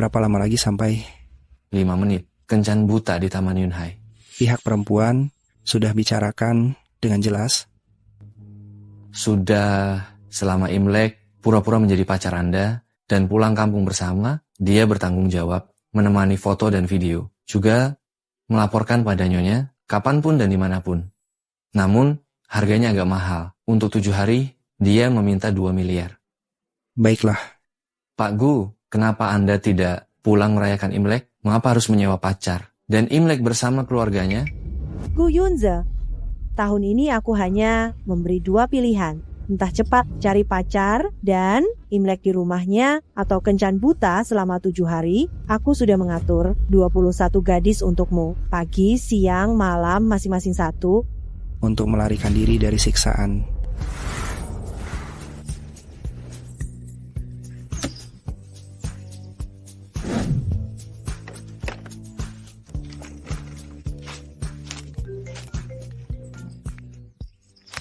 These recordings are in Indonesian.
Berapa lama lagi sampai? 5 menit. Kencan buta di Taman Yunhai. Pihak perempuan sudah bicarakan dengan jelas? Sudah selama Imlek pura-pura menjadi pacar Anda dan pulang kampung bersama, dia bertanggung jawab menemani foto dan video. Juga melaporkan pada Nyonya kapanpun dan dimanapun. Namun harganya agak mahal. Untuk 7 hari dia meminta 2 miliar. Baiklah. Pak Gu, kenapa Anda tidak pulang merayakan Imlek? Mengapa harus menyewa pacar? Dan Imlek bersama keluarganya? Gu Yunze, tahun ini aku hanya memberi 2 pilihan. Entah cepat cari pacar dan Imlek di rumahnya atau kencan buta selama 7 hari. Aku sudah mengatur 21 gadis untukmu. Pagi, siang, malam masing-masing 1. Untuk melarikan diri dari siksaan.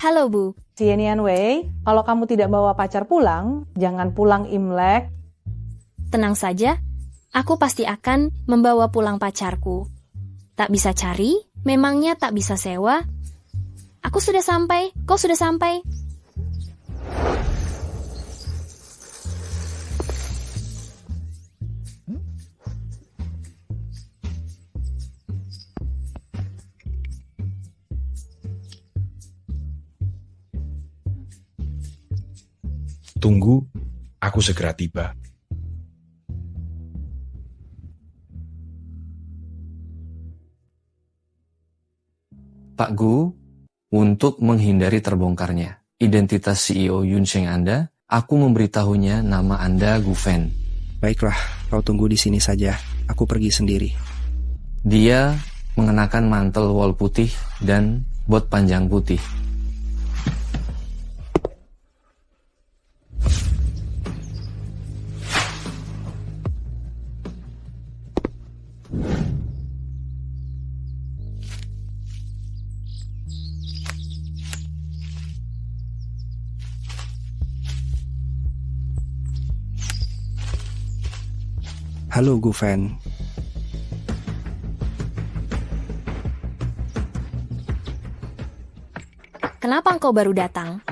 Halo Bu. Cienian Wei, kalau kamu tidak bawa pacar pulang, jangan pulang Imlek. Tenang saja, aku pasti akan membawa pulang pacarku. Tak bisa cari, memangnya tak bisa sewa. Aku sudah sampai, kau sudah sampai. Tunggu, aku segera tiba. Pak Gu, untuk menghindari terbongkarnya identitas CEO Yunsheng Anda, aku memberitahunya nama Anda Gu Fen. Baiklah, kau tunggu di sini saja. Aku pergi sendiri. Dia mengenakan mantel wol putih dan bot panjang putih. Halo Gu Fen. Kenapa engkau baru datang?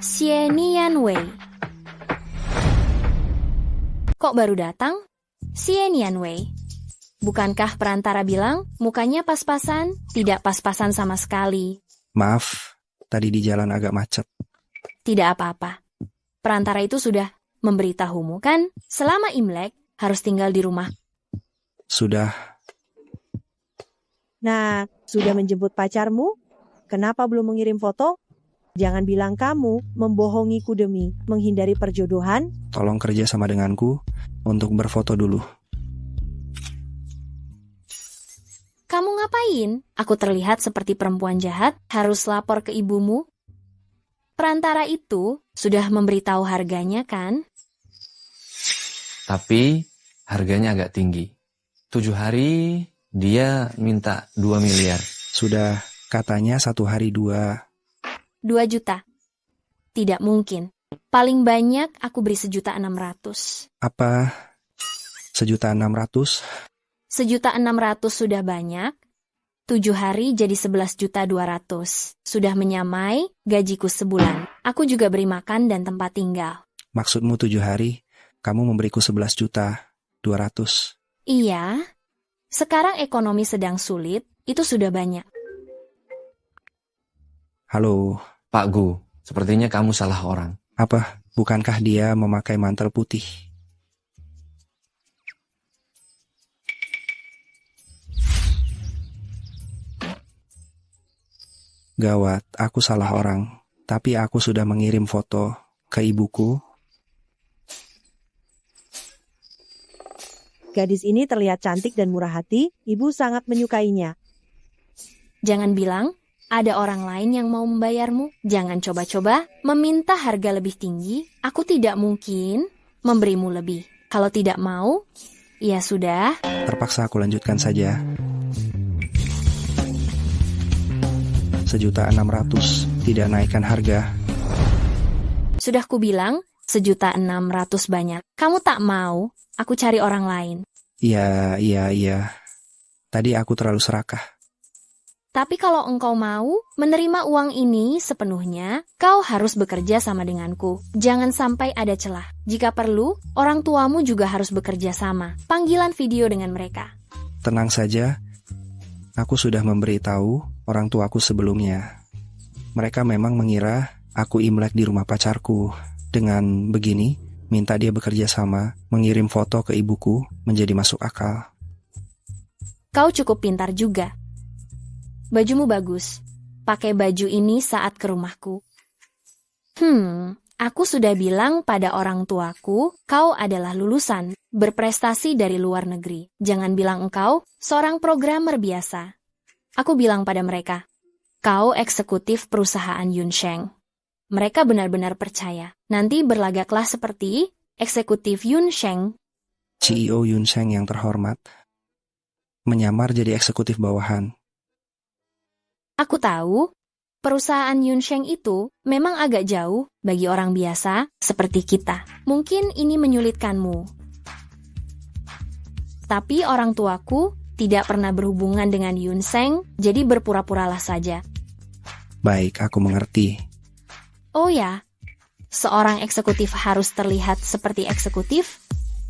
Xienian Wei. Kok baru datang? Xienian Wei. Bukankah perantara bilang mukanya pas-pasan? Tidak pas-pasan sama sekali. Maaf, tadi di jalan agak macet. Tidak apa-apa. Perantara itu sudah memberitahumu kan? Selama Imlek harus tinggal di rumah. Sudah. Nah, sudah menjemput pacarmu? Kenapa belum mengirim foto? Jangan bilang kamu membohongiku demi menghindari perjodohan. Tolong kerja sama denganku untuk berfoto dulu. Kamu ngapain? Aku terlihat seperti perempuan jahat, harus lapor ke ibumu. Perantara itu sudah memberitahu harganya kan? Tapi harganya agak tinggi. 7 hari dia minta 2 miliar. Sudah, katanya 1 hari 2. 2 juta. Tidak mungkin. Paling banyak aku beri 1.600.000. Apa? 1.600.000? 1.600.000 sudah banyak. 7 hari jadi 11.200.000. Sudah menyamai gajiku sebulan. Aku juga beri makan dan tempat tinggal. Maksudmu 7 hari? Kamu memberiku 11.200.000. Iya. Sekarang ekonomi sedang sulit, itu sudah banyak. Halo. Pak Gu, sepertinya kamu salah orang. Apa? Bukankah dia memakai mantel putih? Gawat, aku salah orang. Tapi aku sudah mengirim foto ke ibuku. Gadis ini terlihat cantik dan murah hati, ibu sangat menyukainya. Jangan bilang ada orang lain yang mau membayarmu. Jangan coba-coba meminta harga lebih tinggi. Aku tidak mungkin memberimu lebih. Kalau tidak mau, ya sudah. Terpaksa aku lanjutkan saja. 1.600.000, tidak naikkan harga. Sudah kubilang, 1.600.000 banyak. Kamu tak mau, aku cari orang lain. Iya. Tadi aku terlalu serakah. Tapi kalau engkau mau menerima uang ini sepenuhnya, kau harus bekerja sama denganku. Jangan sampai ada celah. Jika perlu, orang tuamu juga harus bekerja sama. Panggilan video dengan mereka. Tenang saja, aku sudah memberitahu orang tuaku sebelumnya. Mereka memang mengira aku Imlek di rumah pacarku. Dengan begini, minta dia bekerja sama, mengirim foto ke ibuku menjadi masuk akal. Kau cukup pintar juga. Bajumu bagus. Pakai baju ini saat ke rumahku. Aku sudah bilang pada orang tuaku, kau adalah lulusan, berprestasi dari luar negeri. Jangan bilang engkau seorang programmer biasa. Aku bilang pada mereka, kau eksekutif perusahaan Yunsheng. Mereka benar-benar percaya. Nanti berlagaklah seperti eksekutif Yunsheng. CEO Yunsheng yang terhormat menyamar jadi eksekutif bawahan. Aku tahu, perusahaan Yunsheng itu memang agak jauh bagi orang biasa seperti kita. Mungkin ini menyulitkanmu. Tapi orang tuaku tidak pernah berhubungan dengan Yunsheng, jadi berpura-puralah saja. Baik, aku mengerti. Oh ya, seorang eksekutif harus terlihat seperti eksekutif.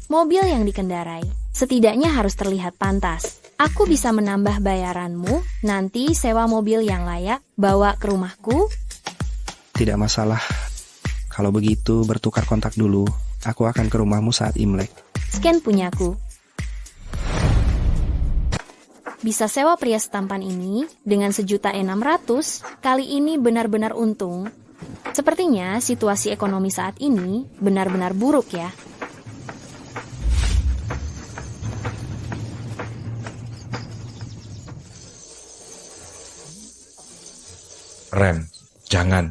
Mobil yang dikendarai setidaknya harus terlihat pantas. Aku bisa menambah bayaranmu, nanti sewa mobil yang layak, bawa ke rumahku. Tidak masalah. Kalau begitu, bertukar kontak dulu. Aku akan ke rumahmu saat Imlek. Scan punyaku. Bisa sewa pria setampan ini dengan 1.600.000, kali ini benar-benar untung. Sepertinya situasi ekonomi saat ini benar-benar buruk ya. Ren, jangan.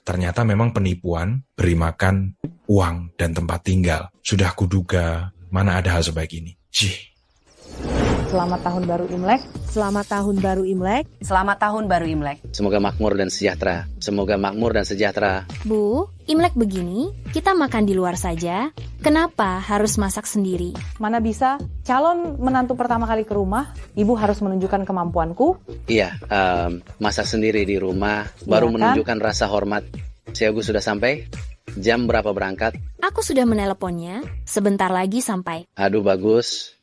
Ternyata memang penipuan, beri makan, uang, dan tempat tinggal. Sudah kuduga, mana ada hal sebaik ini. Selamat tahun baru Imlek. Selamat tahun baru Imlek. Selamat tahun baru Imlek. Semoga makmur dan sejahtera. Semoga makmur dan sejahtera. Bu, Imlek begini, kita makan di luar saja. Kenapa harus masak sendiri? Mana bisa, calon menantu pertama kali ke rumah, ibu harus menunjukkan kemampuanku. Iya, masak sendiri di rumah, baru Iya kan? menunjukkan rasa hormat. Si Agus sudah sampai? Jam berapa berangkat? Aku sudah meneleponnya, sebentar lagi sampai. Aduh, bagus.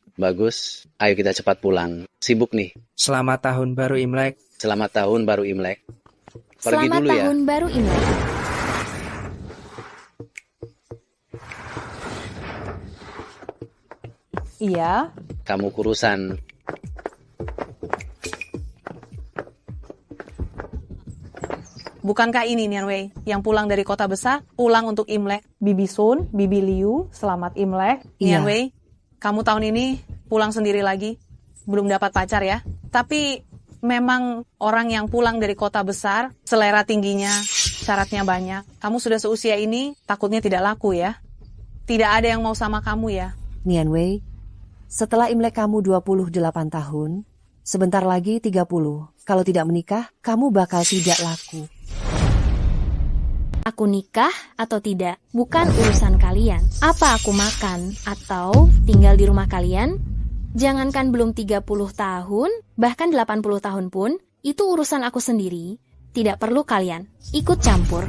Ayo kita cepat pulang. Sibuk nih. Selamat tahun baru Imlek. Selamat tahun baru Imlek. Pergi Selamat dulu ya. tahun baru Imlek. Iya, Kamu kurusan. bukankah ini Nianwei yang pulang dari kota besar, pulang untuk Imlek? Bibi Sun, Bibi Liu, selamat Imlek. Iya. Nianwei, kamu tahun ini pulang sendiri lagi. Belum dapat pacar ya. Tapi memang orang yang pulang dari kota besar, selera tingginya, syaratnya banyak. Kamu sudah seusia ini, takutnya tidak laku ya. Tidak ada yang mau sama kamu ya. Nianwei, setelah Imlek kamu 28 tahun, sebentar lagi 30. Kalau tidak menikah, kamu bakal tidak laku. Aku nikah atau tidak, bukan urusan kalian. Apa aku makan atau tinggal di rumah kalian? Jangankan belum 30 tahun, bahkan 80 tahun pun, itu urusan aku sendiri. Tidak perlu kalian ikut campur.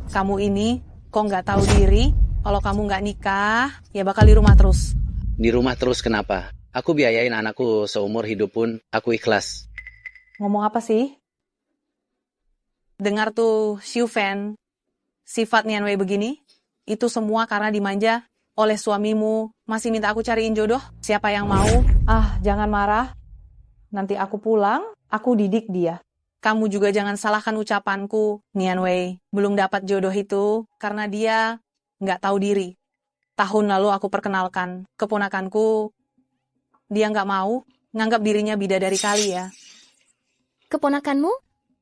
Kamu ini kok nggak tahu diri? Kalau kamu nggak nikah, ya bakal di rumah terus. Di rumah terus kenapa? Aku biayain anakku seumur hidup pun aku ikhlas. Ngomong apa sih? Dengar tuh Xiu Fan, sifat Nianwei begini, itu semua karena dimanja oleh suamimu. Masih minta aku cariin jodoh? Siapa yang mau? Ah, jangan marah. Nanti aku pulang, aku didik dia. Kamu juga jangan salahkan ucapanku, Nianwei. Belum dapat jodoh itu karena dia nggak tahu diri. Tahun lalu aku perkenalkan keponakanku, dia nggak mau, nganggap dirinya bidadari kali ya. Keponakanmu?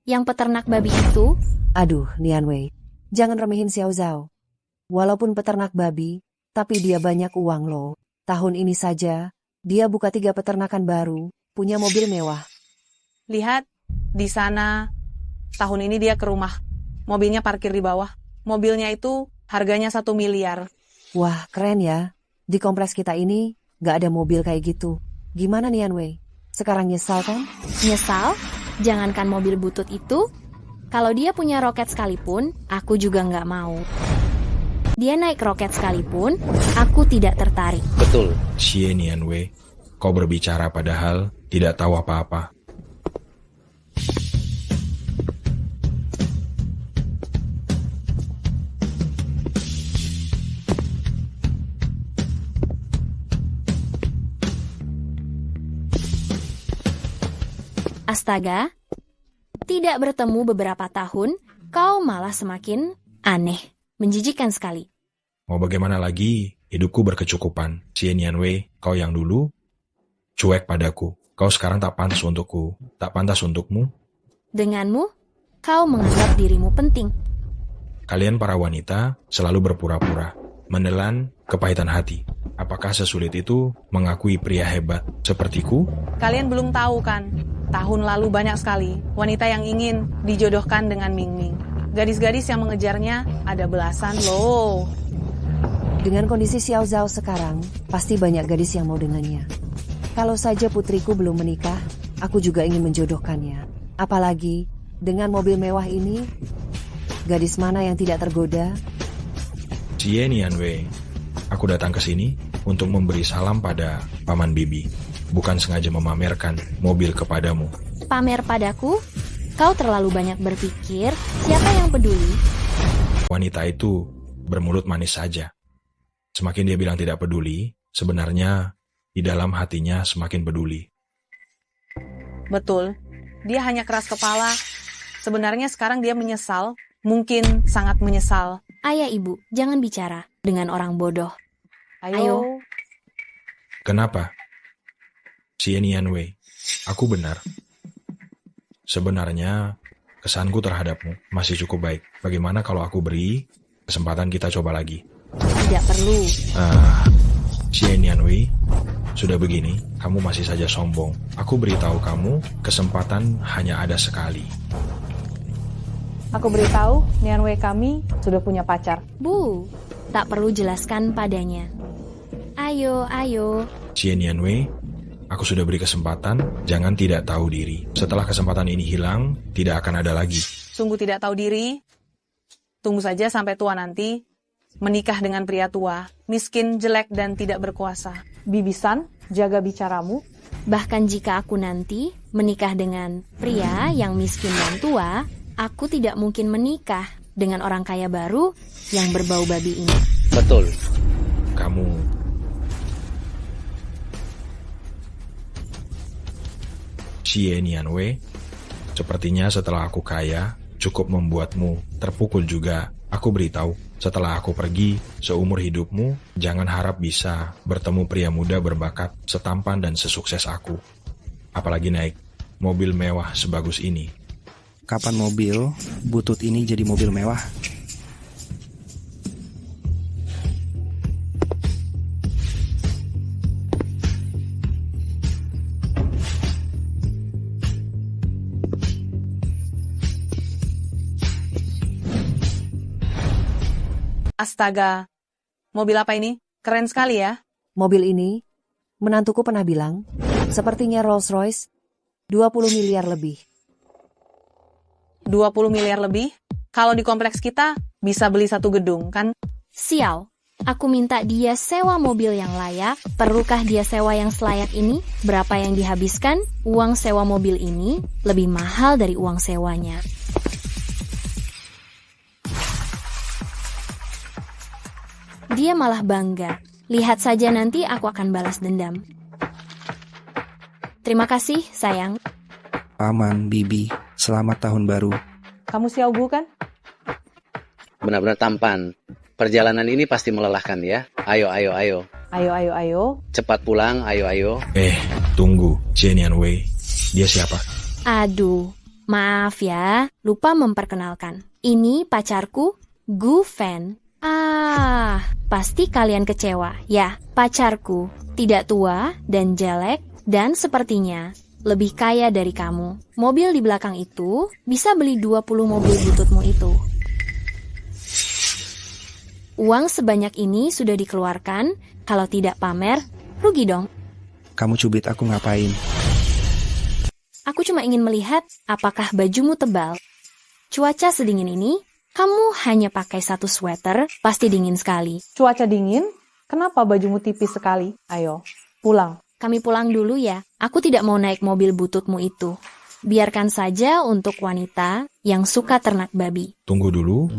Yang peternak babi itu? Aduh, Nianwei, jangan remehin Xiao Zhao. Walaupun peternak babi, tapi dia banyak uang loh. Tahun ini saja, dia buka 3 peternakan baru, punya mobil mewah. Lihat, di sana, tahun ini dia ke rumah. Mobilnya parkir di bawah. Mobilnya itu harganya 1 miliar. Wah, keren ya. Di kompleks kita ini gak ada mobil kayak gitu. Gimana nih Yanwei? Sekarang nyesal kan? Nyesal? Jangankan mobil butut itu, kalau dia punya roket sekalipun, aku juga nggak mau. Dia naik roket sekalipun, aku tidak tertarik. Betul. Xie Nianwei, kau berbicara padahal tidak tahu apa-apa. Astaga, tidak bertemu beberapa tahun, kau malah semakin aneh, menjijikkan sekali. Mau bagaimana lagi? Hidupku berkecukupan. Xie Nianwei, kau yang dulu cuek padaku. Kau sekarang tak pantas untukku. Tak pantas untukmu. Denganmu, kau menganggap dirimu penting. Kalian para wanita selalu berpura-pura, menelan kepahitan hati. Apakah sesulit itu mengakui pria hebat sepertiku? Kalian belum tahu kan, tahun lalu banyak sekali wanita yang ingin dijodohkan dengan Ming Ming. Gadis-gadis yang mengejarnya ada belasan loh. Dengan kondisi Xiao Zhao sekarang, pasti banyak gadis yang mau dengannya. Kalau saja putriku belum menikah, aku juga ingin menjodohkannya. Apalagi dengan mobil mewah ini, gadis mana yang tidak tergoda? Xie Nianwei, aku datang ke sini untuk memberi salam pada Paman Bibi. Bukan sengaja memamerkan mobil kepadamu. Pamer padaku? Kau terlalu banyak berpikir, siapa yang peduli? Wanita itu bermulut manis saja. Semakin dia bilang tidak peduli, sebenarnya di dalam hatinya semakin peduli. Betul, dia hanya keras kepala. Sebenarnya sekarang dia menyesal, mungkin sangat menyesal. Ayah ibu, jangan bicara dengan orang bodoh. Ayo. Kenapa? Xie Nianwei, aku benar. Sebenarnya kesanku terhadapmu masih cukup baik. Bagaimana kalau aku beri kesempatan kita coba lagi? Tidak perlu. Xie Nianwei, sudah begini, kamu masih saja sombong. Aku beritahu kamu, kesempatan hanya ada sekali. Aku beritahu, Nianwei kami sudah punya pacar. Bu, tak perlu jelaskan padanya. Ayo, ayo. Xie Nianwei, aku sudah beri kesempatan, jangan tidak tahu diri. Setelah kesempatan ini hilang, tidak akan ada lagi. Sungguh tidak tahu diri. Tunggu saja sampai tua nanti, menikah dengan pria tua, miskin, jelek, dan tidak berkuasa. Bibisan, jaga bicaramu. Bahkan jika aku nanti menikah dengan pria yang miskin dan tua, aku tidak mungkin menikah dengan orang kaya baru yang berbau babi ini. Betul. Kamu Xie Nianwei, sepertinya setelah aku kaya, cukup membuatmu terpukul juga. Aku beritahu, setelah aku pergi, seumur hidupmu, jangan harap bisa bertemu pria muda berbakat, setampan dan sesukses aku. Apalagi naik mobil mewah sebagus ini. Kapan mobil butut ini jadi mobil mewah? Astaga, mobil apa ini? Keren sekali ya. Mobil ini, menantuku pernah bilang, sepertinya Rolls Royce, 20 miliar lebih. 20 miliar lebih? Kalau di kompleks kita, bisa beli satu gedung, kan? Sial, aku minta dia sewa mobil yang layak. Perlukah dia sewa yang selayak ini? Berapa yang dihabiskan? Uang sewa mobil ini lebih mahal dari uang sewanya. Dia malah bangga. Lihat saja nanti aku akan balas dendam. Terima kasih, sayang. Paman, Bibi, selamat tahun baru. Kamu Xiao Gu kan? Benar-benar tampan. Perjalanan ini pasti melelahkan ya. Ayo, ayo, ayo. Ayo, ayo, ayo. Cepat pulang, ayo, ayo. Tunggu, Xie Nianwei. Dia siapa? Aduh, maaf ya, lupa memperkenalkan. Ini pacarku, Gu Fan. Pasti kalian kecewa. Ya, pacarku tidak tua dan jelek dan sepertinya lebih kaya dari kamu. Mobil di belakang itu bisa beli 20 mobil bututmu itu. Uang sebanyak ini sudah dikeluarkan, kalau tidak pamer, rugi dong. Kamu cubit aku ngapain? Aku cuma ingin melihat apakah bajumu tebal. Cuaca sedingin ini, kamu hanya pakai satu sweater, pasti dingin sekali. Cuaca dingin? Kenapa bajumu tipis sekali? Ayo, pulang. Kami pulang dulu ya, aku tidak mau naik mobil bututmu itu. Biarkan saja untuk wanita yang suka ternak babi. Tunggu dulu.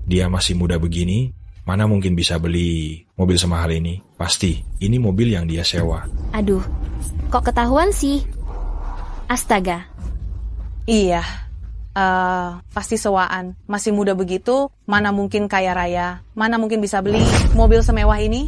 Dia masih muda begini, mana mungkin bisa beli mobil semahal ini? Pasti, ini mobil yang dia sewa. Aduh, kok ketahuan sih? Astaga, Iya, pasti sewaan. Masih muda begitu, mana mungkin kaya raya? Mana mungkin bisa beli mobil semewah ini?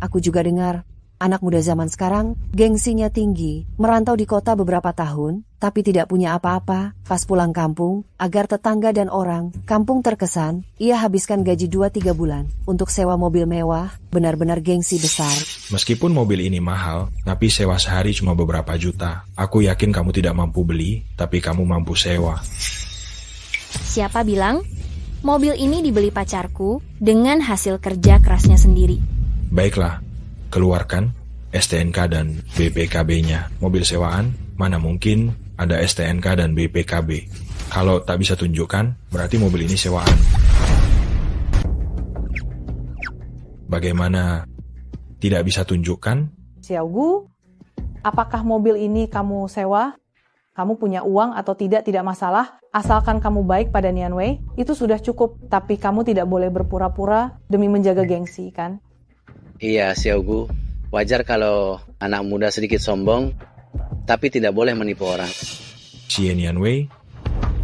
Aku juga dengar, anak muda zaman sekarang gengsinya tinggi, merantau di kota beberapa tahun, tapi tidak punya apa-apa. Pas pulang kampung, agar tetangga dan orang kampung terkesan, ia habiskan gaji 2-3 bulan untuk sewa mobil mewah, benar-benar gengsi besar. Meskipun mobil ini mahal, tapi sewa sehari cuma beberapa juta. Aku yakin kamu tidak mampu beli, tapi kamu mampu sewa. siapa bilang? Mobil ini dibeli pacarku dengan hasil kerja kerasnya sendiri. Baiklah, keluarkan STNK dan BPKB-nya. Mobil sewaan, mana mungkin ada STNK dan BPKB. Kalau tak bisa tunjukkan, berarti mobil ini sewaan. Bagaimana tidak bisa tunjukkan? Xiaogu, apakah mobil ini kamu sewa? Kamu punya uang atau tidak masalah. Asalkan kamu baik pada Nian Wei, itu sudah cukup. Tapi kamu tidak boleh berpura-pura demi menjaga gengsi, kan? Iya, Xiaogu. Wajar kalau anak muda sedikit sombong, tapi tidak boleh menipu orang. Xie Nian Wei,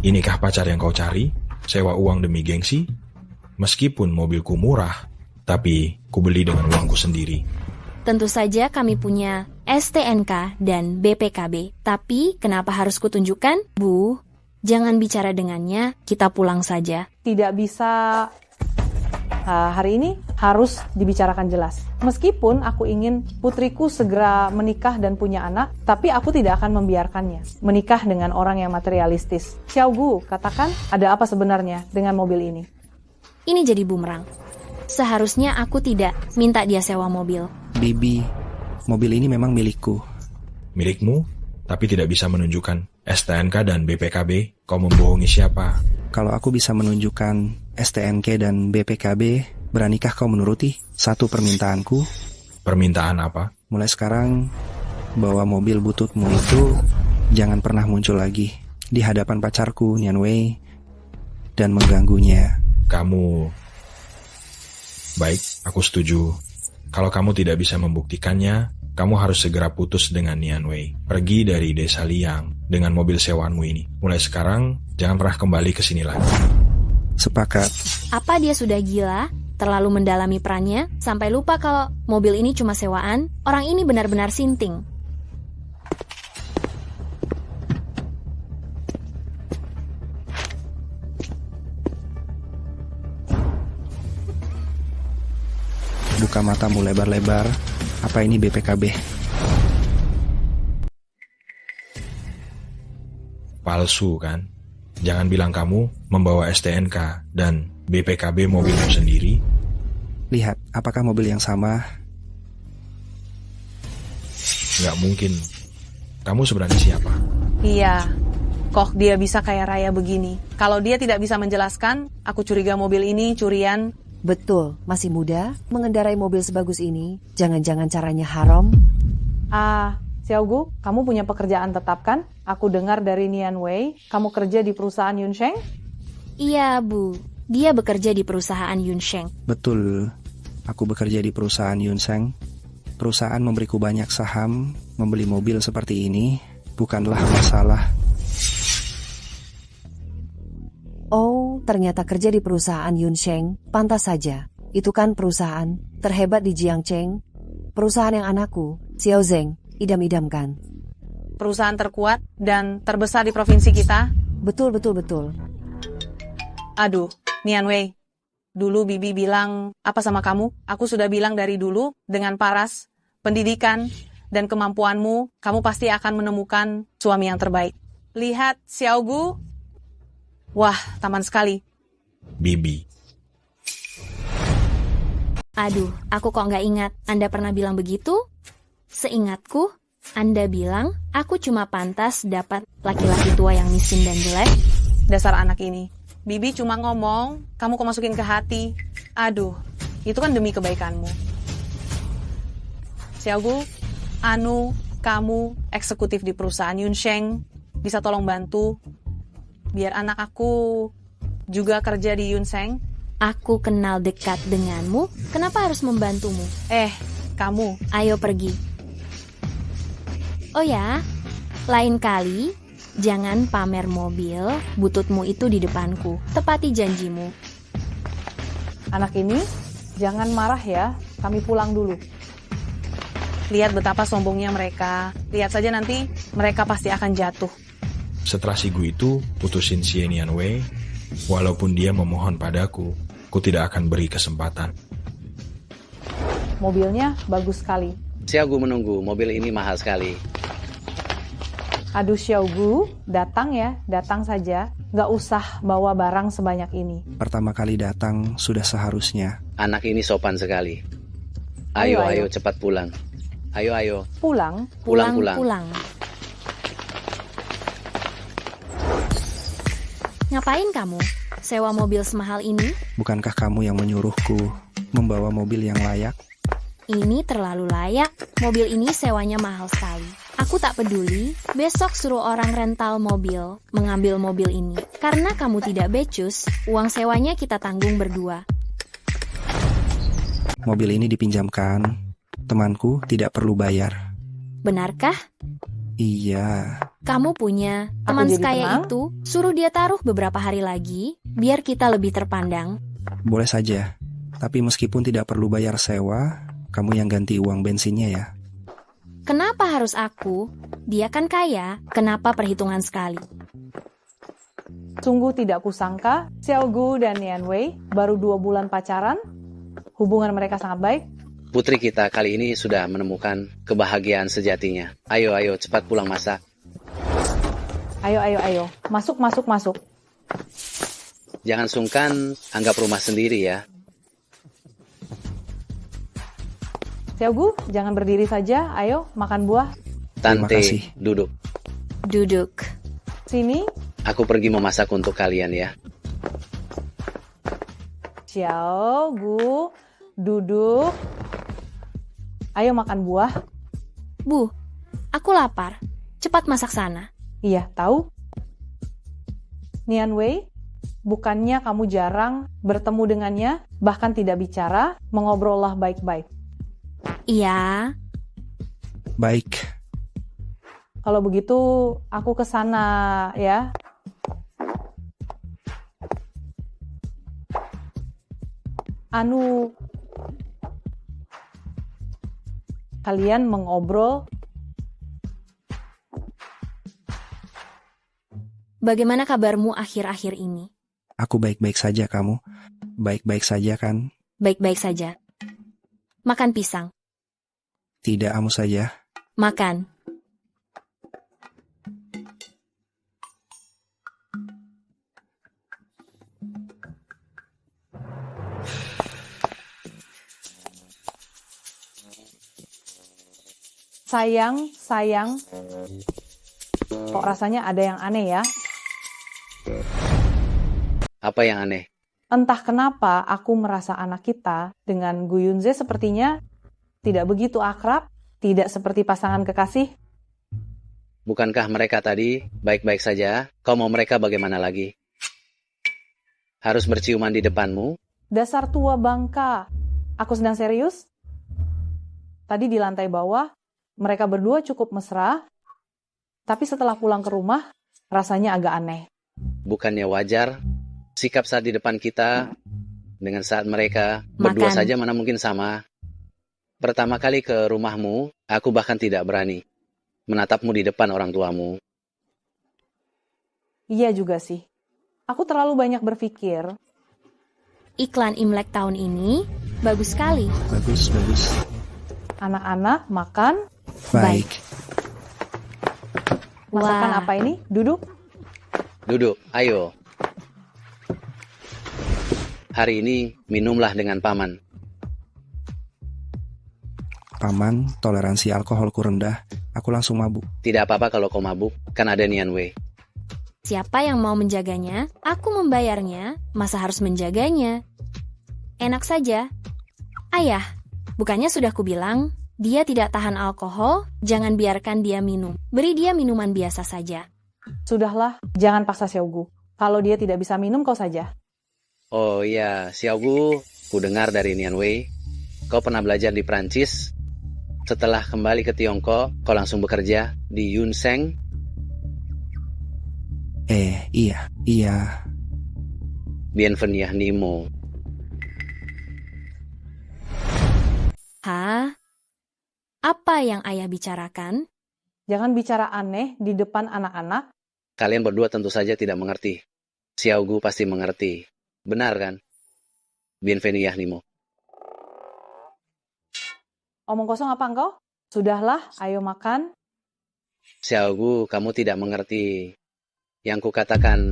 inikah pacar yang kau cari? Sewa uang demi gengsi? Meskipun mobilku murah, tapi ku beli dengan uangku sendiri. Tentu saja kami punya STNK dan BPKB. Tapi kenapa harus kutunjukkan? Bu, jangan bicara dengannya, kita pulang saja. Tidak bisa. Hari ini harus dibicarakan jelas. Meskipun aku ingin putriku segera menikah dan punya anak, tapi aku tidak akan membiarkannya menikah dengan orang yang materialistis. Xiaogu, katakan ada apa sebenarnya dengan mobil ini? Ini jadi bumerang. Seharusnya aku tidak minta dia sewa mobil. Bibi, mobil ini memang milikku. Milikmu, tapi tidak bisa menunjukkan STNK dan BPKB. Kau membohongi siapa? Kalau aku bisa menunjukkan STNK dan BPKB, beranikah kau menuruti satu permintaanku? Permintaan apa? Mulai sekarang, bawa mobil bututmu itu jangan pernah muncul lagi di hadapan pacarku, Nian Wei, dan mengganggunya. Kamu... Baik, aku setuju. Kalau kamu tidak bisa membuktikannya, kamu harus segera putus dengan Nian Wei. Pergi dari desa Liang dengan mobil sewaanmu ini. Mulai sekarang, jangan pernah kembali ke sini lagi. Sepakat. Apa dia sudah gila? Terlalu mendalami perannya? Sampai lupa kalau mobil ini cuma sewaan? Orang ini benar-benar sinting. Buka matamu lebar-lebar. Apa ini BPKB? Palsu kan? Jangan bilang kamu membawa STNK dan BPKB mobilmu sendiri. Lihat, apakah mobil yang sama? Nggak mungkin. Kamu sebenarnya siapa? Iya, kok dia bisa kaya raya begini? Kalau dia tidak bisa menjelaskan, aku curiga mobil ini curian. Betul, masih muda, mengendarai mobil sebagus ini, jangan-jangan caranya haram? Xiaogu, kamu punya pekerjaan tetap kan? Aku dengar dari Nian Wei, kamu kerja di perusahaan Yunsheng? Iya, Bu. Dia bekerja di perusahaan Yunsheng. Betul, aku bekerja di perusahaan Yunsheng. Perusahaan memberiku banyak saham. Membeli mobil seperti ini bukanlah masalah. Oh, ternyata kerja di perusahaan Yunsheng, pantas saja. Itu kan perusahaan terhebat di Jiangcheng. Perusahaan yang anakku, Xiao Zeng, idam-idamkan. Perusahaan terkuat dan terbesar di provinsi kita? Betul. Aduh, Nian Wei, dulu Bibi bilang apa sama kamu? Aku sudah bilang dari dulu, dengan paras, pendidikan, dan kemampuanmu, kamu pasti akan menemukan suami yang terbaik. Lihat, Xiaogu. Wah, taman sekali. Bibi. Aduh, aku kok nggak ingat. Anda pernah bilang begitu? Seingatku, Anda bilang aku cuma pantas dapat laki-laki tua yang miskin dan jelek. Dasar anak ini. Bibi cuma ngomong, kamu kok masukin ke hati. Aduh, itu kan demi kebaikanmu. Xiaogu, Anu, kamu eksekutif di perusahaan Yunsheng, bisa tolong bantu biar anak aku juga kerja di Yunsheng? Aku kenal dekat denganmu, kenapa harus membantumu? Kamu. Ayo pergi. Oh ya, lain kali jangan pamer mobil bututmu itu di depanku. Tepati janjimu. Anak ini, jangan marah ya, kami pulang dulu. Lihat betapa sombongnya mereka. Lihat saja nanti mereka pasti akan jatuh. Setelah si Gu itu putusin si Nian Wei, walaupun dia memohon padaku, aku tidak akan beri kesempatan. Mobilnya bagus sekali. Xiaogu menunggu, mobil ini mahal sekali. Aduh Xiaogu, datang ya, datang saja. Nggak usah bawa barang sebanyak ini. Pertama kali datang sudah seharusnya. Anak ini sopan sekali. Ayo, Ayo, ayo. cepat pulang. Ayo. Pulang? Pulang. Ngapain kamu? Sewa mobil semahal ini? Bukankah kamu yang menyuruhku membawa mobil yang layak? Ini terlalu layak. Mobil ini sewanya mahal sekali. Aku tak peduli. Besok suruh orang rental mobil mengambil mobil ini. Karena kamu tidak becus, uang sewanya kita tanggung berdua. Mobil ini dipinjamkan. Temanku tidak perlu bayar. Benarkah? Iya. Kamu punya teman jadi sekaya tenang? itu, suruh dia taruh beberapa hari lagi, biar kita lebih terpandang. Boleh saja. Tapi meskipun tidak perlu bayar sewa, kamu yang ganti uang bensinnya ya. Kenapa harus aku? Dia kan kaya, kenapa perhitungan sekali? Sungguh tidak kusangka, Xiaogu dan Nian Wei baru 2 bulan pacaran. Hubungan mereka sangat baik. Putri kita kali ini sudah menemukan kebahagiaan sejatinya. Ayo, cepat pulang masak. Ayo. Masuk. Jangan sungkan, anggap rumah sendiri ya. Xiaogu, jangan berdiri saja. Ayo, makan buah. Terima Tante, kasih. duduk. Duduk. Sini. Aku pergi memasak untuk kalian ya. Xiaogu, duduk. Ayo makan buah. Bu, aku lapar. Cepat masak sana. Iya, tahu? Nian Wei, bukannya kamu jarang bertemu dengannya, bahkan tidak bicara, mengobrollah baik-baik. Iya, Baik. Kalau begitu, aku ke sana ya. Anu, kalian mengobrol. bagaimana kabarmu akhir-akhir ini? Aku baik-baik saja, kamu. Baik-baik saja kan? Baik-baik saja. Makan pisang. Tidak, kamu saja. Makan. Sayang. Kok rasanya ada yang aneh ya? Apa yang aneh? Entah kenapa aku merasa anak kita dengan Gu Yunze sepertinya tidak begitu akrab, tidak seperti pasangan kekasih. Bukankah mereka tadi baik-baik saja? Kau mau mereka bagaimana lagi? Harus berciuman di depanmu? Dasar tua bangka. Aku sedang serius. Tadi di lantai bawah, mereka berdua cukup mesra, tapi setelah pulang ke rumah, rasanya agak aneh. Bukannya wajar? Sikap saat di depan kita dengan saat mereka berdua Makan. saja mana mungkin sama. Pertama kali ke rumahmu, aku bahkan tidak berani menatapmu di depan orang tuamu. Iya juga sih. Aku terlalu banyak berpikir. Iklan Imlek tahun ini bagus sekali. Bagus. Anak-anak makan. Baik. Masakan Wah. apa ini? Duduk. Duduk, ayo. Hari ini minumlah dengan paman. Paman, toleransi alkoholku rendah. Aku langsung mabuk. Tidak apa-apa kalau kau mabuk, kan ada Nian Wei. Siapa yang mau menjaganya? Aku membayarnya, masa harus menjaganya? Enak saja. Ayah, bukannya sudah kubilang, dia tidak tahan alkohol, jangan biarkan dia minum. Beri dia minuman biasa saja. Sudahlah, jangan paksa Xiaogu. Kalau dia tidak bisa minum, kau saja. Oh iya, Xiaogu, ku dengar dari Nian Wei, kau pernah belajar di Prancis. Setelah kembali ke Tiongkok, kau langsung bekerja di Yunseng. Iya. Bienvenue Nimo. Hah? Apa yang ayah bicarakan? Jangan bicara aneh di depan anak-anak. Kalian berdua tentu saja tidak mengerti. Xiaogu pasti mengerti. Benar kan? Bienvenue Nimo. Omong kosong apa engkau? Sudahlah, ayo makan. Xiaogu, kamu tidak mengerti. Yang kukatakan,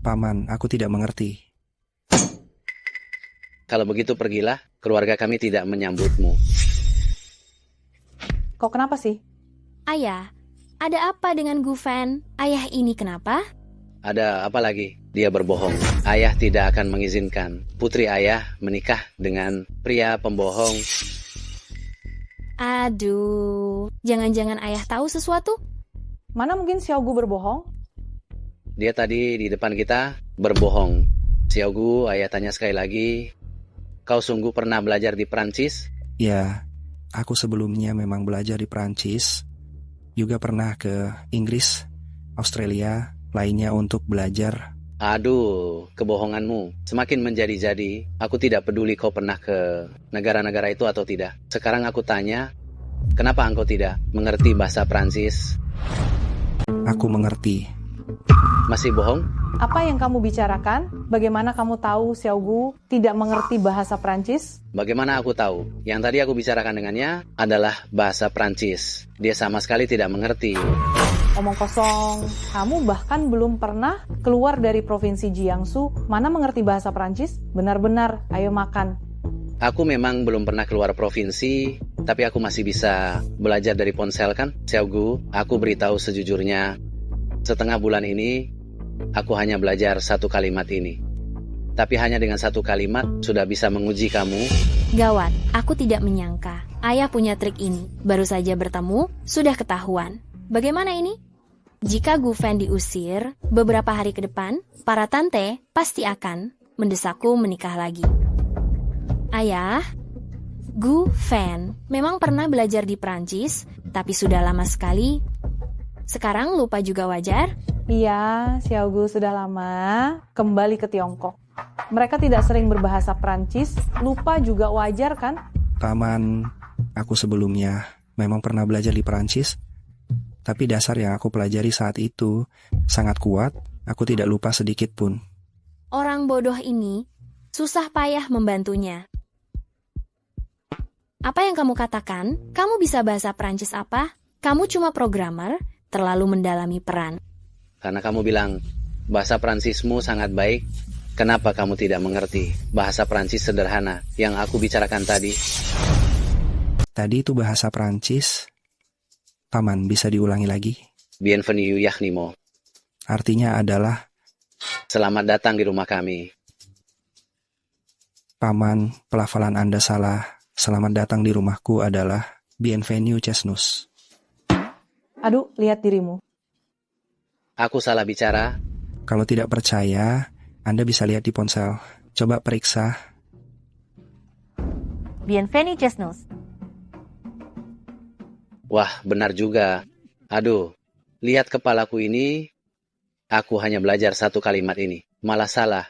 Paman, aku tidak mengerti. kalau begitu pergilah, keluarga kami tidak menyambutmu. Kau kenapa sih? Ayah, ada apa dengan Gufen? Ayah ini kenapa? Ada apa lagi? Dia berbohong. Ayah tidak akan mengizinkan putri ayah menikah dengan pria pembohong. Aduh, jangan-jangan ayah tahu sesuatu? Mana mungkin Xiaogu berbohong? Dia tadi di depan kita berbohong. Xiaogu, ayah tanya sekali lagi. Kau sungguh pernah belajar di Prancis? Ya, aku sebelumnya memang belajar di Prancis. Juga pernah ke Inggris, Australia, lainnya untuk belajar. Aduh, kebohonganmu semakin menjadi-jadi. Aku tidak peduli kau pernah ke negara-negara itu atau tidak. Sekarang aku tanya, kenapa engkau tidak mengerti bahasa Prancis? Aku mengerti. Masih bohong? Apa yang kamu bicarakan? Bagaimana kamu tahu Xiaogu tidak mengerti bahasa Prancis? Bagaimana aku tahu? Yang tadi aku bicarakan dengannya adalah bahasa Prancis. Dia sama sekali tidak mengerti. Omong kosong, kamu bahkan belum pernah keluar dari provinsi Jiangsu. Mana mengerti bahasa Prancis? Benar-benar, ayo makan. Aku memang belum pernah keluar provinsi, tapi aku masih bisa belajar dari ponsel kan? Xiaogu, aku beritahu sejujurnya, setengah bulan ini, aku hanya belajar satu kalimat ini. Tapi hanya dengan satu kalimat sudah bisa menguji kamu. Gawat, aku tidak menyangka. Ayah punya trik ini. Baru saja bertemu, sudah ketahuan. Bagaimana ini? Jika Gufen diusir, beberapa hari ke depan, para tante pasti akan mendesakku menikah lagi. Ayah, Gufen memang pernah belajar di Prancis, tapi sudah lama sekali. Sekarang lupa juga wajar? Iya, Xiaogu sudah lama kembali ke Tiongkok. Mereka tidak sering berbahasa Prancis, lupa juga wajar kan? Paman, aku sebelumnya memang pernah belajar di Perancis. Tapi dasar yang aku pelajari saat itu sangat kuat, aku tidak lupa sedikit pun. Orang bodoh ini susah payah membantunya. Apa yang kamu katakan? Kamu bisa bahasa Prancis apa? Kamu cuma programmer, terlalu mendalami peran. Karena kamu bilang, bahasa Prancismu sangat baik, kenapa kamu tidak mengerti bahasa Prancis sederhana yang aku bicarakan tadi? Tadi itu bahasa Prancis. Paman, bisa diulangi lagi? Bienvenue Nimo. Artinya adalah, Selamat datang di rumah kami. Paman, pelafalan Anda salah. Selamat datang di rumahku adalah Bienvenue Cesnus. Aduh, lihat dirimu. Aku salah bicara. Kalau tidak percaya, Anda bisa lihat di ponsel. Coba periksa. Bienvenue Cesnus. Wah, benar juga. Aduh, lihat kepalaku ini. Aku hanya belajar satu kalimat ini. Malah salah.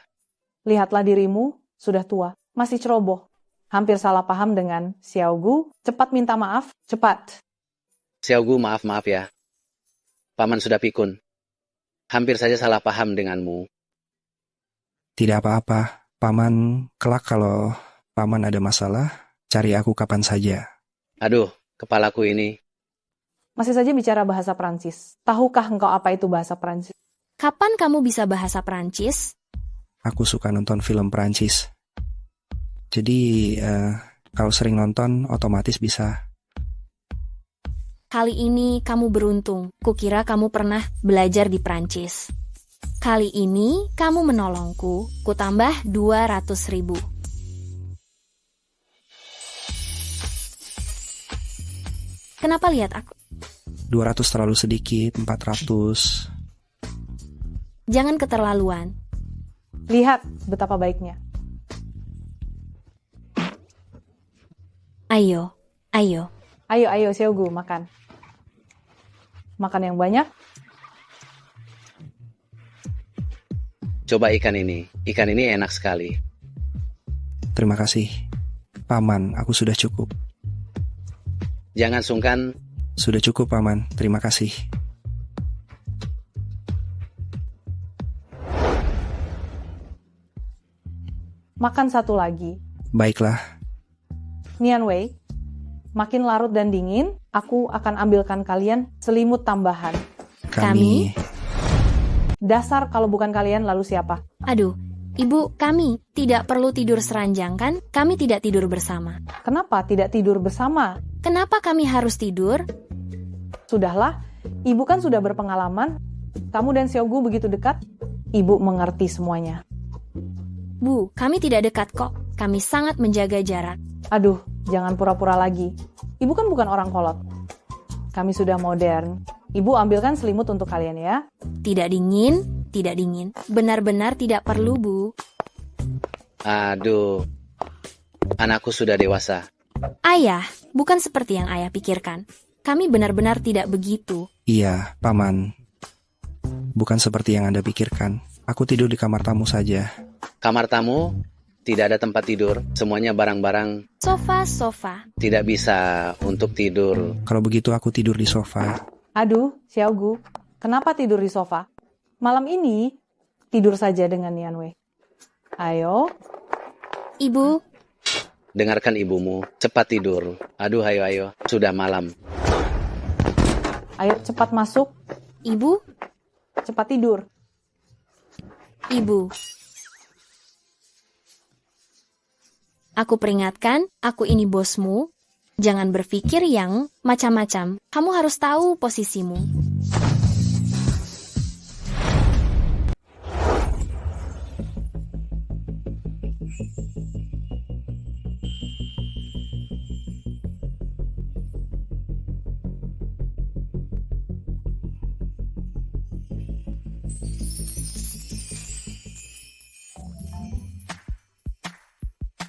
Lihatlah dirimu, sudah tua, masih ceroboh. Hampir salah paham dengan Xiaogu. Cepat minta maaf, cepat. Xiaogu, maaf ya. Paman sudah pikun. Hampir saja salah paham denganmu. Tidak apa-apa. Paman, kelak kalau Paman ada masalah, cari aku kapan saja. Aduh, kepalaku ini. Masih saja bicara bahasa Prancis. Tahukah engkau apa itu bahasa Prancis? Kapan kamu bisa bahasa Prancis? Aku suka nonton film Prancis. Jadi, kalau sering nonton, otomatis bisa. Kali ini kamu beruntung. Kukira kamu pernah belajar di Prancis. Kali ini kamu menolongku. Kutambah 200.000. Kenapa lihat aku? 200 terlalu sedikit, 400. Jangan keterlaluan. Lihat betapa baiknya. Ayo, ayo. Ayo, Xiaogu, makan. Makan yang banyak. Coba ikan ini. Ikan ini enak sekali. Terima kasih. Paman, aku sudah cukup. Jangan sungkan. Sudah cukup, Paman. Terima kasih. Makan satu lagi. Baiklah. Nian Wei, makin larut dan dingin, aku akan ambilkan kalian selimut tambahan. Kami... Dasar kalau bukan kalian lalu siapa? Aduh, Ibu, kami tidak perlu tidur seranjang kan? Kami tidak tidur bersama. Kenapa tidak tidur bersama? Kenapa kami harus tidur? Sudahlah, ibu kan sudah berpengalaman. Kamu dan Xiaogu begitu dekat, ibu mengerti semuanya. Bu, kami tidak dekat kok. Kami sangat menjaga jarak. Aduh, jangan pura-pura lagi. Ibu kan bukan orang kolot. Kami sudah modern. Ibu ambilkan selimut untuk kalian ya. Tidak dingin, tidak dingin. Benar-benar tidak perlu, Bu. Aduh, anakku sudah dewasa. Ayah, bukan seperti yang ayah pikirkan. Kami benar-benar tidak begitu. Iya, Paman. Bukan seperti yang Anda pikirkan. Aku tidur di kamar tamu saja. Kamar tamu, tidak ada tempat tidur. Semuanya barang-barang. Sofa. Tidak bisa untuk tidur. Kalau begitu aku tidur di sofa. Aduh, Xiaogu, kenapa tidur di sofa? Malam ini, tidur saja dengan Nian Wei. Ayo. Ibu, Dengarkan ibumu. Cepat tidur. Aduh, ayo. Sudah malam. Ayo cepat masuk, Ibu, cepat tidur. Ibu. Aku peringatkan, aku ini bosmu. Jangan berpikir yang macam-macam. Kamu harus tahu posisimu.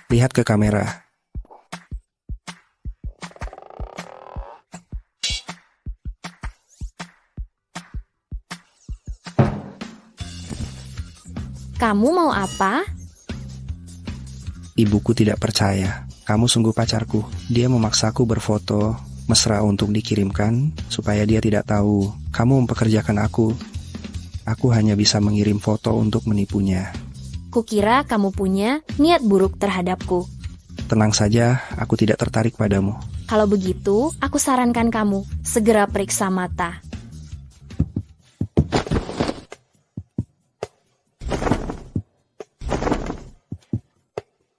Lihat ke kamera. Kamu mau apa? Ibuku tidak percaya. Kamu sungguh pacarku. Dia memaksaku berfoto mesra untuk dikirimkan supaya dia tidak tahu kamu mempekerjakan aku. Aku hanya bisa mengirim foto untuk menipunya. Kukira kamu punya niat buruk terhadapku. Tenang saja, aku tidak tertarik padamu. Kalau begitu, aku sarankan kamu segera periksa mata.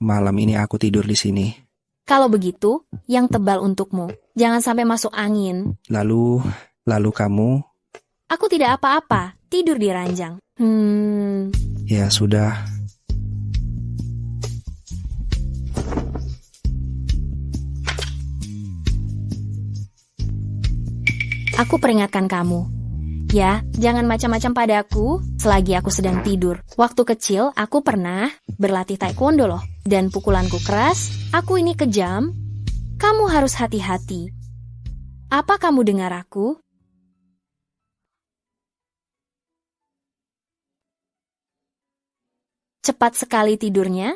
Malam ini aku tidur di sini. Kalau begitu, yang tebal untukmu. Jangan sampai masuk angin. Lalu kamu... Aku tidak apa-apa, tidur di ranjang. Ya sudah. Aku peringatkan kamu. Ya, jangan macam-macam padaku selagi aku sedang tidur. Waktu kecil, aku pernah berlatih taekwondo loh. Dan pukulanku keras, aku ini kejam. Kamu harus hati-hati. Apa kamu dengar aku? Cepat sekali tidurnya.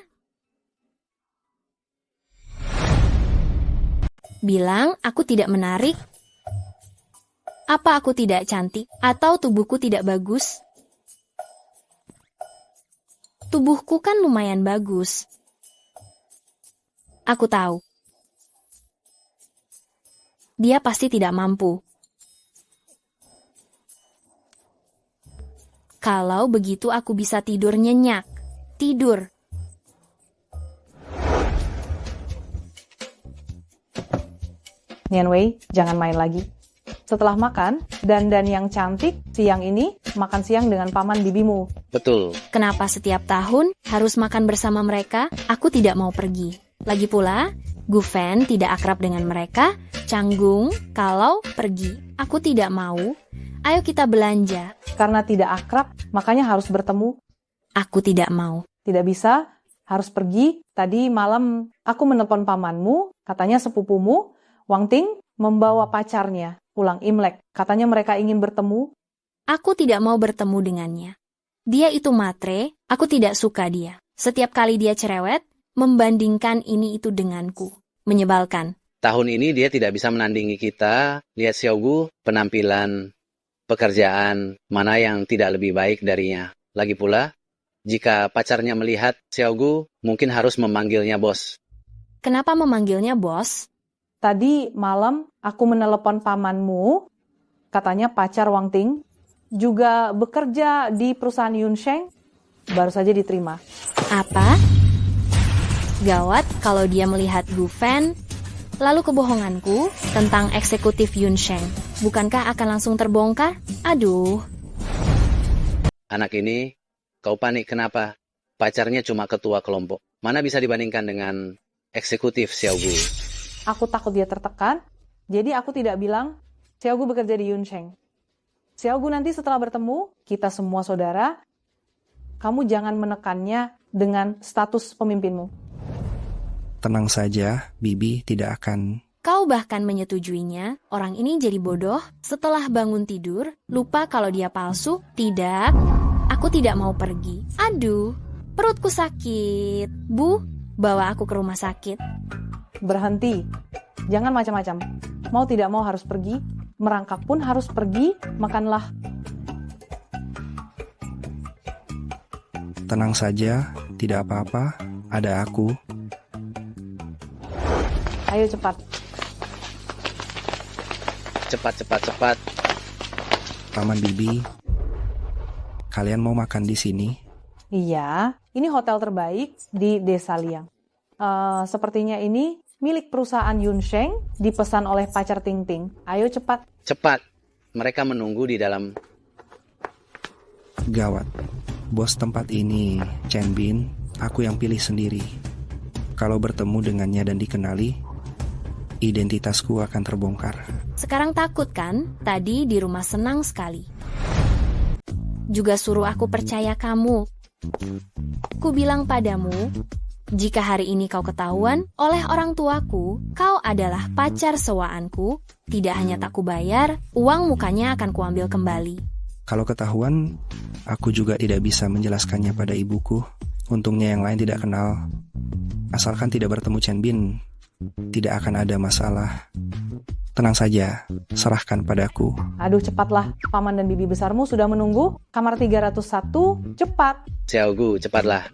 Bilang aku tidak menarik. Apa aku tidak cantik? Atau tubuhku tidak bagus? Tubuhku kan lumayan bagus. Aku tahu. Dia pasti tidak mampu. Kalau begitu aku bisa tidur nyenyak. Tidur. Nian Wei, jangan main lagi. Setelah makan, dandan yang cantik, siang ini makan siang dengan paman bibimu. Betul. Kenapa setiap tahun harus makan bersama mereka? Aku tidak mau pergi. Lagi pula, Guven tidak akrab dengan mereka, canggung kalau pergi. Aku tidak mau. Ayo kita belanja. Karena tidak akrab, makanya harus bertemu. Aku tidak mau. Tidak bisa, harus pergi. Tadi malam aku menelpon pamanmu, katanya sepupumu, Wang Ting, membawa pacarnya pulang Imlek. Katanya mereka ingin bertemu. Aku tidak mau bertemu dengannya. Dia itu matre, aku tidak suka dia. Setiap kali dia cerewet, membandingkan ini itu denganku. Menyebalkan. Tahun ini dia tidak bisa menandingi kita. Lihat Xiaogu, penampilan, pekerjaan, mana yang tidak lebih baik darinya. Lagi pula, jika pacarnya melihat Xiaogu, mungkin harus memanggilnya bos. Kenapa memanggilnya bos? Tadi malam aku menelepon pamanmu, katanya pacar Wang Ting, juga bekerja di perusahaan Yunsheng, baru saja diterima. Apa? Gawat kalau dia melihat Guven, lalu kebohonganku tentang eksekutif Yunsheng. Bukankah akan langsung terbongkar? Aduh. Anak ini, kau panik kenapa? Pacarnya cuma ketua kelompok. Mana bisa dibandingkan dengan eksekutif Xiaogu? Aku takut dia tertekan, jadi aku tidak bilang Xiaogu bekerja di Yunsheng. Xiaogu nanti setelah bertemu, kita semua saudara, kamu jangan menekannya dengan status pemimpinmu. Tenang saja, Bibi tidak akan. Kau bahkan menyetujuinya, orang ini jadi bodoh, setelah bangun tidur, lupa kalau dia palsu. Tidak, aku tidak mau pergi. Aduh, perutku sakit. Bu, bawa aku ke rumah sakit. Berhenti, jangan macam-macam. Mau tidak mau harus pergi, merangkak pun harus pergi, makanlah. Tenang saja, tidak apa-apa, ada aku. Ayo cepat. Cepat. Paman Bibi, kalian mau makan di sini? Iya, ini hotel terbaik di Desa Liang. Sepertinya ini milik perusahaan Yunsheng, dipesan oleh pacar Ting Ting. Ayo cepat. Cepat, mereka menunggu di dalam. Gawat, bos tempat ini, Chen Bin, aku yang pilih sendiri. Kalau bertemu dengannya dan dikenali, identitasku akan terbongkar. Sekarang takut kan? Tadi di rumah senang sekali. Juga suruh aku percaya kamu. Ku bilang padamu, jika hari ini kau ketahuan oleh orang tuaku, kau adalah pacar sewaanku, tidak hanya tak kubayar, uang mukanya akan kuambil kembali. Kalau ketahuan, aku juga tidak bisa menjelaskannya pada ibuku. Untungnya yang lain tidak kenal. Asalkan tidak bertemu Chen Bin, tidak akan ada masalah. Tenang saja, serahkan padaku. Aduh cepatlah, paman dan bibi besarmu sudah menunggu. Kamar 301, cepat. Xiaogu, cepatlah.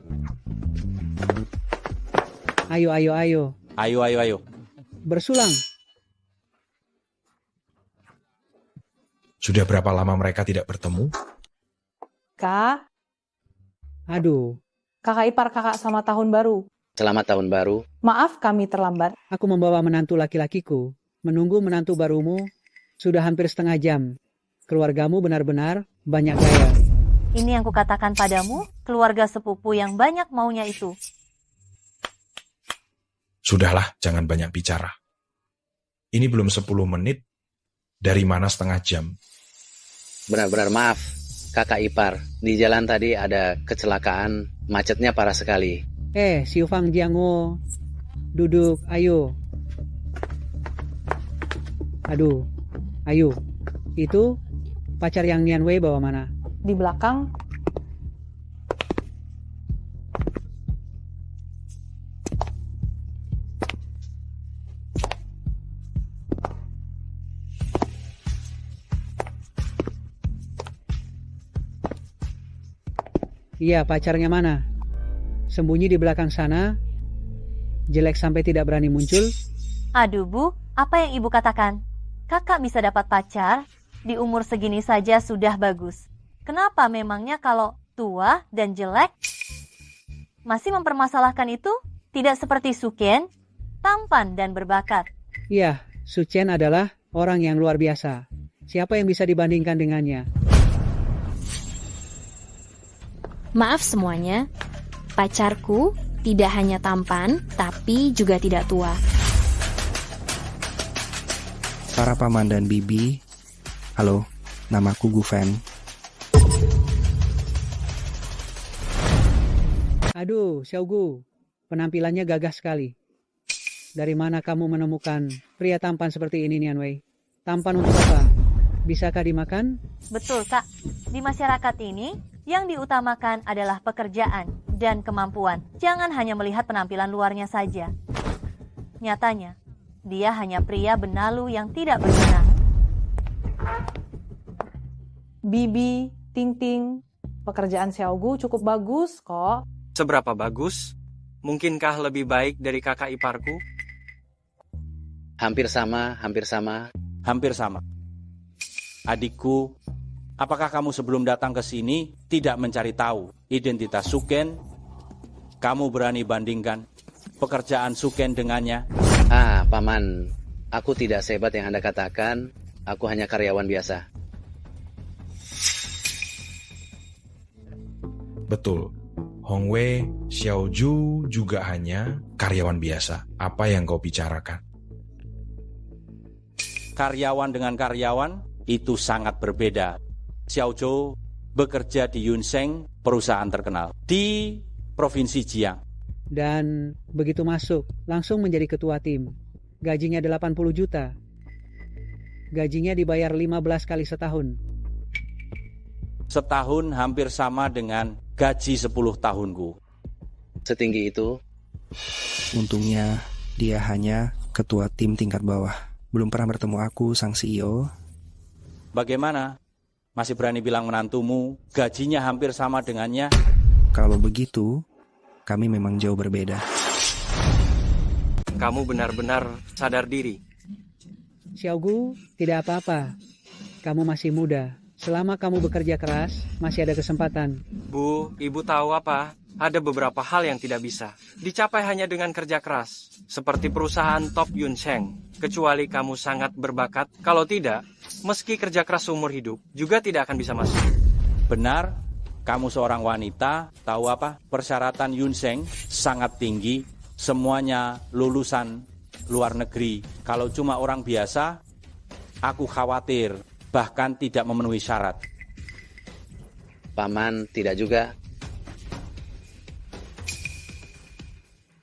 Ayo. Ayo. Bersulang. Sudah berapa lama mereka tidak bertemu? Kak, Aduh, kakak ipar kakak sama tahun baru. Selamat tahun baru. Maaf kami terlambat. aku membawa menantu laki-lakiku. Menunggu menantu barumu sudah hampir setengah jam. Keluargamu benar-benar banyak gaya. Ini yang kukatakan padamu, keluarga sepupu yang banyak maunya itu. Sudahlah, jangan banyak bicara. Ini belum 10 menit, dari mana setengah jam? Benar-benar maaf, kakak ipar. Di jalan tadi ada kecelakaan, macetnya parah sekali. Xiu Fang Jiango, duduk, ayo. Aduh, ayo. Itu pacar yang Nian Wei bawa mana? Di belakang, Iya, pacarnya mana? Sembunyi di belakang sana. Jelek sampai tidak berani muncul. Aduh Bu, apa yang ibu katakan? Kakak bisa dapat pacar, di umur segini saja sudah bagus. Kenapa memangnya kalau tua dan jelek? Masih mempermasalahkan itu? Tidak seperti Suken, tampan dan berbakat. Iya, Su Chen adalah orang yang luar biasa. Siapa yang bisa dibandingkan dengannya? Maaf semuanya, pacarku tidak hanya tampan, tapi juga tidak tua. Para paman dan bibi, halo, namaku Gufen. Aduh, Xiaogu, penampilannya gagah sekali. Dari mana kamu menemukan pria tampan seperti ini, Nian Wei? Tampan untuk apa? Bisakah dimakan? Betul, Kak. Di masyarakat ini, yang diutamakan adalah pekerjaan dan kemampuan. Jangan hanya melihat penampilan luarnya saja. Nyatanya, dia hanya pria benalu yang tidak berguna. Bibi, Ting Ting, pekerjaan Xiaogu cukup bagus kok. Seberapa bagus? Mungkinkah lebih baik dari kakak iparku? Hampir sama, hampir sama. Hampir sama. Adikku, apakah kamu sebelum datang ke sini tidak mencari tahu identitas Suken? Kamu berani bandingkan pekerjaan Suken dengannya? Paman, aku tidak sehebat yang Anda katakan. Aku hanya karyawan biasa. Betul. Hongwei, Xiaoju juga hanya karyawan biasa. Apa yang kau bicarakan? Karyawan dengan karyawan itu sangat berbeda. Xiaozhou bekerja di Yunseng, perusahaan terkenal di Provinsi Jiang. Dan begitu masuk, langsung menjadi ketua tim. Gajinya 80 juta. Gajinya dibayar 15 kali setahun. Setahun hampir sama dengan gaji 10 tahunku. Setinggi itu? Untungnya dia hanya ketua tim tingkat bawah. Belum pernah bertemu aku, sang CEO. Bagaimana? Masih berani bilang menantumu gajinya hampir sama dengannya? Kalau begitu, kami memang jauh berbeda. Kamu benar-benar sadar diri. Xiaogu, tidak apa-apa. Kamu masih muda. Selama kamu bekerja keras, masih ada kesempatan. Bu, ibu tahu apa? Ada beberapa hal yang tidak bisa dicapai hanya dengan kerja keras. Seperti perusahaan top Yunseng. Kecuali kamu sangat berbakat. Kalau tidak, meski kerja keras seumur hidup, juga tidak akan bisa masuk. Benar, kamu seorang wanita, tahu apa? Persyaratan Yunseng sangat tinggi. Semuanya lulusan luar negeri. Kalau cuma orang biasa, aku khawatir bahkan tidak memenuhi syarat. Paman tidak juga.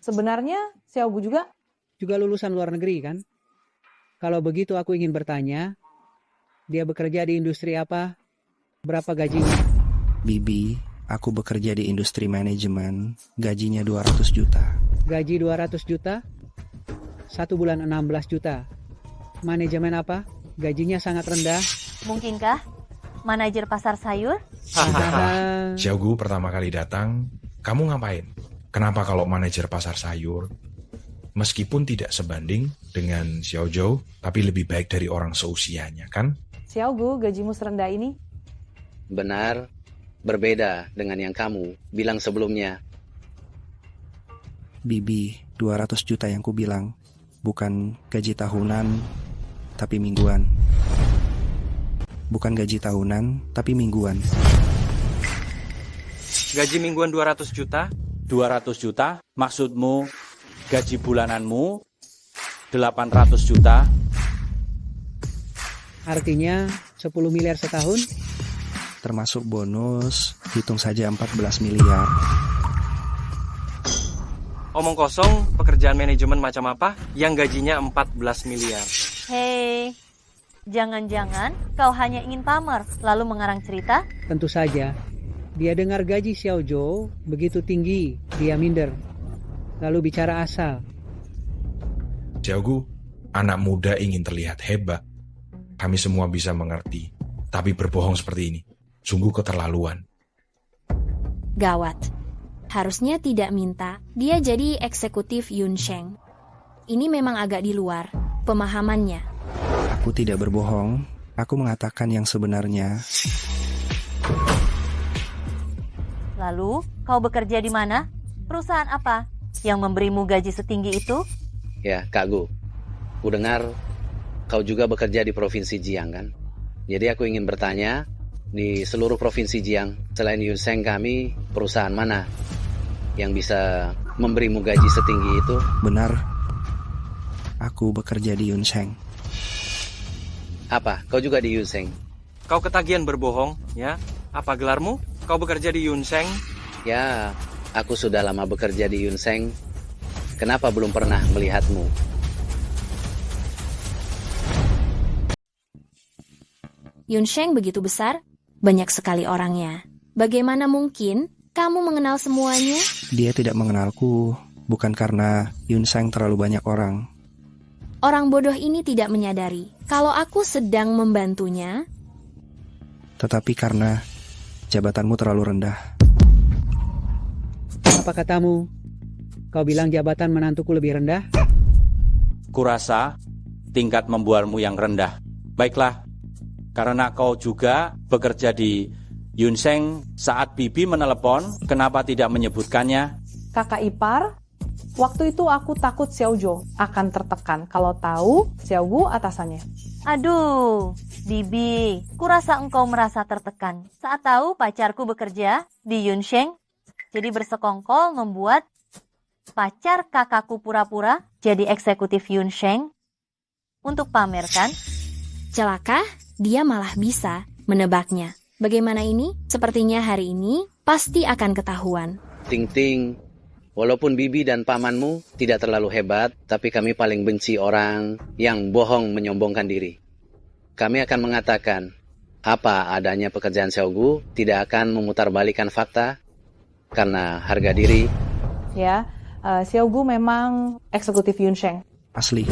Sebenarnya Xiaogu juga? Juga lulusan luar negeri kan? Kalau begitu aku ingin bertanya, dia bekerja di industri apa? Berapa gajinya? Bibi, aku bekerja di industri manajemen, gajinya 200 juta. Gaji 200 juta? 1 bulan 16 juta. Manajemen apa? Gajinya sangat rendah. Mungkinkah manajer pasar sayur? Xiaogu pertama kali datang, kamu ngapain? Kenapa kalau manajer pasar sayur? Meskipun tidak sebanding dengan Xiaozhou, tapi lebih baik dari orang seusianya, kan? Xiaogu, gajimu serendah ini? Benar, berbeda dengan yang kamu bilang sebelumnya. Bibi, 200 juta yang ku bilang, bukan gaji tahunan, tapi mingguan. Bukan gaji tahunan, tapi mingguan. Gaji mingguan 200 juta? 200 juta? Maksudmu gaji bulananmu 800 juta? Artinya 10 miliar setahun? Termasuk bonus, hitung saja 14 miliar. Omong kosong, pekerjaan manajemen macam apa yang gajinya 14 miliar? Hei, jangan-jangan kau hanya ingin pamer, lalu mengarang cerita? Tentu saja. Dia dengar gaji Xiaozhou begitu tinggi, dia minder. Lalu bicara asal. Xiaogu, anak muda ingin terlihat hebat. Kami semua bisa mengerti. Tapi berbohong seperti ini, sungguh keterlaluan. Gawat. Harusnya tidak minta dia jadi eksekutif Yunseng. Ini memang agak di luar pemahamannya. Aku tidak berbohong, aku mengatakan yang sebenarnya. Lalu, kau bekerja di mana? Perusahaan apa yang memberimu gaji setinggi itu? Ya, Kak Gu, ku dengar kau juga bekerja di Provinsi Jiang, kan? Jadi aku ingin bertanya, di seluruh provinsi Jiang, selain Yunseng kami, perusahaan mana yang bisa memberimu gaji setinggi itu? Benar, aku bekerja di Yunseng. Apa? Kau juga di Yunseng? Kau ketagihan berbohong, ya? Apa gelarmu? Kau bekerja di Yunseng? Ya, aku sudah lama bekerja di Yunseng. Kenapa belum pernah melihatmu? Yunseng begitu besar, banyak sekali orangnya. Bagaimana mungkin kamu mengenal semuanya? Dia tidak mengenalku, bukan karena Yunseng terlalu banyak orang. Orang bodoh ini tidak menyadari kalau aku sedang membantunya. Tetapi karena jabatanmu terlalu rendah. Apa katamu? Kau bilang jabatan menantuku lebih rendah? Kurasa tingkat membualmu yang rendah. Baiklah, karena kau juga bekerja di Yunseng, saat Bibi menelepon, kenapa tidak menyebutkannya? Kakak ipar, waktu itu aku takut Xiaojo akan tertekan kalau tahu Xiaogu atasannya. Aduh, Bibi, kurasa engkau merasa tertekan saat tahu pacarku bekerja di Yunseng. Jadi bersekongkol membuat pacar kakakku pura-pura jadi eksekutif Yunseng untuk pamerkan. Celaka, dia malah bisa menebaknya. Bagaimana ini? Sepertinya hari ini pasti akan ketahuan. Ting Ting, walaupun Bibi dan pamanmu tidak terlalu hebat, tapi kami paling benci orang yang bohong menyombongkan diri. Kami akan mengatakan, apa adanya pekerjaan Xiaogu tidak akan memutarbalikan fakta, karena harga diri. Ya, Xiaogu memang eksekutif Yunseng. Asli.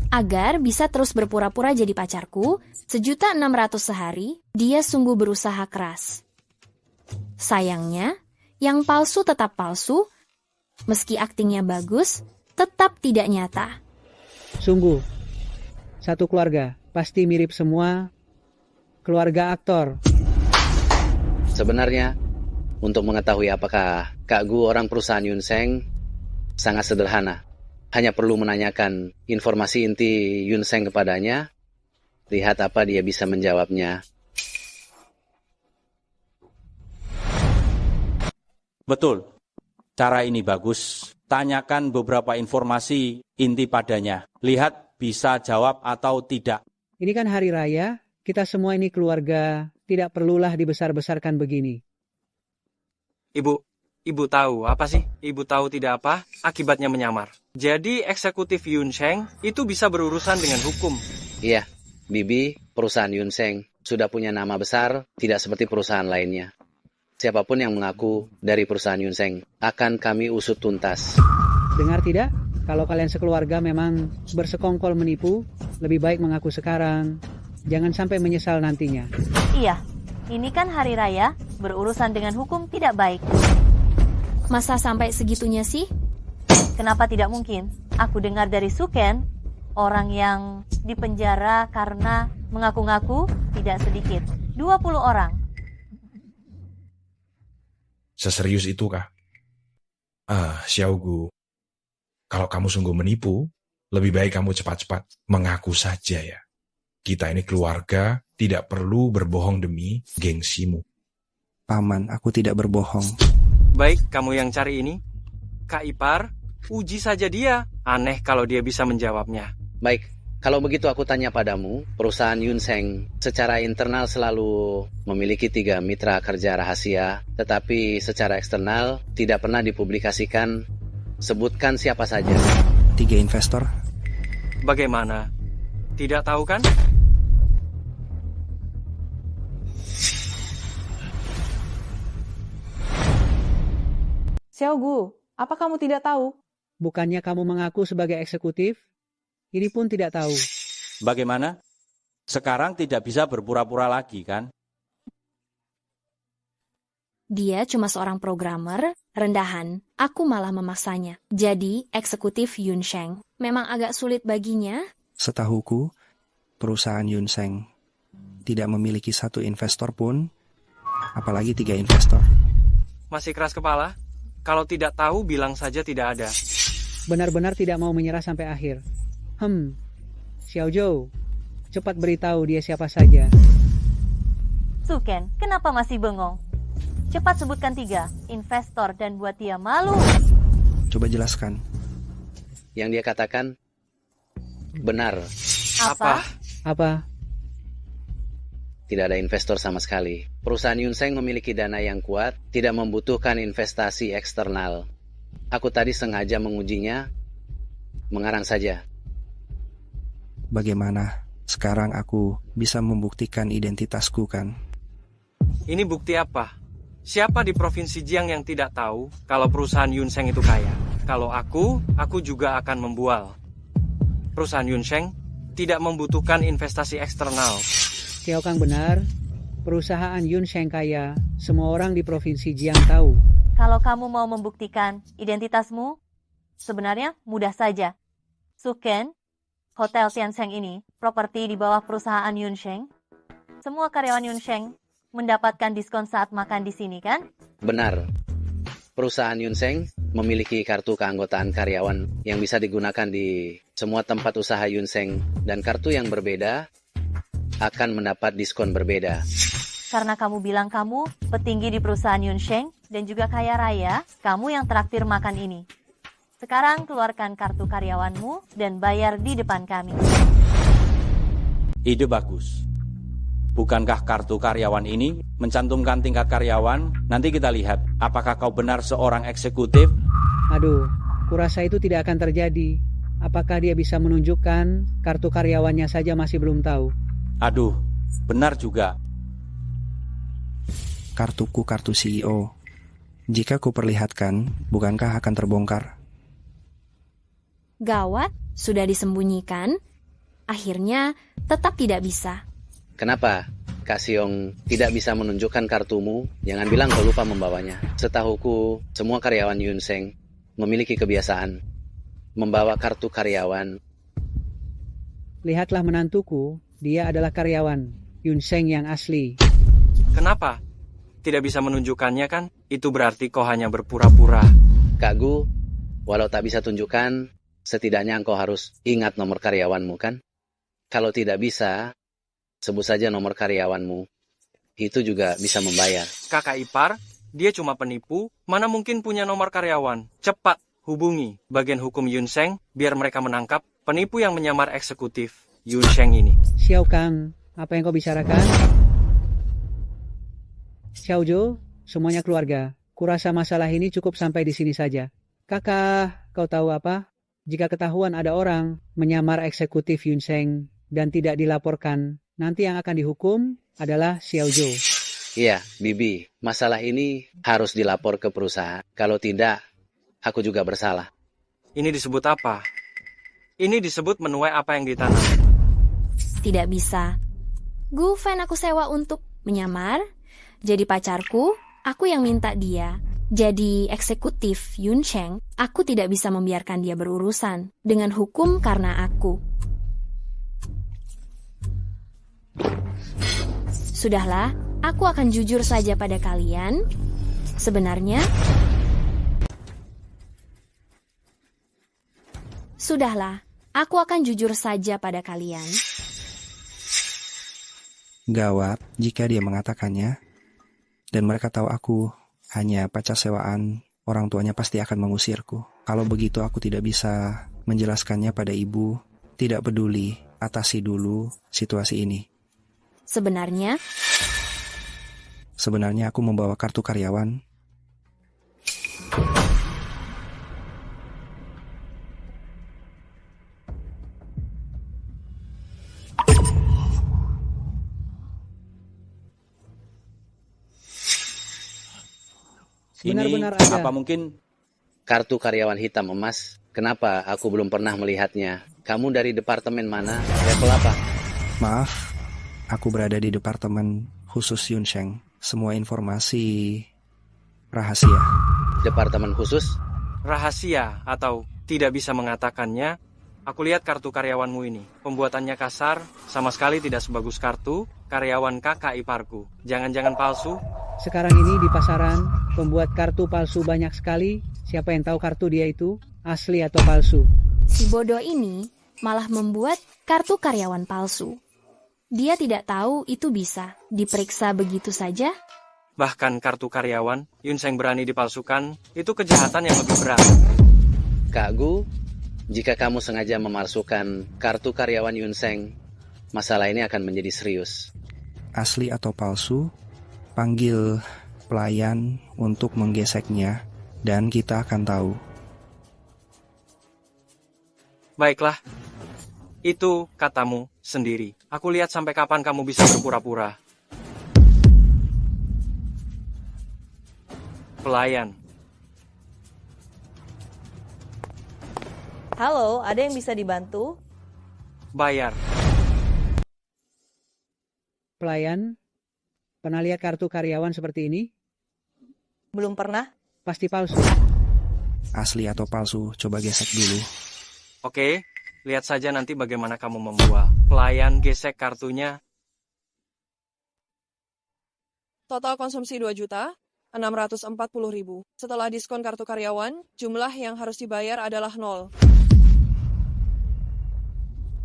Agar bisa terus berpura-pura jadi pacarku, 1.600.000 sehari, dia sungguh berusaha keras. Sayangnya, yang palsu tetap palsu, meski aktingnya bagus, tetap tidak nyata. Sungguh, satu keluarga, pasti mirip semua keluarga aktor. Sebenarnya, untuk mengetahui apakah Kak Gu orang perusahaan Yunseng, sangat sederhana. Hanya perlu menanyakan informasi inti Yunseng kepadanya, lihat apa dia bisa menjawabnya. Betul, cara ini bagus. Tanyakan beberapa informasi inti padanya. Lihat bisa jawab atau tidak. Ini kan hari raya, kita semua ini keluarga, tidak perlulah dibesar-besarkan begini. Ibu tahu apa sih? Ibu tahu tidak apa? Akibatnya menyamar. Jadi eksekutif Yunseng itu bisa berurusan dengan hukum. Iya, Bibi, perusahaan Yunseng sudah punya nama besar, tidak seperti perusahaan lainnya. Siapapun yang mengaku dari perusahaan Yunseng akan kami usut tuntas. Dengar tidak? Kalau kalian sekeluarga memang bersekongkol menipu, lebih baik mengaku sekarang. Jangan sampai menyesal nantinya. Iya, ini kan hari raya, berurusan dengan hukum tidak baik. Masa sampai segitunya sih? Kenapa tidak mungkin? Aku dengar dari Suken, orang yang dipenjara karena mengaku-ngaku tidak sedikit. 20 orang. Seserius itu kah? Xiaogu, kalau kamu sungguh menipu, lebih baik kamu cepat-cepat mengaku saja ya. Kita ini keluarga, tidak perlu berbohong demi gengsimu. Paman, aku tidak berbohong. Baik, kamu yang cari ini. Kak Ipar, uji saja dia. Aneh kalau dia bisa menjawabnya. Baik, kalau begitu aku tanya padamu, perusahaan Yunseng secara internal selalu memiliki 3 mitra kerja rahasia, tetapi secara eksternal tidak pernah dipublikasikan. Sebutkan siapa saja. 3 investor. Bagaimana? Tidak tahu kan? Xiaogu, apa kamu tidak tahu? Bukannya kamu mengaku sebagai eksekutif? Ini pun tidak tahu. Bagaimana? Sekarang tidak bisa berpura-pura lagi, kan? Dia cuma seorang programmer, rendahan. Aku malah memaksanya. Jadi, eksekutif Yunseng. Memang agak sulit baginya. Setahuku, perusahaan Yunseng tidak memiliki 1 investor pun, apalagi 3 investor. Masih keras kepala? Kalau tidak tahu, bilang saja tidak ada. Benar-benar tidak mau menyerah sampai akhir. Xiaojo, cepat beritahu dia siapa saja. Suken, kenapa masih bengong? Cepat sebutkan 3 investor dan buat dia malu. Coba jelaskan. Yang dia katakan benar. Apa? Apa? Tidak ada investor sama sekali. Perusahaan Yunseng memiliki dana yang kuat, tidak membutuhkan investasi eksternal. Aku tadi sengaja mengujinya, mengarang saja. Bagaimana sekarang aku bisa membuktikan identitasku kan? Ini bukti apa? Siapa di Provinsi Jiang yang tidak tahu kalau perusahaan Yunseng itu kaya? Kalau aku juga akan membual. Perusahaan Yunseng tidak membutuhkan investasi eksternal. Xiao Kang benar, perusahaan Yunseng kaya, semua orang di Provinsi Jiang tahu. Kalau kamu mau membuktikan identitasmu, sebenarnya mudah saja. Suken, Hotel Tiansheng ini properti di bawah perusahaan Yunseng. Semua karyawan Yunseng mendapatkan diskon saat makan di sini kan? Benar. Perusahaan Yunseng memiliki kartu keanggotaan karyawan yang bisa digunakan di semua tempat usaha Yunseng, dan kartu yang berbeda akan mendapat diskon berbeda. Karena kamu bilang kamu petinggi di perusahaan Yunseng dan juga kaya raya, kamu yang traktir makan ini. Sekarang keluarkan kartu karyawanmu dan bayar di depan kami. Ide bagus. Bukankah kartu karyawan ini mencantumkan tingkat karyawan? Nanti kita lihat apakah kau benar seorang eksekutif. Aduh, kurasa itu tidak akan terjadi. Apakah dia bisa menunjukkan kartu karyawannya saja masih belum tahu. Aduh, benar juga. Kartuku kartu CEO. Jika ku perlihatkan, bukankah akan terbongkar? Gawat, sudah disembunyikan. Akhirnya tetap tidak bisa. Kenapa? Kak Siong tidak bisa menunjukkan kartumu, jangan bilang kau lupa membawanya. Setahuku, semua karyawan Yunseng memiliki kebiasaan membawa kartu karyawan. Lihatlah menantuku, dia adalah karyawan Yunseng yang asli. Kenapa? Tidak bisa menunjukkannya kan? Itu berarti kau hanya berpura-pura. Kak Gu, walau tak bisa tunjukkan, setidaknya engkau harus ingat nomor karyawanmu kan? Kalau tidak bisa, sebut saja nomor karyawanmu. Itu juga bisa membayar. Kakak ipar, dia cuma penipu, mana mungkin punya nomor karyawan. Cepat hubungi bagian hukum Yunseng biar mereka menangkap penipu yang menyamar eksekutif Yunseng ini. Xiao Kang, apa yang kau bicarakan? Xiao Zhou, semuanya keluarga. Kurasa masalah ini cukup sampai di sini saja. Kakak, kau tahu apa? Jika ketahuan ada orang menyamar eksekutif Yunseng dan tidak dilaporkan, nanti yang akan dihukum adalah Xiao Zhou. Iya, Bibi, masalah ini harus dilapor ke perusahaan. Kalau tidak, aku juga bersalah. Ini disebut apa? Ini disebut menuai apa yang ditanam. Tidak bisa. Gu Fan aku sewa untuk menyamar. Jadi pacarku, aku yang minta dia. Jadi eksekutif Yunseng, aku tidak bisa membiarkan dia berurusan dengan hukum karena aku. Sudahlah, aku akan jujur saja pada kalian. Sebenarnya, sudahlah, aku akan jujur saja pada kalian. Gawat jika dia mengatakannya, dan mereka tahu aku hanya pacar sewaan, orang tuanya pasti akan mengusirku. Kalau begitu aku tidak bisa menjelaskannya pada ibu, tidak peduli, atasi dulu situasi ini. Sebenarnya aku membawa kartu karyawan. Benar-benar ini ada. apa mungkin Kartu karyawan hitam emas, kenapa aku belum pernah melihatnya? Kamu dari departemen mana? Level apa? Maaf, aku berada di departemen khusus Yunseng. Semua informasi rahasia. Departemen khusus? Rahasia atau tidak bisa mengatakannya. Aku lihat kartu karyawanmu ini. Pembuatannya kasar, sama sekali tidak sebagus kartu karyawan kakak iparku. Jangan-jangan palsu? Sekarang ini di pasaran, pembuat kartu palsu banyak sekali. Siapa yang tahu kartu dia itu asli atau palsu? si bodoh ini malah membuat kartu karyawan palsu. Dia tidak tahu itu bisa diperiksa begitu saja. Bahkan kartu karyawan, Yunseng berani dipalsukan, itu kejahatan yang lebih berat. Kak Gu, jika kamu sengaja memalsukan kartu karyawan Yunseng, masalah ini akan menjadi serius. Asli atau palsu, panggil pelayan untuk menggeseknya, dan kita akan tahu. Baiklah, itu katamu sendiri. Aku lihat sampai kapan kamu bisa berpura-pura. Pelayan. Halo, ada yang bisa dibantu? Bayar. Pelayan, pernah lihat kartu karyawan seperti ini? Belum pernah? Pasti palsu. Asli atau palsu, coba gesek dulu. Oke, lihat saja nanti bagaimana kamu membual. Pelayan gesek kartunya. Total konsumsi 2.640.000. Setelah diskon kartu karyawan, jumlah yang harus dibayar adalah 0.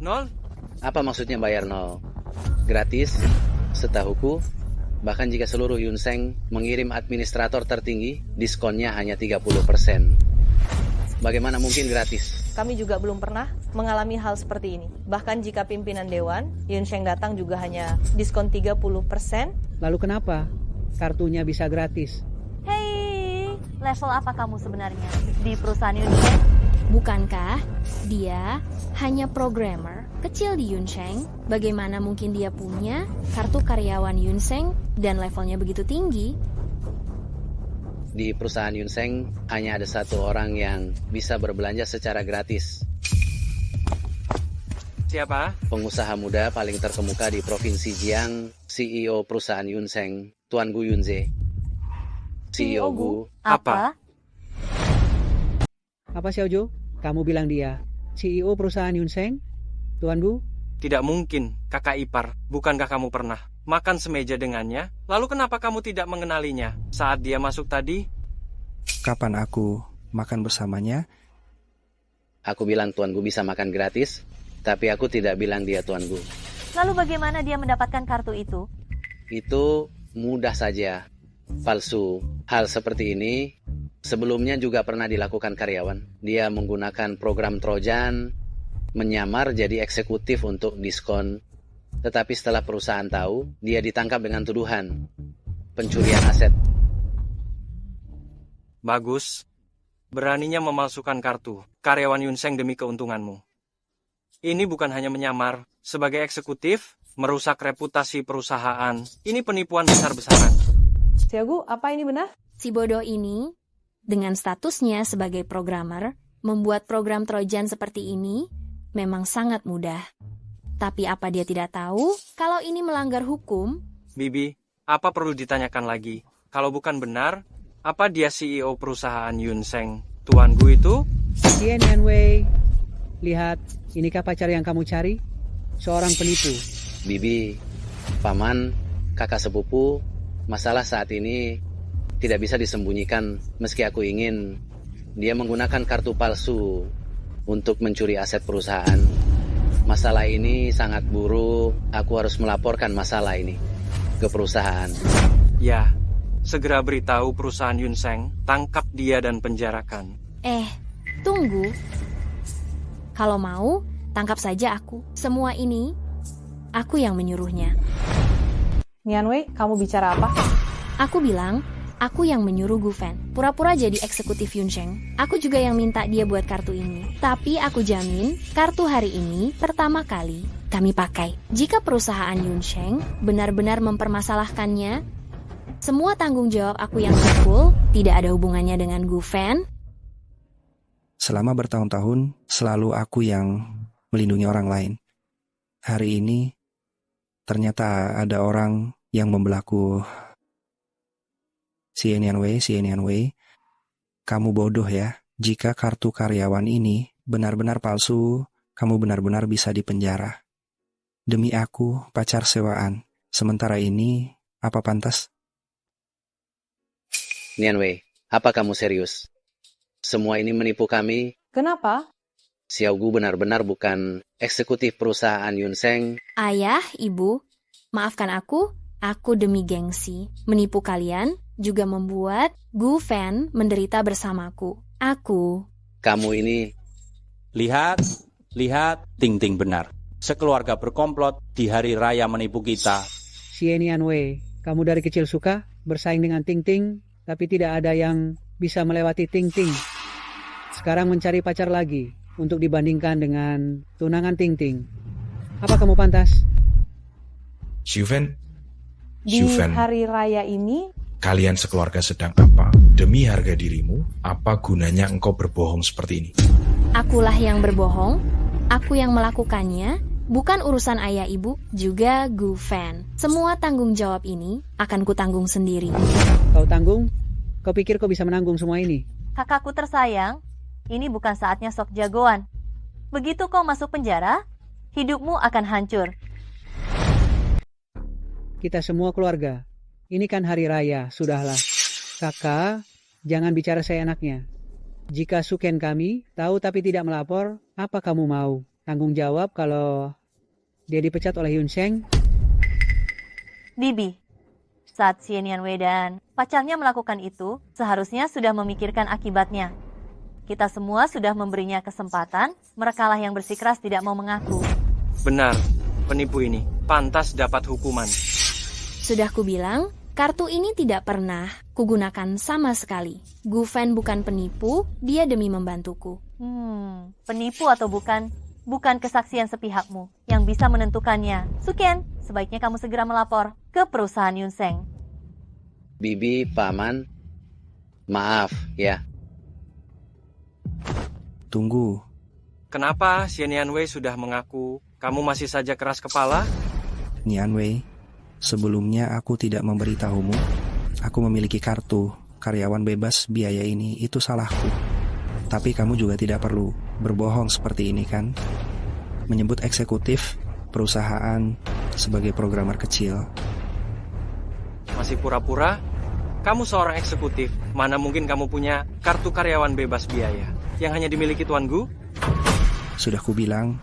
0? Apa maksudnya bayar 0? Gratis? Setahuku, bahkan jika seluruh Yunseng mengirim administrator tertinggi, diskonnya hanya 30%. Bagaimana mungkin gratis? Kami juga belum pernah mengalami hal seperti ini. Bahkan jika pimpinan dewan, Yunseng datang juga hanya diskon 30%. Lalu kenapa kartunya bisa gratis? Hei, level apa kamu sebenarnya di perusahaan Yunseng? Bukankah dia hanya programmer kecil di Yunseng? Bagaimana mungkin dia punya kartu karyawan Yunseng dan levelnya begitu tinggi? Di perusahaan Yunseng, hanya ada satu orang yang bisa berbelanja secara gratis. Siapa? Pengusaha muda paling terkemuka di Provinsi Jiang, CEO perusahaan Yunseng, Tuan Gu Yunze. CEO Gu. Apa? Apa Xiaoju? Kamu bilang dia CEO perusahaan Yunseng? Tuan Gu? Tidak mungkin, kakak ipar. Bukankah kamu pernah makan semeja dengannya? Lalu kenapa kamu tidak mengenalinya saat dia masuk tadi? Kapan aku makan bersamanya? Aku bilang Tuan Gu bisa makan gratis, tapi aku tidak bilang dia Tuan Gu. Lalu bagaimana dia mendapatkan kartu itu? Itu mudah saja. Palsu. Hal seperti ini sebelumnya juga pernah dilakukan karyawan. Dia menggunakan program Trojan, menyamar jadi eksekutif untuk diskon. Tetapi setelah perusahaan tahu, dia ditangkap dengan tuduhan pencurian aset. Bagus. Beraninya memalsukan kartu karyawan Yunseng demi keuntunganmu. Ini bukan hanya menyamar sebagai eksekutif, merusak reputasi perusahaan. Ini penipuan besar-besaran. Xiaogu, apa ini benar? Si bodoh ini, dengan statusnya sebagai programmer, membuat program Trojan seperti ini memang sangat mudah. Tapi apa dia tidak tahu kalau ini melanggar hukum? Bibi, apa perlu ditanyakan lagi? Kalau bukan benar, apa dia CEO perusahaan Yunseng? Tuan Gu itu? Tian Wei, lihat, inikah pacar yang kamu cari? Seorang penipu. Bibi, paman, kakak sepupu, masalah saat ini tidak bisa disembunyikan meski aku ingin. Dia menggunakan kartu palsu untuk mencuri aset perusahaan. Masalah ini sangat buruk. Aku harus melaporkan masalah ini ke perusahaan. Ya, segera beritahu perusahaan Yunseng, tangkap dia dan penjarakan. Tunggu. Kalau mau, tangkap saja aku. Semua ini, aku yang menyuruhnya. Nianwei, kamu bicara apa? Aku bilang, aku yang menyuruh Gufen pura-pura jadi eksekutif Yunseng. Aku juga yang minta dia buat kartu ini. Tapi aku jamin, kartu hari ini pertama kali kami pakai. Jika perusahaan Yunseng benar-benar mempermasalahkannya, semua tanggung jawab aku yang pikul tidak ada hubungannya dengan Gufen. Selama bertahun-tahun, selalu aku yang melindungi orang lain. Hari ini, ternyata ada orang yang membelaku. Si Nian Wei, kamu bodoh ya. Jika kartu karyawan ini benar-benar palsu, kamu benar-benar bisa dipenjara. Demi aku, pacar sewaan. Sementara ini, apa pantas? Nian Wei, apa kamu serius? Semua ini menipu kami? Kenapa? Xiao Gu benar-benar bukan eksekutif perusahaan Yunseng. Ayah, ibu, maafkan aku demi gengsi, menipu kalian, juga membuat Gu Fan menderita bersamaku. Kamu ini... Lihat, Ting Ting benar. Sekeluarga berkomplot di hari raya menipu kita. Xienian Wei, kamu dari kecil suka bersaing dengan Ting Ting, tapi tidak ada yang bisa melewati Ting Ting. Sekarang mencari pacar lagi untuk dibandingkan dengan tunangan Ting Ting. Apa kamu pantas? Xiufen, Di hari raya ini, kalian sekeluarga sedang apa? Demi harga dirimu, apa gunanya engkau berbohong seperti ini? Akulah yang berbohong, aku yang melakukannya, bukan urusan ayah ibu, juga Gu Fan. Semua tanggung jawab ini akan kutanggung sendiri. Kau tanggung? Kau pikir kau bisa menanggung semua ini? Kakakku tersayang, ini bukan saatnya sok jagoan. Begitu kau masuk penjara, hidupmu akan hancur. Kita semua keluarga. Ini kan hari raya, sudahlah. Kakak, jangan bicara seenaknya. Jika suken kami tahu tapi tidak melapor, apa kamu mau? Tanggung jawab kalau dia dipecat oleh Yunseng? Bibi, saat Xienian Wei dan pacarnya melakukan itu, seharusnya sudah memikirkan akibatnya. Kita semua sudah memberinya kesempatan, merekalah yang bersikeras tidak mau mengaku. Benar, penipu ini pantas dapat hukuman. Sudah kubilang, kartu ini tidak pernah kugunakan sama sekali. Gu Fan bukan penipu, dia demi membantuku. Penipu atau bukan kesaksian sepihakmu yang bisa menentukannya. Suken, sebaiknya kamu segera melapor ke perusahaan Yunseng. Bibi, Paman, maaf ya. Tunggu. Kenapa Xienian Wei sudah mengaku kamu masih saja keras kepala? Nian Wei, sebelumnya aku tidak memberitahumu. Aku memiliki kartu karyawan bebas biaya ini, itu salahku. Tapi kamu juga tidak perlu berbohong seperti ini kan? Menyebut eksekutif perusahaan sebagai programmer kecil. Masih pura-pura? Kamu seorang eksekutif, mana mungkin kamu punya kartu karyawan bebas biaya yang hanya dimiliki Tuan Gu? Sudah kubilang,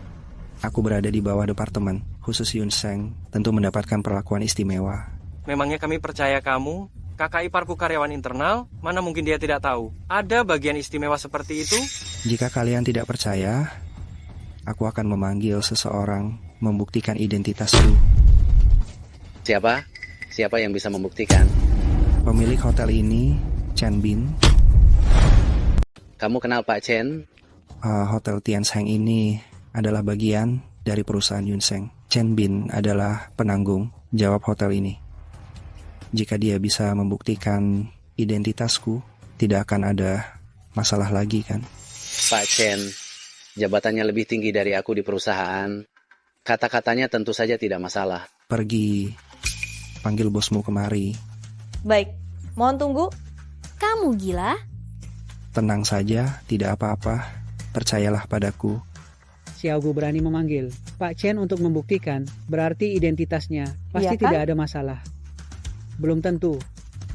aku berada di bawah departemen khusus Yunseng, tentu mendapatkan perlakuan istimewa. Memangnya kami percaya kamu? Kakak iparku karyawan internal, mana mungkin dia tidak tahu ada bagian istimewa seperti itu? Jika kalian tidak percaya, aku akan memanggil seseorang membuktikan identitasku. Siapa? Siapa yang bisa membuktikan? Pemilik hotel ini, Chen Bin. Kamu kenal Pak Chen? Hotel Tiansheng ini adalah bagian dari perusahaan Yunseng. Chen Bin adalah penanggung jawab hotel ini. Jika dia bisa membuktikan identitasku, tidak akan ada masalah lagi kan? Pak Chen, jabatannya lebih tinggi dari aku di perusahaan. Kata-katanya tentu saja tidak masalah. Pergi, panggil bosmu kemari. Baik, mohon tunggu. Kamu gila? Tenang saja, tidak apa-apa. Percayalah padaku. Xiao Gu berani memanggil Pak Chen untuk membuktikan, berarti identitasnya pasti Iya kan? tidak ada masalah. Belum tentu.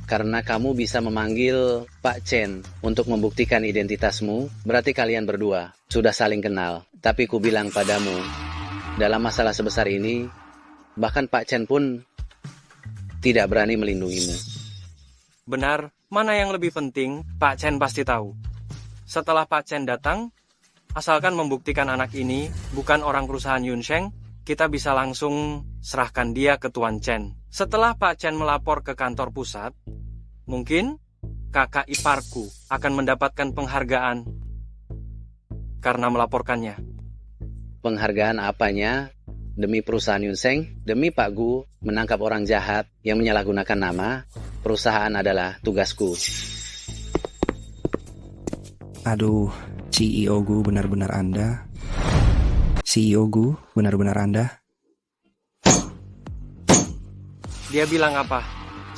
Karena kamu bisa memanggil Pak Chen untuk membuktikan identitasmu, berarti kalian berdua sudah saling kenal. Tapi ku bilang padamu, dalam masalah sebesar ini, bahkan Pak Chen pun tidak berani melindungimu. Benar, mana yang lebih penting, Pak Chen pasti tahu. Setelah Pak Chen datang, asalkan membuktikan anak ini bukan orang perusahaan Yunseng, kita bisa langsung serahkan dia ke Tuan Chen. Setelah Pak Chen melapor ke kantor pusat, mungkin kakak iparku akan mendapatkan penghargaan karena melaporkannya. Penghargaan apanya? Demi perusahaan Yunseng, demi Pak Gu menangkap orang jahat yang menyalahgunakan nama, perusahaan adalah tugasku. Aduh, CEO Gu benar-benar Anda. CEO Gu benar-benar Anda. Dia bilang apa?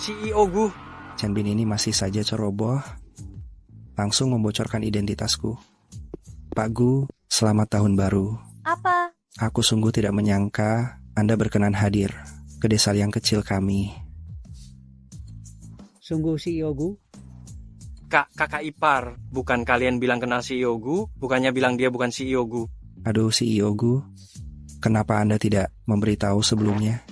CEO Gu. Chen Bin ini masih saja ceroboh. Langsung membocorkan identitasku. Pak Gu, selamat tahun baru. Apa? Aku sungguh tidak menyangka Anda berkenan hadir ke desa yang kecil kami. Sungguh CEO Gu, Kakak ipar, bukan kalian bilang kenal CEO Gu, bukannya bilang dia bukan CEO Gu. Aduh CEO Gu, kenapa Anda tidak memberitahu sebelumnya?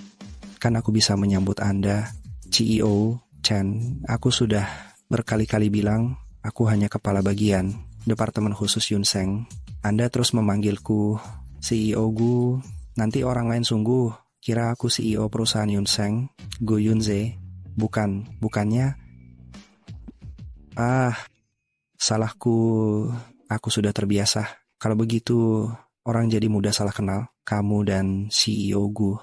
Kan aku bisa menyambut Anda. CEO Chen, aku sudah berkali-kali bilang aku hanya kepala bagian Departemen Khusus Yunseng. Anda terus memanggilku CEO Gu, nanti orang lain sungguh kira aku CEO perusahaan Yunseng, Gu Yunze. Bukannya. Salahku, aku sudah terbiasa. Kalau begitu, orang jadi mudah salah kenal, kamu dan CEO Gu.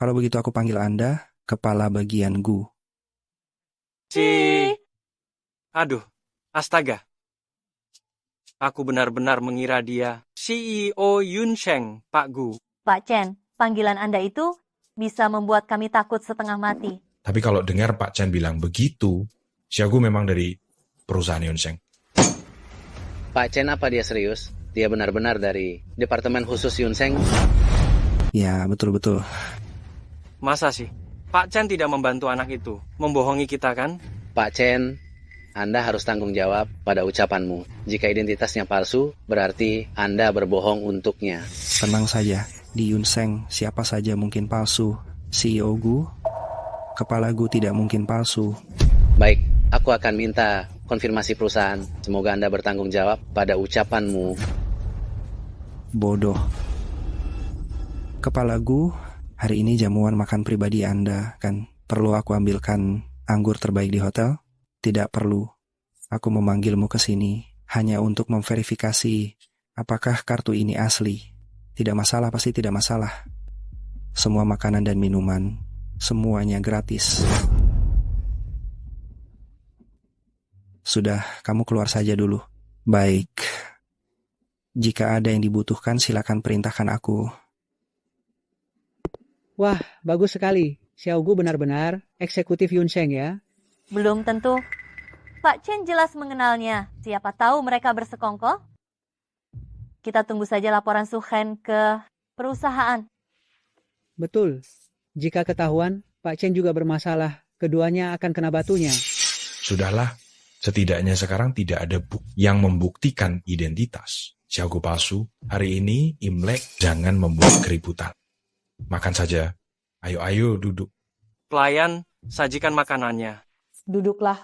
Kalau begitu aku panggil Anda, kepala bagian Gu. Aduh, astaga. Aku benar-benar mengira dia CEO Yunseng, Pak Gu. Pak Chen, panggilan Anda itu bisa membuat kami takut setengah mati. Tapi kalau dengar Pak Chen bilang begitu, Xiaogu memang dari perusahaan Yunseng. Pak Chen apa dia serius? Dia benar-benar dari Departemen Khusus Yunseng? Ya, betul-betul. Masa sih? Pak Chen tidak membantu anak itu, membohongi kita kan? Pak Chen, Anda harus tanggung jawab pada ucapanmu. Jika identitasnya palsu, berarti Anda berbohong untuknya. Tenang saja, di Yunseng siapa saja mungkin palsu. CEO Gu, kepala Gu tidak mungkin palsu. Baik, aku akan minta konfirmasi perusahaan. Semoga Anda bertanggung jawab pada ucapanmu. Bodoh. Kepala Gu, hari ini jamuan makan pribadi Anda, kan? Perlu aku ambilkan anggur terbaik di hotel? Tidak perlu. Aku memanggilmu ke sini hanya untuk memverifikasi apakah kartu ini asli. Tidak masalah, pasti tidak masalah. Semua makanan dan minuman, semuanya gratis. Sudah, kamu keluar saja dulu. Baik. Jika ada yang dibutuhkan, silakan perintahkan aku. Wah, bagus sekali. Xiaogu benar-benar eksekutif Yunseng ya. Belum tentu. Pak Chen jelas mengenalnya. Siapa tahu mereka bersekongkol? Kita tunggu saja laporan Suhen ke perusahaan. Betul. Jika ketahuan, Pak Chen juga bermasalah. Keduanya akan kena batunya. Sudahlah, setidaknya sekarang tidak ada yang membuktikan identitas Xiaogu palsu. Hari ini Imlek, jangan membuat keributan. Makan saja. Ayo duduk. Pelayan, sajikan makanannya. Duduklah.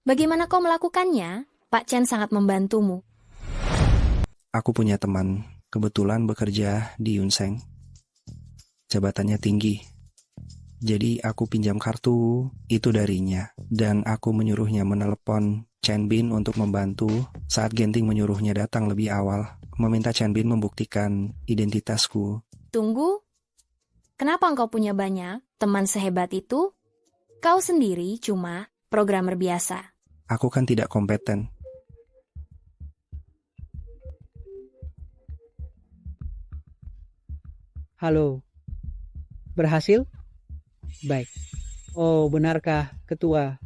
Bagaimana kau melakukannya? Pak Chen sangat membantumu. Aku punya teman, kebetulan bekerja di Yunseng. Jabatannya tinggi. Jadi aku pinjam kartu itu darinya. Dan aku menyuruhnya menelepon Chen Bin untuk membantu saat Genting menyuruhnya datang lebih awal. Meminta Chen Bin membuktikan identitasku. Tunggu. Kenapa engkau punya banyak teman sehebat itu? Kau sendiri cuma programmer biasa. Aku kan tidak kompeten. Halo. Berhasil? Baik. Oh, benarkah, Ketua?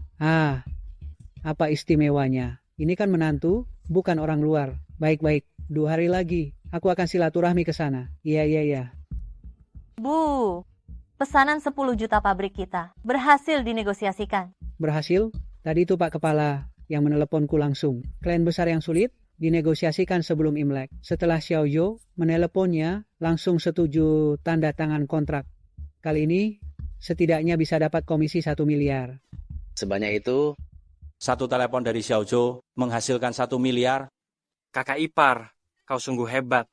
Apa istimewanya? Ini kan menantu, bukan orang luar. Baik-baik, 2 hari lagi. Aku akan silaturahmi ke sana. Iya. Bu, pesanan 10 juta pabrik kita berhasil dinegosiasikan. Berhasil? Tadi itu Pak Kepala yang meneleponku langsung. Klien besar yang sulit dinegosiasikan sebelum Imlek. Setelah Xiaoyu meneleponnya, langsung setuju tanda tangan kontrak. Kali ini setidaknya bisa dapat komisi 1 miliar. Sebanyak itu, Satu telepon dari Xiaoju menghasilkan 1 miliar. Kakak ipar, kau sungguh hebat.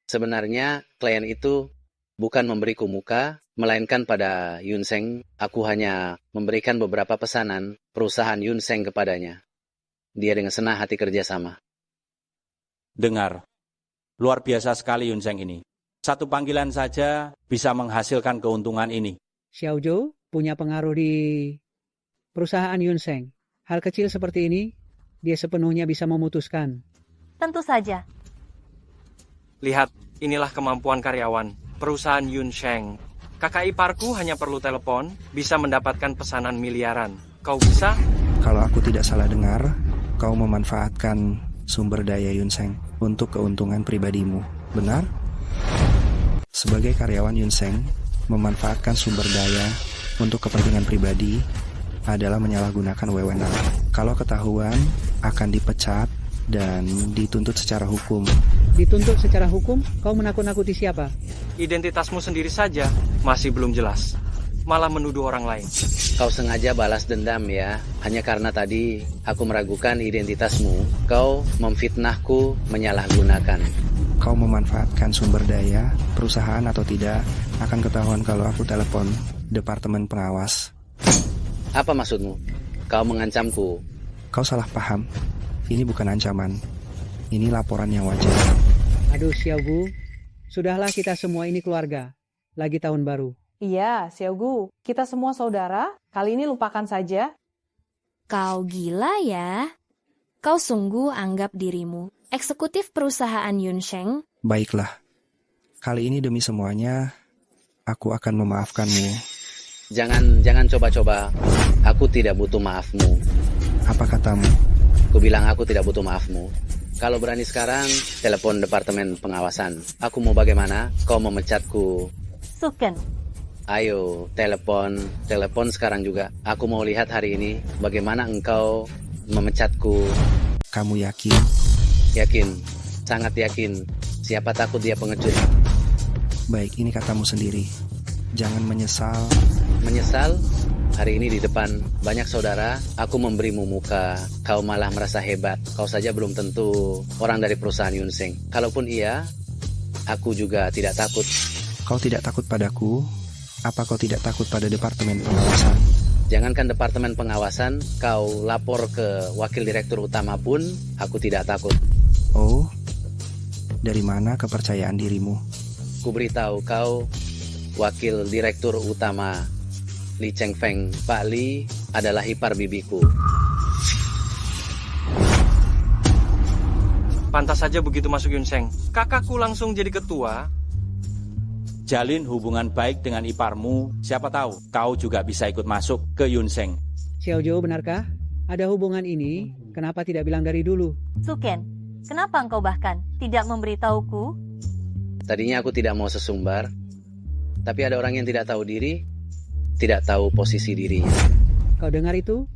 sebenarnya klien itu bukan memberiku muka, melainkan pada Yunseng, aku hanya memberikan beberapa pesanan perusahaan Yunseng kepadanya. Dia dengan senang hati kerjasama. Dengar, luar biasa sekali Yunseng ini. Satu panggilan saja bisa menghasilkan keuntungan ini. Xiaoju punya pengaruh di perusahaan Yunseng. Hal kecil seperti ini, dia sepenuhnya bisa memutuskan. Tentu saja. Lihat, inilah kemampuan karyawan perusahaan Yunseng. Kakak iparku hanya perlu telepon, bisa mendapatkan pesanan miliaran. Kau bisa? Kalau aku tidak salah dengar, kau memanfaatkan sumber daya Yunseng untuk keuntungan pribadimu. Benar? Sebagai karyawan Yunseng, memanfaatkan sumber daya untuk kepentingan pribadi adalah menyalahgunakan wewenang. Kalau ketahuan, akan dipecat dan dituntut secara hukum. Dituntut secara hukum? Kau menakut-nakuti siapa? Identitasmu sendiri saja masih belum jelas. Malah menuduh orang lain. Kau sengaja balas dendam ya. Hanya karena tadi aku meragukan identitasmu, kau memfitnahku, menyalahgunakan. Kau memanfaatkan sumber daya, perusahaan atau tidak, akan ketahuan kalau aku telepon Departemen Pengawas. Apa maksudmu? Kau mengancamku. Kau salah paham. Ini bukan ancaman. Ini laporan yang wajar. Aduh, Xiaogu. Sudahlah, kita semua ini keluarga. Lagi tahun baru. Iya, Xiaogu, kita semua saudara, kali ini lupakan saja. Kau gila ya? Kau sungguh anggap dirimu eksekutif perusahaan Yunsheng? Baiklah. Kali ini demi semuanya, aku akan memaafkanmu. Jangan coba-coba. Aku tidak butuh maafmu. Apa katamu? Aku bilang aku tidak butuh maafmu. Kalau berani sekarang, telepon Departemen Pengawasan. Aku mau bagaimana? Kau memecatku. Suken. Ayo, telepon sekarang juga. Aku mau lihat hari ini bagaimana engkau memecatku. Kamu yakin? Yakin, sangat yakin. Siapa takut dia pengecut. Baik, ini katamu sendiri. Jangan menyesal. Menyesal? Hari ini di depan banyak saudara, aku memberimu muka. Kau malah merasa hebat. Kau saja belum tentu orang dari perusahaan Yunsheng. Kalaupun iya, aku juga tidak takut. Kau tidak takut padaku? Apa kau tidak takut pada Departemen Pengawasan? Jangankan Departemen Pengawasan, kau lapor ke Wakil Direktur Utama pun, aku tidak takut. Oh, dari mana kepercayaan dirimu? Ku beritahu kau, Wakil Direktur Utama Li Chengfeng. Pak Li adalah ipar bibiku. Pantas saja begitu masuk Yunsheng. Kakakku langsung jadi ketua. Jalin hubungan baik dengan iparmu, siapa tahu kau juga bisa ikut masuk ke Yunsheng. Xiaozhou, benarkah? Ada hubungan ini, kenapa tidak bilang dari dulu? Suken, kenapa engkau bahkan tidak memberitahuku? Tadinya aku tidak mau sesumbar, tapi ada orang yang tidak tahu diri, tidak tahu posisi dirinya. Kau dengar itu?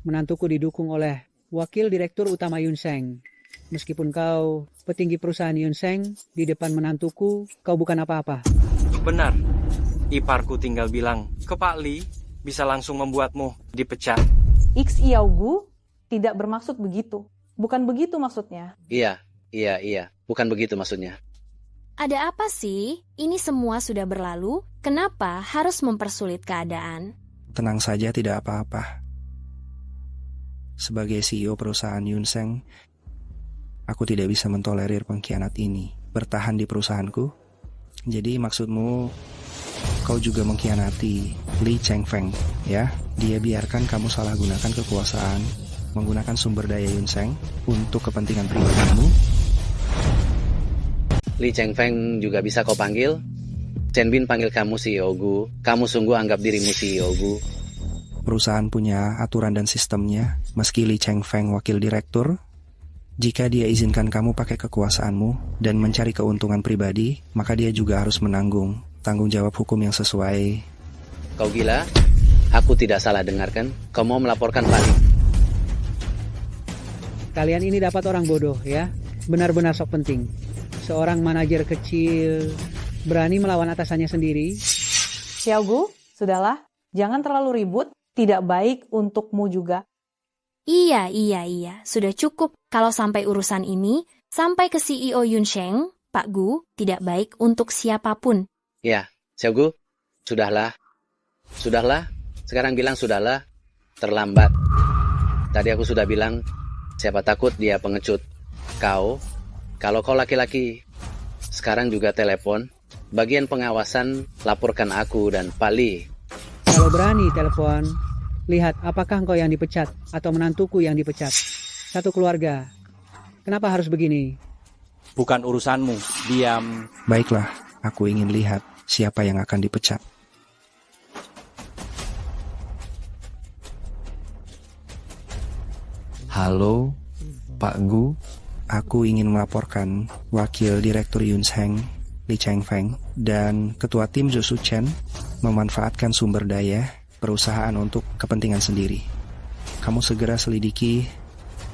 Menantuku didukung oleh Wakil Direktur Utama Yunsheng. Meskipun kau petinggi perusahaan Yunsheng, di depan menantuku, kau bukan apa-apa. Benar. Iparku tinggal bilang ke Pak Li, bisa langsung membuatmu dipecat. Xiaogu tidak bermaksud begitu. Bukan begitu maksudnya. Iya. Bukan begitu maksudnya. Ada apa sih? Ini semua sudah berlalu, kenapa harus mempersulit keadaan? Tenang saja, tidak apa-apa. Sebagai CEO perusahaan Yunsheng, aku tidak bisa mentolerir pengkhianat ini. Bertahan di perusahaanku? Jadi maksudmu, kau juga mengkhianati Li Chengfeng, ya? Dia biarkan kamu salah gunakan kekuasaan, menggunakan sumber daya Yunsheng untuk kepentingan pribadimu? Li Chengfeng juga bisa kau panggil? Chen Bin panggil kamu Xiaogu. Kamu sungguh anggap dirimu Xiaogu? Perusahaan punya aturan dan sistemnya, meski Li Chengfeng wakil direktur. Jika dia izinkan kamu pakai kekuasaanmu dan mencari keuntungan pribadi, maka dia juga harus menanggung tanggung jawab hukum yang sesuai. Kau gila? Aku tidak salah dengarkan. Kau mau melaporkan Pak Li? Kalian ini dapat orang bodoh ya, benar-benar sok penting. Seorang manajer kecil berani melawan atasannya sendiri. Xiaogu, sudahlah. Jangan terlalu ribut. Tidak baik untukmu juga. Iya. Sudah cukup. Kalau sampai urusan ini, sampai ke CEO Yunsheng, Pak Gu, tidak baik untuk siapapun. Ya, Xiaogu, sudahlah. Sekarang bilang sudahlah. Terlambat. Tadi aku sudah bilang, siapa takut dia pengecut. Kalau kau laki-laki, sekarang juga telepon. Bagian pengawasan, laporkan aku dan Pak Li. Kalau berani telepon, lihat apakah engkau yang dipecat atau menantuku yang dipecat. Satu keluarga. Kenapa harus begini? Bukan urusanmu, diam. Baiklah, aku ingin lihat siapa yang akan dipecat. Halo, Pak Gu. Aku ingin melaporkan Wakil Direktur Yunsheng, Li Chengfeng, dan Ketua Tim Zhu Chen memanfaatkan sumber daya, perusahaan untuk kepentingan sendiri. Kamu segera selidiki,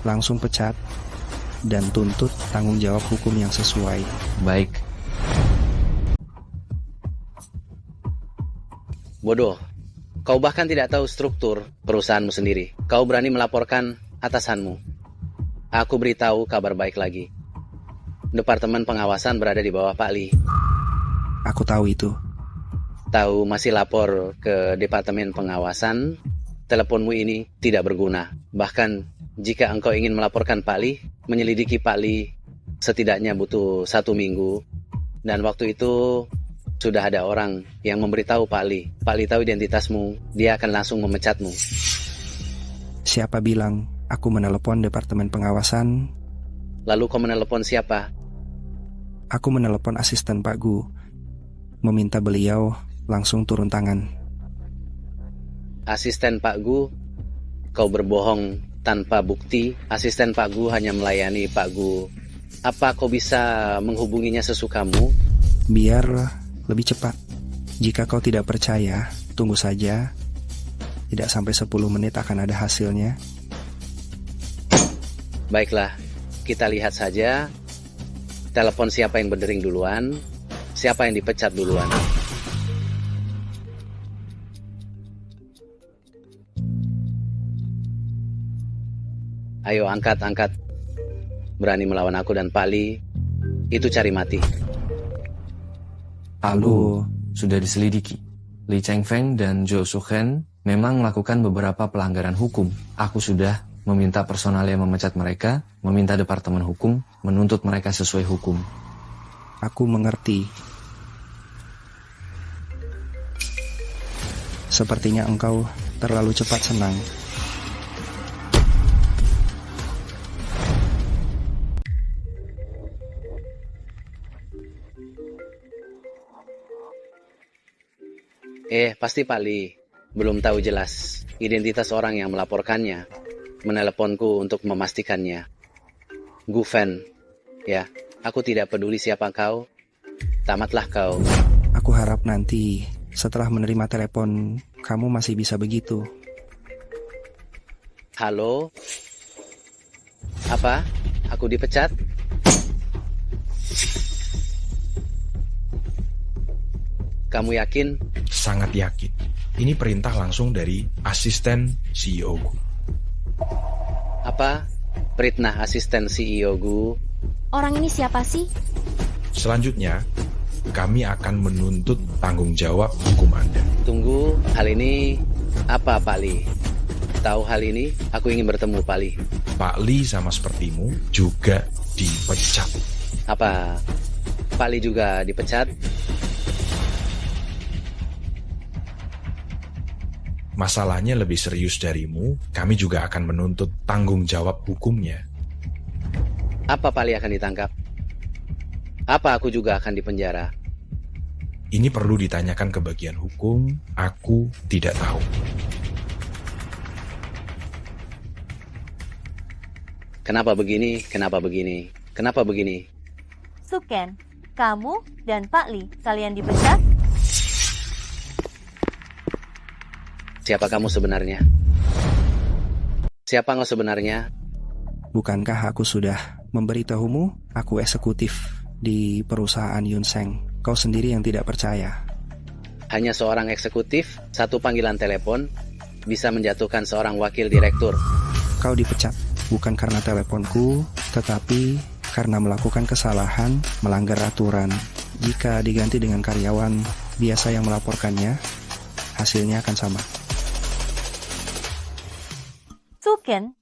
langsung pecat, dan tuntut tanggung jawab hukum yang sesuai. Baik. Bodoh. Kau bahkan tidak tahu struktur perusahaanmu sendiri. Kau berani melaporkan atasanmu. Aku beritahu kabar baik lagi. Departemen pengawasan berada di bawah Pak Lee. Aku tahu itu. Tahu masih lapor ke departemen pengawasan, teleponmu ini tidak berguna. Bahkan jika engkau ingin melaporkan Pak Lee, menyelidiki Pak Lee, setidaknya butuh 1 minggu. Dan waktu itu sudah ada orang yang memberitahu Pak Lee. Pak Lee tahu identitasmu, dia akan langsung memecatmu. Siapa bilang aku menelepon departemen pengawasan? Lalu kau menelepon siapa? Aku menelepon asisten Pak Gu, meminta beliau langsung turun tangan. Asisten Pak Gu? Kau berbohong tanpa bukti. Asisten Pak Gu hanya melayani Pak Gu. Apa kau bisa menghubunginya sesukamu? Biar lebih cepat. Jika kau tidak percaya, tunggu saja. Tidak sampai 10 menit akan ada hasilnya. Baiklah, kita lihat saja. Telepon siapa yang berdering duluan, siapa yang dipecat duluan. Ayo angkat. Berani melawan aku dan Pali, itu cari mati. Aku sudah diselidiki. Lee Chengfeng dan Zhou Shuhen memang melakukan beberapa pelanggaran hukum. Aku sudah meminta personal yang memecat mereka, meminta departemen hukum menuntut mereka sesuai hukum. Aku mengerti. Sepertinya engkau terlalu cepat senang. Pasti Pak Lee belum tahu jelas identitas orang yang melaporkannya. Meneleponku untuk memastikannya. Gu Fen, ya, aku tidak peduli siapa kau. Tamatlah kau. Aku harap nanti setelah menerima telepon, kamu masih bisa begitu. Halo? Apa? Aku dipecat? Kamu yakin? Sangat yakin. Ini perintah langsung dari asisten CEO Gu. Apa? Pritnah asisten CEO Gu. Orang ini siapa sih? Selanjutnya, kami akan menuntut tanggung jawab hukum Anda. Tunggu, hal ini apa Pak Lee? Tahu hal ini? Aku ingin bertemu Pak Lee. Pak Lee sama sepertimu juga dipecat. Apa? Pak Lee juga dipecat? Masalahnya lebih serius darimu, kami juga akan menuntut tanggung jawab hukumnya. Apa Pak Lee akan ditangkap? Apa aku juga akan dipenjara? Ini perlu ditanyakan ke bagian hukum, aku tidak tahu. Kenapa begini? Kenapa begini? Kenapa begini? Suken, kamu dan Pak Lee, kalian dipecat? Siapa kamu sebenarnya? Siapa engkau sebenarnya? Bukankah aku sudah memberitahumu? Aku eksekutif di perusahaan Yunseng. Kau sendiri yang tidak percaya. Hanya seorang eksekutif, satu panggilan telepon, bisa menjatuhkan seorang wakil direktur. Kau dipecat, bukan karena teleponku, tetapi karena melakukan kesalahan, melanggar aturan. Jika diganti dengan karyawan biasa yang melaporkannya, hasilnya akan sama. Suken,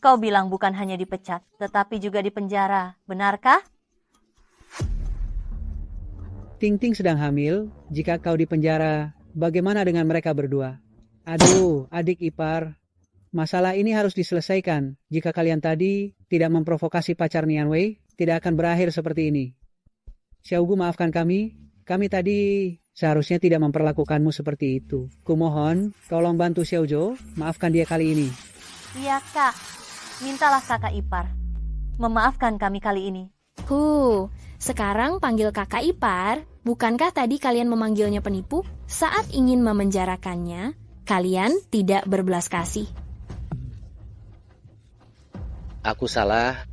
kau bilang bukan hanya dipecat, tetapi juga dipenjara. Benarkah? Ting Ting sedang hamil. Jika kau dipenjara, bagaimana dengan mereka berdua? Aduh, adik ipar. Masalah ini harus diselesaikan. Jika kalian tadi tidak memprovokasi pacar Nian Wei, tidak akan berakhir seperti ini. Xiaogu, maafkan kami. Kami tadi seharusnya tidak memperlakukanmu seperti itu. Kumohon, tolong bantu Xiaojo, maafkan dia kali ini. Iya kak, mintalah kakak ipar memaafkan kami kali ini. Sekarang panggil kakak ipar. Bukankah tadi kalian memanggilnya penipu? Saat ingin memenjarakannya, Kalian tidak berbelas kasih. Aku salah,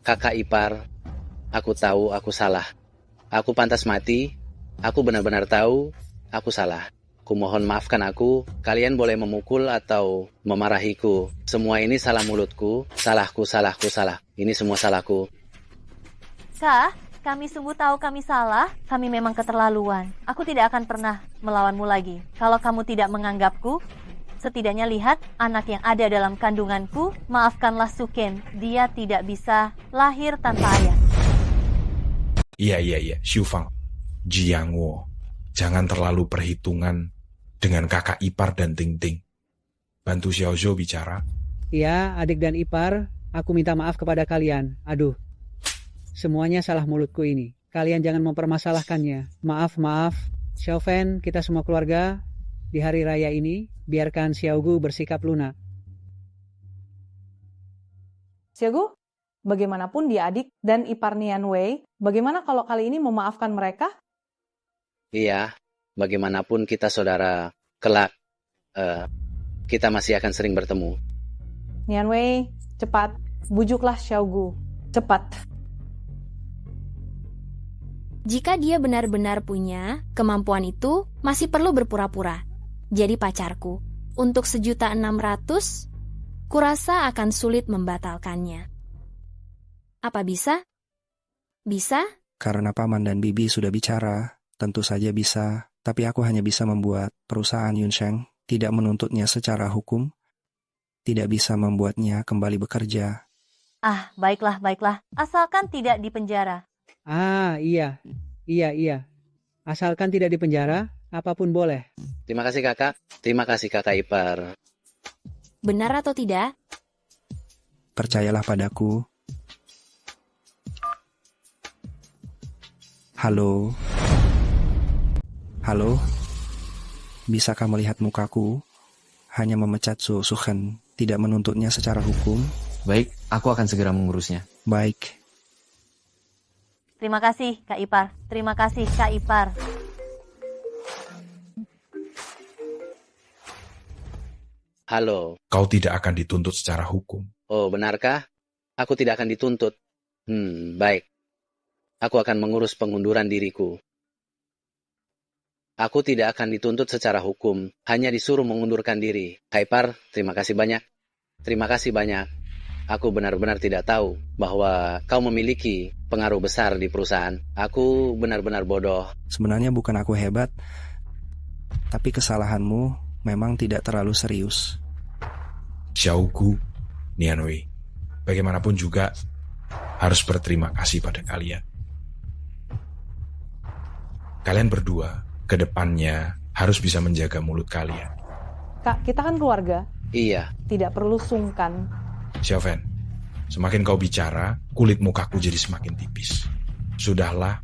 kakak ipar. Aku tahu aku salah. Aku pantas mati. Aku benar-benar tahu aku salah. Kumohon maafkan aku. Kalian boleh memukul atau memarahiku. Semua ini salah mulutku. Salahku. Ini semua salahku. Kak, kami sungguh tahu kami salah. Kami memang keterlaluan. Aku tidak akan pernah melawanmu lagi. Kalau kamu tidak menganggapku, setidaknya lihat anak yang ada dalam kandunganku. Maafkanlah Suken. Dia tidak bisa lahir tanpa ayah. Iya, Xiufang. Jiangwo, jangan terlalu perhitungan dengan kakak ipar dan Ting Ting. Bantu Xiaozhou bicara. Ya, adik dan ipar, aku minta maaf kepada kalian. Aduh, semuanya salah mulutku ini. Kalian jangan mempermasalahkannya. Maaf. Xiaofen, kita semua keluarga, di hari raya ini, biarkan Xiaogu bersikap lunak. Xiaogu, bagaimanapun dia adik dan ipar Nian Wei, bagaimana kalau kali ini memaafkan mereka? Iya, bagaimanapun kita saudara kelak, kita masih akan sering bertemu. Nian Wei, cepat, bujuklah Xiaogu. Cepat. Jika dia benar-benar punya kemampuan itu, masih perlu berpura-pura. Jadi pacarku, untuk 1.600.000, kurasa akan sulit membatalkannya. Apa bisa? Bisa? Karena paman dan bibi sudah bicara, tentu saja bisa. Tapi aku hanya bisa membuat perusahaan Yunsheng tidak menuntutnya secara hukum, tidak bisa membuatnya kembali bekerja. Ah, baiklah. Asalkan tidak dipenjara. Ah, iya. Asalkan tidak dipenjara, apapun boleh. Terima kasih kakak. Terima kasih kakak ipar. Benar atau tidak? Percayalah padaku. Halo? Bisakah melihat mukaku? Hanya memecat Su Suhen, tidak menuntutnya secara hukum? Baik, aku akan segera mengurusnya. Baik. Terima kasih, Kak Ipar. Terima kasih, Kak Ipar. Halo. Kau tidak akan dituntut secara hukum. Oh, benarkah? Aku tidak akan dituntut. Baik. Aku akan mengurus pengunduran diriku. Aku tidak akan dituntut secara hukum, hanya disuruh mengundurkan diri. Kaipar, terima kasih banyak. Terima kasih banyak. Aku benar-benar tidak tahu bahwa kau memiliki pengaruh besar di perusahaan. Aku benar-benar bodoh. Sebenarnya bukan aku hebat, tapi kesalahanmu memang tidak terlalu serius. Xiaogu, Nian Wei, bagaimanapun juga harus berterima kasih pada kalian. Kalian berdua ke depannya harus bisa menjaga mulut kalian. Kak, kita kan keluarga. Iya. Tidak perlu sungkan. Xiaofen, semakin kau bicara, kulit mukaku jadi semakin tipis. Sudahlah,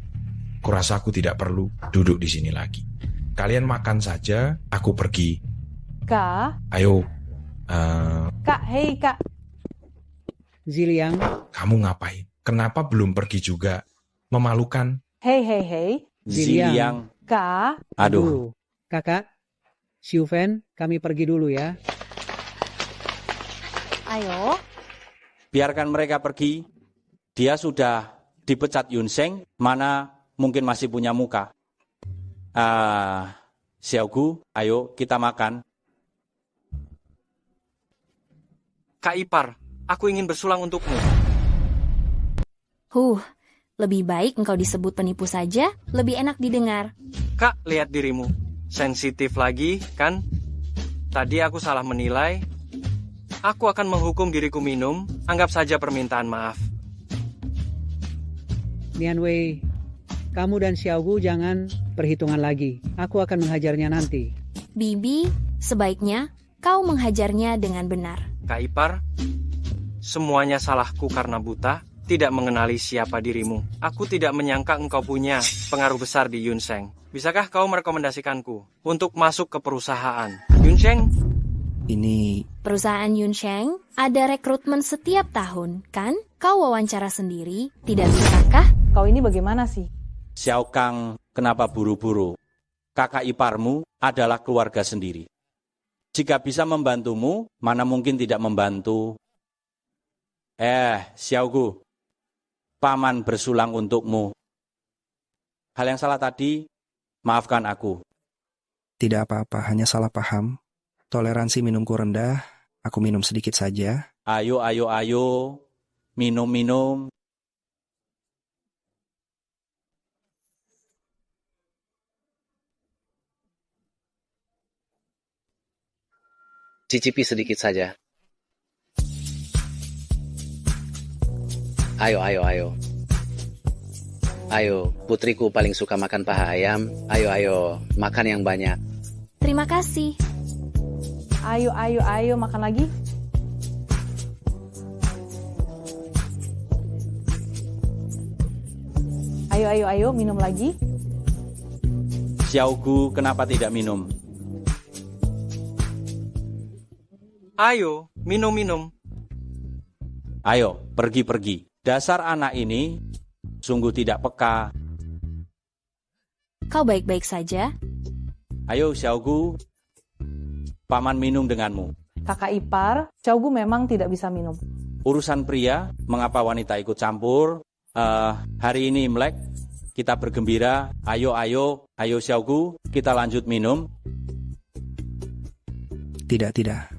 kurasa aku tidak perlu duduk di sini lagi. Kalian makan saja, aku pergi. Kak. Ayo. Kak, hei Kak. Ziliang. Kamu ngapain? Kenapa belum pergi juga? Memalukan. Hei. Ziliang. Kak. Aduh. Kakak, Xiufen, kami pergi dulu ya. Ayo. Biarkan mereka pergi. Dia sudah dipecat Yunsheng, mana mungkin masih punya muka. Xiaogu, ayo kita makan. Kak Ipar, aku ingin bersulang untukmu. Lebih baik engkau disebut penipu saja, lebih enak didengar. Kak, lihat dirimu. Sensitif lagi, kan? Tadi aku salah menilai. Aku akan menghukum diriku minum, anggap saja permintaan maaf. Nian Wei, kamu dan Xiaogu jangan perhitungan lagi. Aku akan menghajarnya nanti. Bibi, sebaiknya kau menghajarnya dengan benar. Kak Ipar, semuanya salahku karena buta, tidak mengenali siapa dirimu. Aku tidak menyangka engkau punya pengaruh besar di Yunsheng. Bisakah kau merekomendasikanku untuk masuk ke perusahaan Yunsheng? Ini... Perusahaan Yunsheng ada rekrutmen setiap tahun, kan? Kau wawancara sendiri, tidak bisakah? Kau ini bagaimana sih? Xiao Kang, kenapa buru-buru? kakak iparmu adalah keluarga sendiri. Jika bisa membantumu, mana mungkin tidak membantu. Xiaogu, paman bersulang untukmu. Hal yang salah tadi, maafkan aku. Tidak apa-apa, hanya salah paham. Toleransi minumku rendah, aku minum sedikit saja. Ayo, minum. Cicipi sedikit saja. Ayo. Ayo, putriku paling suka makan paha ayam. Ayo, makan yang banyak. Terima kasih. Ayo, makan lagi. Ayo, minum lagi. Xiaogu, kenapa tidak minum? Ayo, minum. Ayo, pergi. Dasar anak ini sungguh tidak peka. Kau baik-baik saja? Ayo, Xiaogu, paman minum denganmu. Kakak ipar, Xiaogu memang tidak bisa minum. Urusan pria, mengapa wanita ikut campur? Hari ini Imlek, kita bergembira. Ayo Xiaogu, kita lanjut minum. Tidak.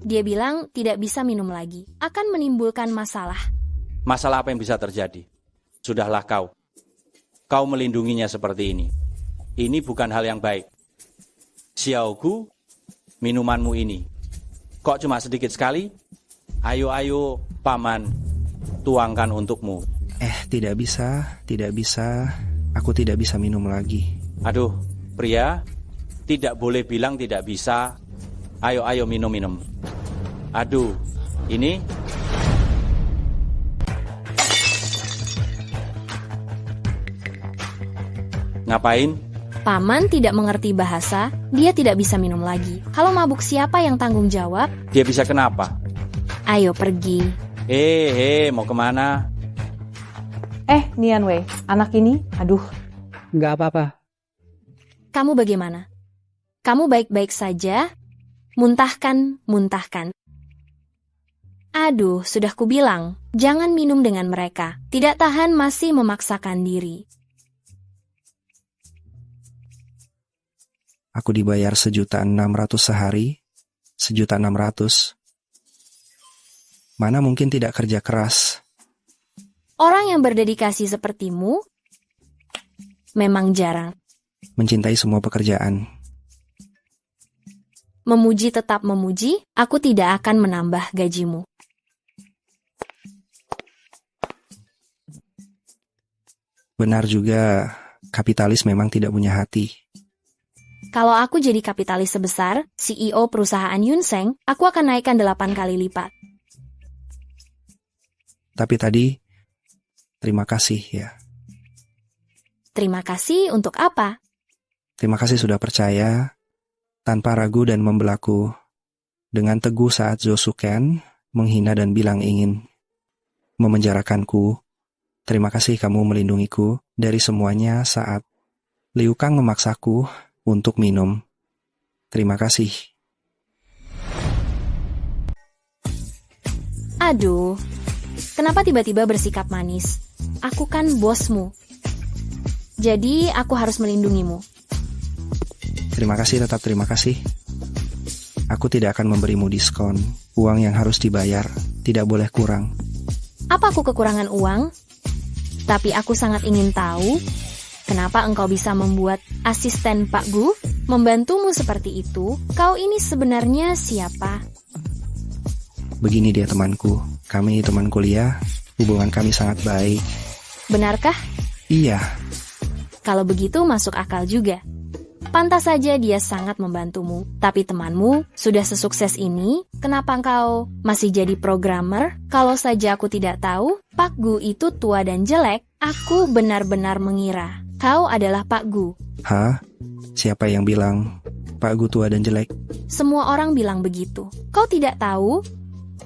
Dia bilang tidak bisa minum lagi. Akan menimbulkan masalah. Masalah apa yang bisa terjadi? Sudahlah kau. Kau melindunginya seperti ini. Ini bukan hal yang baik. Xiaogu, minumanmu ini. Kok cuma sedikit sekali? Ayo, paman. Tuangkan untukmu. Tidak bisa. Aku tidak bisa minum lagi. Aduh, pria, tidak boleh bilang tidak bisa. Ayo, minum. Aduh, ini... Ngapain? Paman tidak mengerti bahasa, dia tidak bisa minum lagi. Kalau mabuk siapa yang tanggung jawab? Dia bisa kenapa? Ayo pergi. Mau kemana? Nian Wei, anak ini, aduh. Nggak apa-apa. Kamu bagaimana? Kamu baik-baik saja? Muntahkan. Aduh, sudah kubilang, jangan minum dengan mereka. Tidak tahan masih memaksakan diri. Aku dibayar 1.600.000 sehari. 1.600.000. Mana mungkin tidak kerja keras? Orang yang berdedikasi sepertimu memang jarang. Mencintai semua pekerjaan. Memuji tetap memuji, aku tidak akan menambah gajimu. Benar juga, kapitalis memang tidak punya hati. Kalau aku jadi kapitalis sebesar, CEO perusahaan Yunseng, aku akan naikkan 8 kali lipat. Tapi tadi, terima kasih ya. Terima kasih untuk apa? Terima kasih sudah percaya, tanpa ragu dan membelaku, dengan teguh saat Zosuken menghina dan bilang ingin memenjarakanku. Terima kasih kamu melindungiku dari semuanya saat Liu Kang memaksaku untuk minum. Terima kasih. Aduh, kenapa tiba-tiba bersikap manis? Aku kan bosmu. Jadi aku harus melindungimu. Terima kasih, tetap terima kasih. Aku tidak akan memberimu diskon. Uang yang harus dibayar tidak boleh kurang. Apa aku kekurangan uang? Tapi aku sangat ingin tahu, kenapa engkau bisa membuat asisten Pak Gu membantumu seperti itu? Kau ini sebenarnya siapa? Begini dia temanku. Kami teman kuliah. Hubungan kami sangat baik. Benarkah? Iya. Kalau begitu masuk akal juga. Pantas saja dia sangat membantumu. Tapi temanmu sudah sesukses ini, kenapa engkau masih jadi programmer? Kalau saja aku tidak tahu, Pak Gu itu tua dan jelek, aku benar-benar mengira kau adalah Pak Gu. Hah? Siapa yang bilang Pak Gu tua dan jelek? Semua orang bilang begitu. Kau tidak tahu?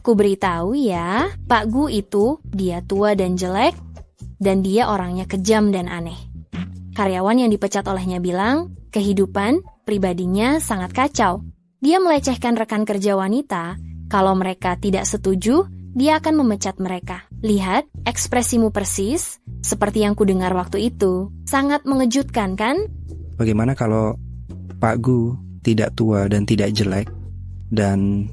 Ku beritahu ya, Pak Gu itu dia tua dan jelek, dan dia orangnya kejam dan aneh. Karyawan yang dipecat olehnya bilang, kehidupan pribadinya sangat kacau. Dia melecehkan rekan kerja wanita, kalau mereka tidak setuju, dia akan memecat mereka. Lihat, ekspresimu persis, seperti yang kudengar waktu itu. Sangat mengejutkan, kan? Bagaimana kalau Pak Gu tidak tua dan tidak jelek, dan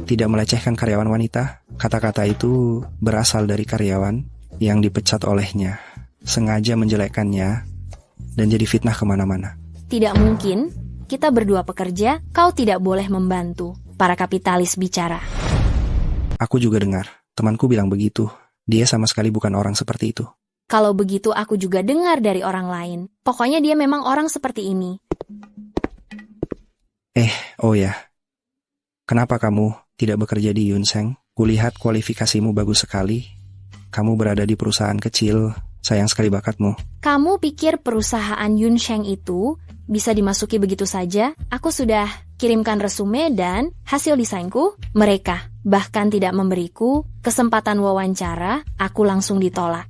tidak melecehkan karyawan wanita? Kata-kata itu berasal dari karyawan yang dipecat olehnya, sengaja menjelekkannya, dan jadi fitnah kemana-mana. Tidak mungkin, kita berdua pekerja, kau tidak boleh membantu. Para kapitalis bicara. Aku juga dengar, temanku bilang begitu. Dia sama sekali bukan orang seperti itu. Kalau begitu aku juga dengar dari orang lain. Pokoknya dia memang orang seperti ini. Oh ya. Kenapa kamu tidak bekerja di Yunseng? Kulihat kualifikasimu bagus sekali. Kamu berada di perusahaan kecil. Sayang sekali bakatmu. Kamu pikir perusahaan Yunseng itu bisa dimasuki begitu saja? Aku sudah kirimkan resume dan hasil desainku. Mereka bahkan tidak memberiku kesempatan wawancara. Aku langsung ditolak.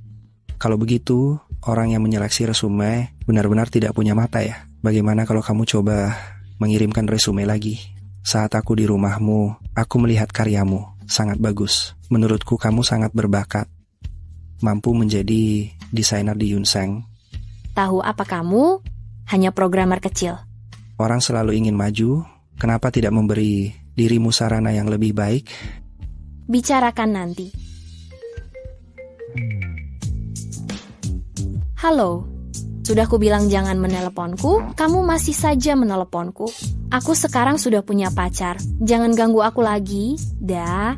Kalau begitu, orang yang menyeleksi resume benar-benar tidak punya mata ya. Bagaimana kalau kamu coba mengirimkan resume lagi? Saat aku di rumahmu, aku melihat karyamu. Sangat bagus. Menurutku kamu sangat berbakat. Mampu menjadi desainer di Yunseng. Tahu apa kamu? Hanya programmer kecil. Orang selalu ingin maju. Kenapa tidak memberi dirimu sarana yang lebih baik? Bicarakan nanti. Halo, sudah kubilang jangan meneleponku, kamu masih saja meneleponku. Aku sekarang sudah punya pacar, jangan ganggu aku lagi, dah.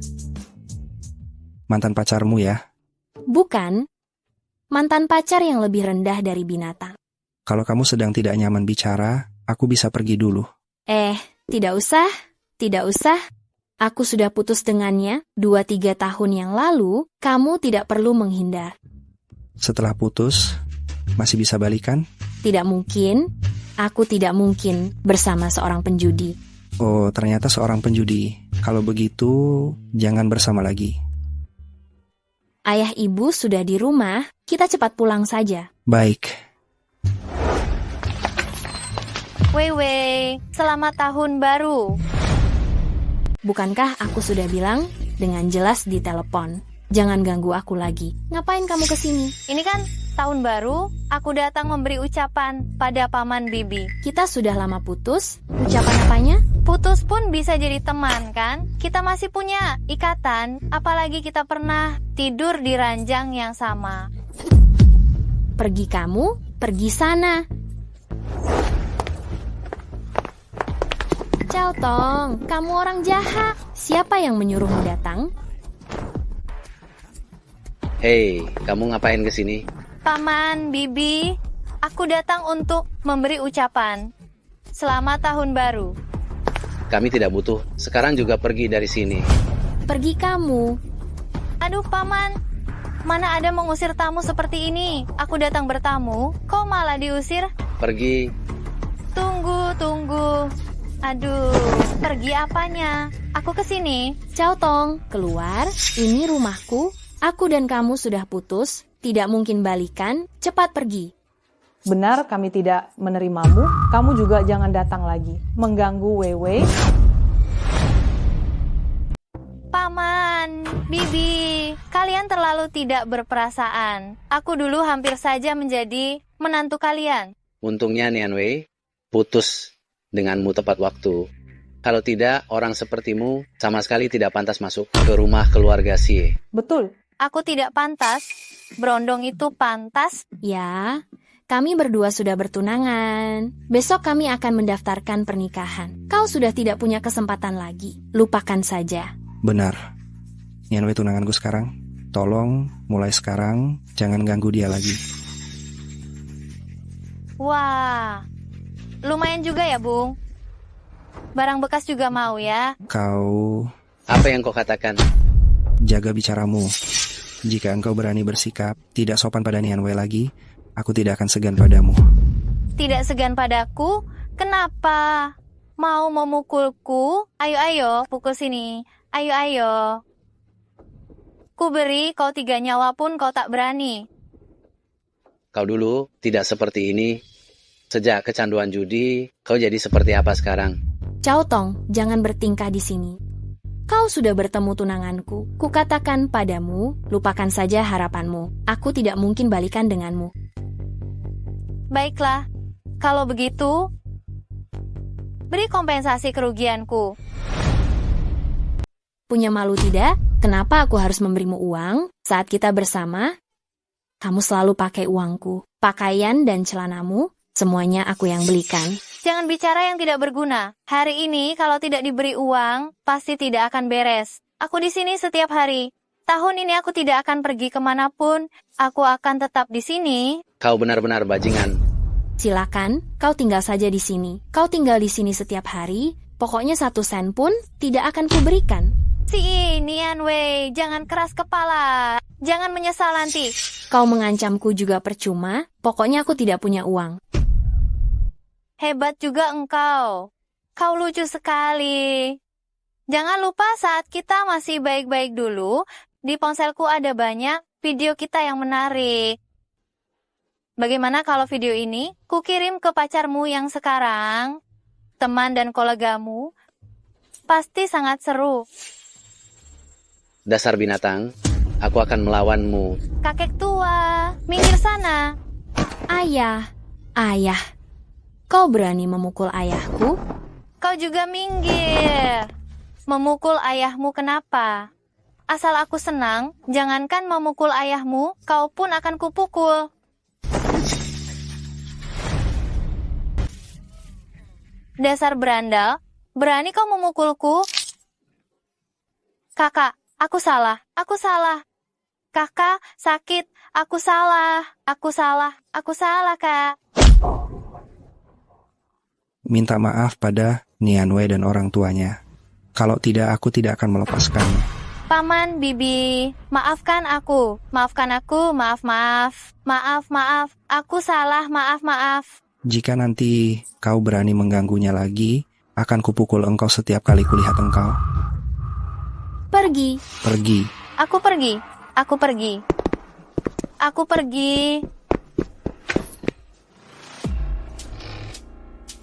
Mantan pacarmu ya? Bukan, mantan pacar yang lebih rendah dari binatang. Kalau kamu sedang tidak nyaman bicara, aku bisa pergi dulu. Tidak usah, tidak usah. Aku sudah putus dengannya 2-3 tahun yang lalu, kamu tidak perlu menghindar. Setelah putus, masih bisa balikan? Tidak mungkin, aku tidak mungkin bersama seorang penjudi. Oh, ternyata seorang penjudi. Kalau begitu, jangan bersama lagi. Ayah ibu sudah di rumah, kita cepat pulang saja. Baik. Wei, selamat tahun baru. Bukankah aku sudah bilang dengan jelas di telepon? Jangan ganggu aku lagi. Ngapain kamu kesini? Ini kan tahun baru, aku datang memberi ucapan pada Paman Bibi. Kita sudah lama putus, ucapan apanya? Putus pun bisa jadi teman kan? Kita masih punya ikatan, apalagi kita pernah tidur di ranjang yang sama. Pergi kamu, pergi sana. Ciao Tong, kamu orang jahat. Siapa yang menyuruhmu datang? Hei, kamu ngapain kesini? Paman, Bibi, aku datang untuk memberi ucapan. Selamat tahun baru. Kami tidak butuh. Sekarang juga pergi dari sini. Pergi kamu. Aduh, Paman. Mana ada mengusir tamu seperti ini? Aku datang bertamu, kok malah diusir? Pergi. Tunggu. Aduh, pergi apanya? Aku kesini. Ciao Tong, keluar. Ini rumahku. Aku dan kamu sudah putus. Tidak mungkin balikan. Cepat pergi. Benar kami tidak menerimamu, kamu juga jangan datang lagi. Mengganggu Wewe. Paman, Bibi, kalian terlalu tidak berperasaan. Aku dulu hampir saja menjadi menantu kalian. Untungnya Nian Wei putus denganmu tepat waktu. Kalau tidak, orang sepertimu sama sekali tidak pantas masuk ke rumah keluarga Xie. Betul. Aku tidak pantas. Berondong itu pantas. Ya, kami berdua sudah bertunangan. Besok kami akan mendaftarkan pernikahan. Kau sudah tidak punya kesempatan lagi. Lupakan saja. Benar. Nian Wei tunanganku sekarang. Tolong, mulai sekarang, jangan ganggu dia lagi. Wah, lumayan juga ya, Bung. Barang bekas juga mau ya. Kau... Apa yang kau katakan? Jaga bicaramu. Jika engkau berani bersikap tidak sopan pada Nian Wei lagi, aku tidak akan segan padamu. Tidak segan padaku? Kenapa? Mau memukulku? Ayo, pukul sini. Ayo. Ku beri kau 3 nyawa pun kau tak berani. Kau dulu tidak seperti ini. Sejak kecanduan judi, kau jadi seperti apa sekarang? Cao Tong, jangan bertingkah di sini. Kau sudah bertemu tunanganku. Kukatakan padamu, lupakan saja harapanmu. Aku tidak mungkin balikan denganmu. Baiklah, kalau begitu, beri kompensasi kerugianku. Punya malu tidak? Kenapa aku harus memberimu uang saat kita bersama? Kamu selalu pakai uangku. Pakaian dan celanamu, semuanya aku yang belikan. Jangan bicara yang tidak berguna. Hari ini kalau tidak diberi uang, pasti tidak akan beres. Aku di sini setiap hari. Tahun ini aku tidak akan pergi kemanapun. Aku akan tetap di sini. Kau benar-benar bajingan. Silakan, kau tinggal saja di sini. Kau tinggal di sini setiap hari. Pokoknya 1 sen pun tidak akan kuberikan. Si Nian Wei, jangan keras kepala. Jangan menyesal nanti. Kau mengancamku juga percuma. Pokoknya aku tidak punya uang. Hebat juga engkau. Kau lucu sekali. Jangan lupa saat kita masih baik-baik dulu, di ponselku ada banyak video kita yang menarik. Bagaimana kalau video ini kukirim ke pacarmu yang sekarang? Teman dan kolegamu pasti sangat seru. Dasar binatang, aku akan melawanmu. Kakek tua, minggir sana. Ayah, kau berani memukul ayahku? Kau juga minggir. Memukul ayahmu kenapa? Asal aku senang, jangankan memukul ayahmu, kau pun akan kupukul. Dasar berandal, berani kau memukulku? Kakak, aku salah. Kakak, sakit. Aku salah, Kak. Minta maaf pada Nian Wei dan orang tuanya. Kalau tidak, aku tidak akan melepaskanmu. Paman, Bibi, maafkan aku. Maaf. Aku salah, maaf. Jika nanti kau berani mengganggunya lagi, akan kupukul engkau setiap kali kulihat engkau. Pergi. Aku pergi.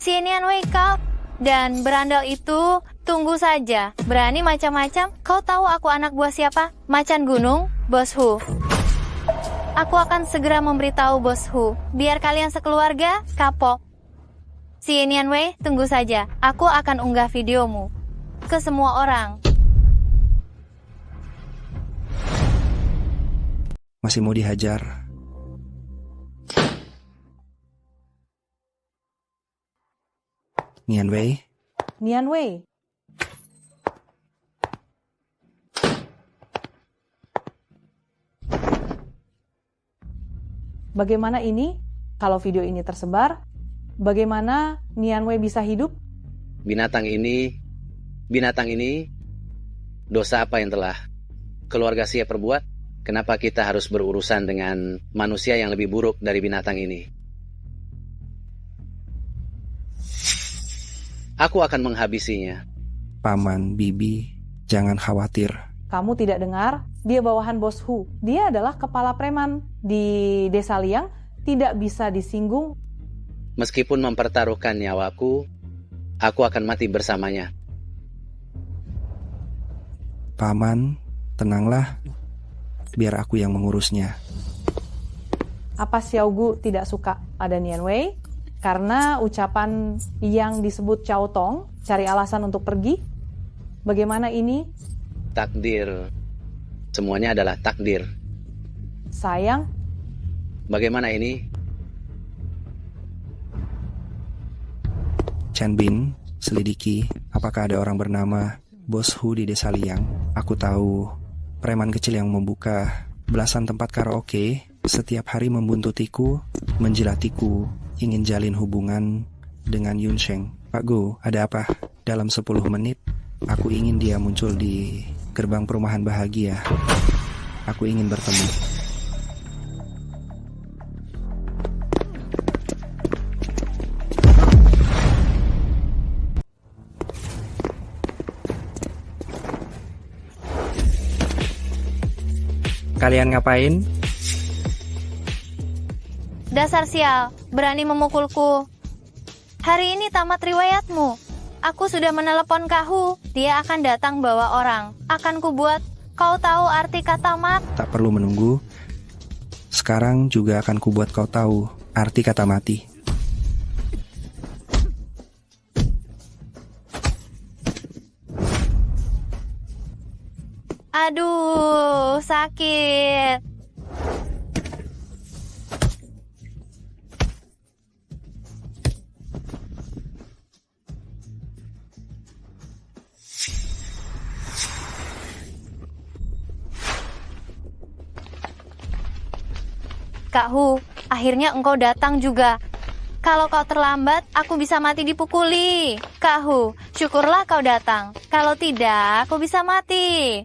Si Nian Wei kau dan berandal itu, tunggu saja. Berani macam-macam, kau tahu aku anak buah siapa? Macan gunung, Bos Hu. Aku akan segera memberitahu Bos Hu, biar kalian sekeluarga kapok. Si Nian Wei, tunggu saja. Aku akan unggah videomu ke semua orang. Masih mau dihajar? Nian Wei? Bagaimana ini? Kalau video ini tersebar, bagaimana Nian Wei bisa hidup? Binatang ini, dosa apa yang telah keluarga Xie perbuat? Kenapa kita harus berurusan dengan manusia yang lebih buruk dari binatang ini? Aku akan menghabisinya. Paman, Bibi, jangan khawatir. Kamu tidak dengar? Dia bawahan Bos Hu. Dia adalah kepala preman di Desa Liang, tidak bisa disinggung. Meskipun mempertaruhkan nyawaku, aku akan mati bersamanya. Paman, tenanglah. Biar aku yang mengurusnya. Apa Xiao Gu tidak suka pada Nian Wei? Karena ucapan yang disebut Cao Tong, cari alasan untuk pergi. Bagaimana ini? Takdir. Semuanya adalah takdir. Sayang. Bagaimana ini? Chen Bin, selidiki apakah ada orang bernama Bos Hu di Desa Liang. Aku tahu preman kecil yang membuka belasan tempat karaoke, setiap hari membuntutiku, menjilatiku, ingin jalin hubungan dengan Yun Sheng. Pak Go, ada apa? Dalam 10 menit, aku ingin dia muncul di gerbang perumahan bahagia. Aku ingin bertemu. Kalian ngapain? Dasar sial, berani memukulku. Hari ini tamat riwayatmu. Aku sudah menelepon Kahu. Dia akan datang bawa orang. Akan kubuat kau tahu arti kata mat. Tak perlu menunggu. Sekarang juga akan kubuat kau tahu arti kata mati. Aduh, sakit. Kak Hu, akhirnya engkau datang juga. Kalau kau terlambat, aku bisa mati dipukuli. Kak Hu, syukurlah kau datang. Kalau tidak, aku bisa mati.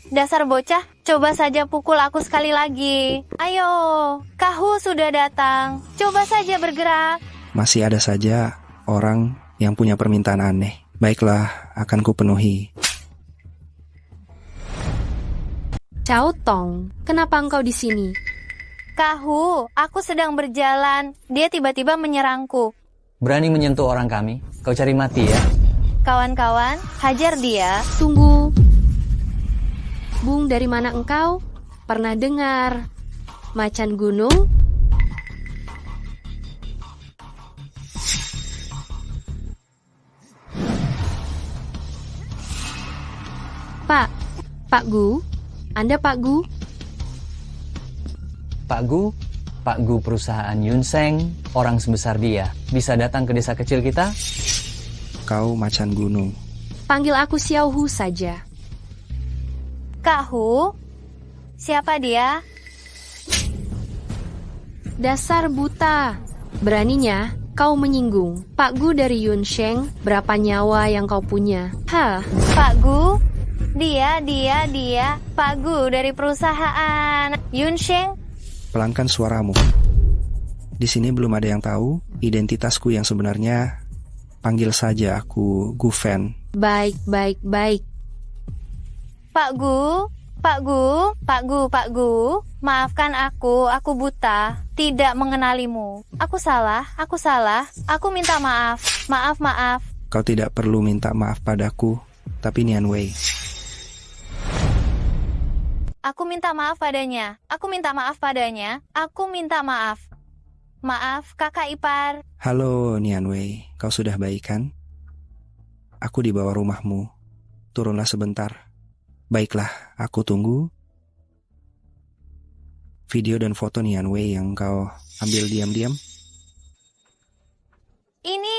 Dasar bocah, coba saja pukul aku sekali lagi. Ayo, Kak Hu sudah datang. Coba saja bergerak. Masih ada saja orang yang punya permintaan aneh. Baiklah, akan kupenuhi. Cao Tong, kenapa engkau di sini? Kak Hu, aku sedang berjalan. Dia tiba-tiba menyerangku. Berani menyentuh orang kami? Kau cari mati ya? Kawan-kawan, hajar dia. Tunggu. Bung, dari mana engkau? Pernah dengar macan gunung? Pak Gu? Anda Pak Gu? Pak Gu perusahaan Yunseng, orang sebesar dia, bisa datang ke desa kecil kita? Kau macan gunung. Panggil aku Xiao Hu saja. Kak Hu? Siapa dia? Dasar buta. Beraninya kau menyinggung Pak Gu dari Yunsheng. Berapa nyawa yang kau punya? Hah? Pak Gu? Dia. Pak Gu dari perusahaan Yunsheng. Pelankan suaramu. Di sini belum ada yang tahu identitasku yang sebenarnya. Panggil saja aku Gu Fan. Baik. Pak Gu, maafkan aku buta, tidak mengenalimu. Aku salah, aku minta maaf. Kau tidak perlu minta maaf padaku, tapi Nian Wei. Aku minta maaf padanya. Maaf, kakak ipar. Halo Nian Wei, kau sudah baik kan? Aku di bawah rumahmu. Turunlah sebentar. Baiklah, aku tunggu. Video dan foto Nian Wei yang kau ambil diam-diam. Ini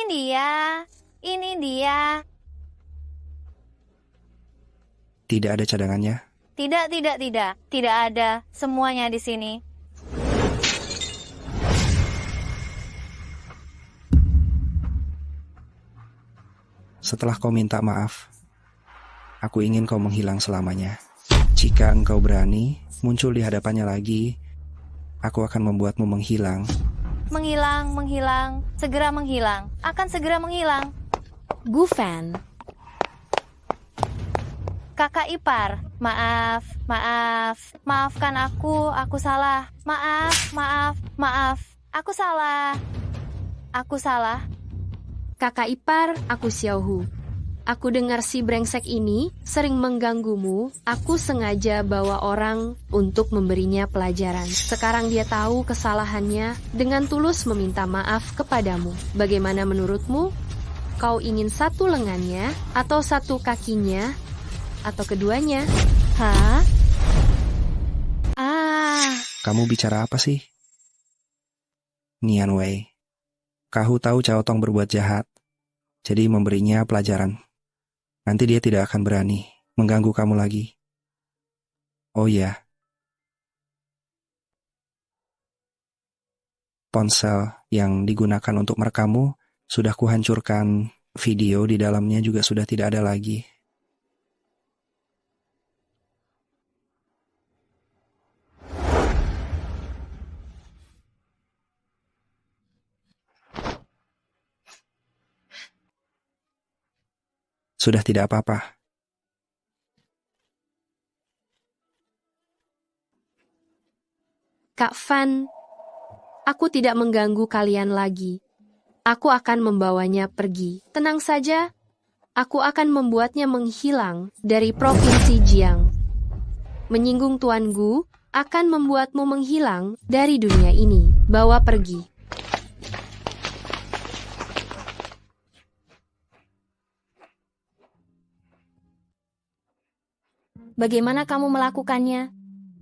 dia. Tidak ada cadangannya. Tidak ada. Semuanya di sini. Setelah kau minta maaf, aku ingin kau menghilang selamanya. Jika engkau berani muncul di hadapannya lagi, aku akan membuatmu menghilang. Menghilang. Segera menghilang. Akan segera menghilang. Gu Fan. Kakak ipar, maaf. Maafkan aku salah. Maaf. Aku salah. Kakak ipar, aku Xiao Hu. Aku dengar si brengsek ini sering mengganggumu. Aku sengaja bawa orang untuk memberinya pelajaran. Sekarang dia tahu kesalahannya dengan tulus meminta maaf kepadamu. Bagaimana menurutmu? Kau ingin satu lengannya, atau satu kakinya, atau keduanya? Hah? Kamu bicara apa sih? Nian Wei. Kahu tahu Cao Tong berbuat jahat, jadi memberinya pelajaran. Nanti dia tidak akan berani mengganggu kamu lagi. Oh iya. Ponsel yang digunakan untuk merekammu sudah kuhancurkan. Video di dalamnya juga sudah tidak ada lagi. Sudah tidak apa-apa. Kak Fan, aku tidak mengganggu kalian lagi. Aku akan membawanya pergi. Tenang saja, aku akan membuatnya menghilang dari Provinsi Jiang. Menyinggung Tuan Gu akan membuatmu menghilang dari dunia ini. Bawa pergi. Bagaimana kamu melakukannya?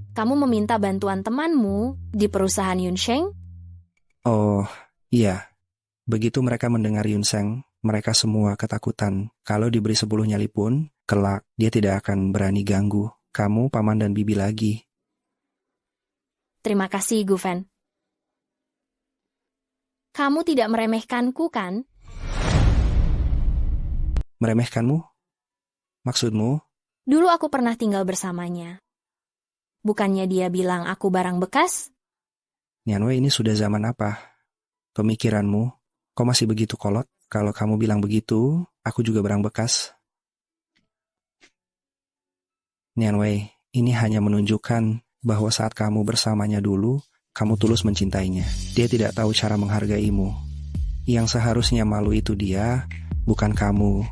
Kamu meminta bantuan temanmu di perusahaan Yunsheng? Oh, iya. Begitu mereka mendengar Yunseng, mereka semua ketakutan. Kalau diberi 10 nyali pun, kelak dia tidak akan berani ganggu kamu, Paman, dan Bibi lagi. Terima kasih, Gufen. Kamu tidak meremehkanku, kan? Meremehkanmu? Maksudmu? Dulu aku pernah tinggal bersamanya. Bukannya dia bilang aku barang bekas? Nianwei, ini sudah zaman apa? Pemikiranmu, kok masih begitu kolot? Kalau kamu bilang begitu, aku juga barang bekas. Nianwei, ini hanya menunjukkan bahwa saat kamu bersamanya dulu, kamu tulus mencintainya. Dia tidak tahu cara menghargaimu. Yang seharusnya malu itu dia, bukan kamu.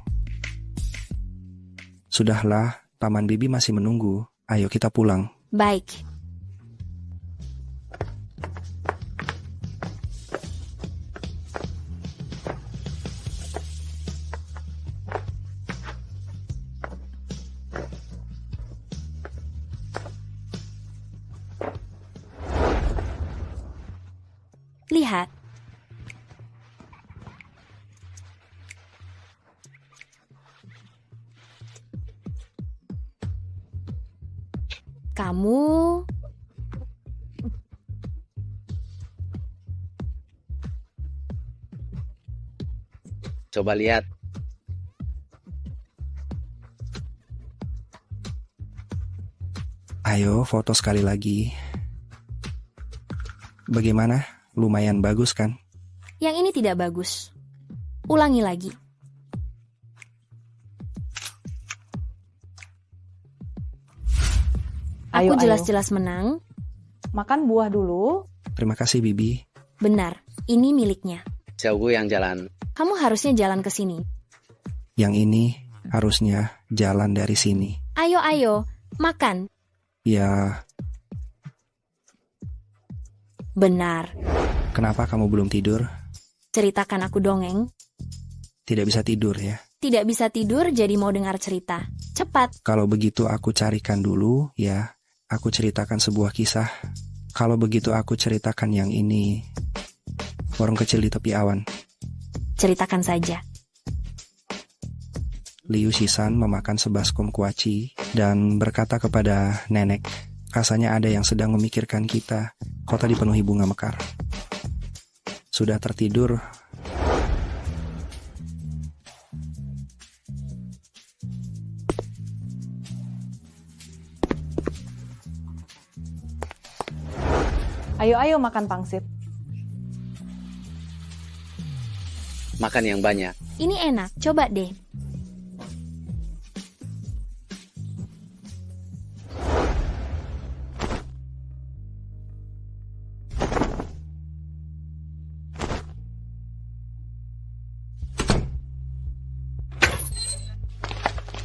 Sudahlah, Paman Bibi masih menunggu. Ayo kita pulang. Baik. Lihat. Kamu Coba lihat. Ayo foto sekali lagi. Bagaimana? Lumayan bagus kan? Yang ini tidak bagus. Ulangi lagi. Aku jelas-jelas menang. Makan buah dulu. Terima kasih, Bibi. Benar, ini miliknya. Xiaogu yang jalan. Kamu harusnya jalan ke sini. Yang ini harusnya jalan dari sini. Ayo, makan. Ya, benar. kenapa kamu belum tidur? Ceritakan aku dongeng. Tidak bisa tidur ya? Tidak bisa tidur jadi mau dengar cerita. Cepat. Kalau begitu aku carikan dulu ya. Aku ceritakan sebuah kisah. Kalau begitu aku ceritakan yang ini. Warung kecil di tepi awan. Ceritakan saja. Liu Shisan memakan sebaskom kuaci dan berkata kepada nenek, rasanya ada yang sedang memikirkan kita. Kota dipenuhi bunga mekar. Sudah tertidur. Ayo makan pangsit. Makan yang banyak. Ini enak, coba deh.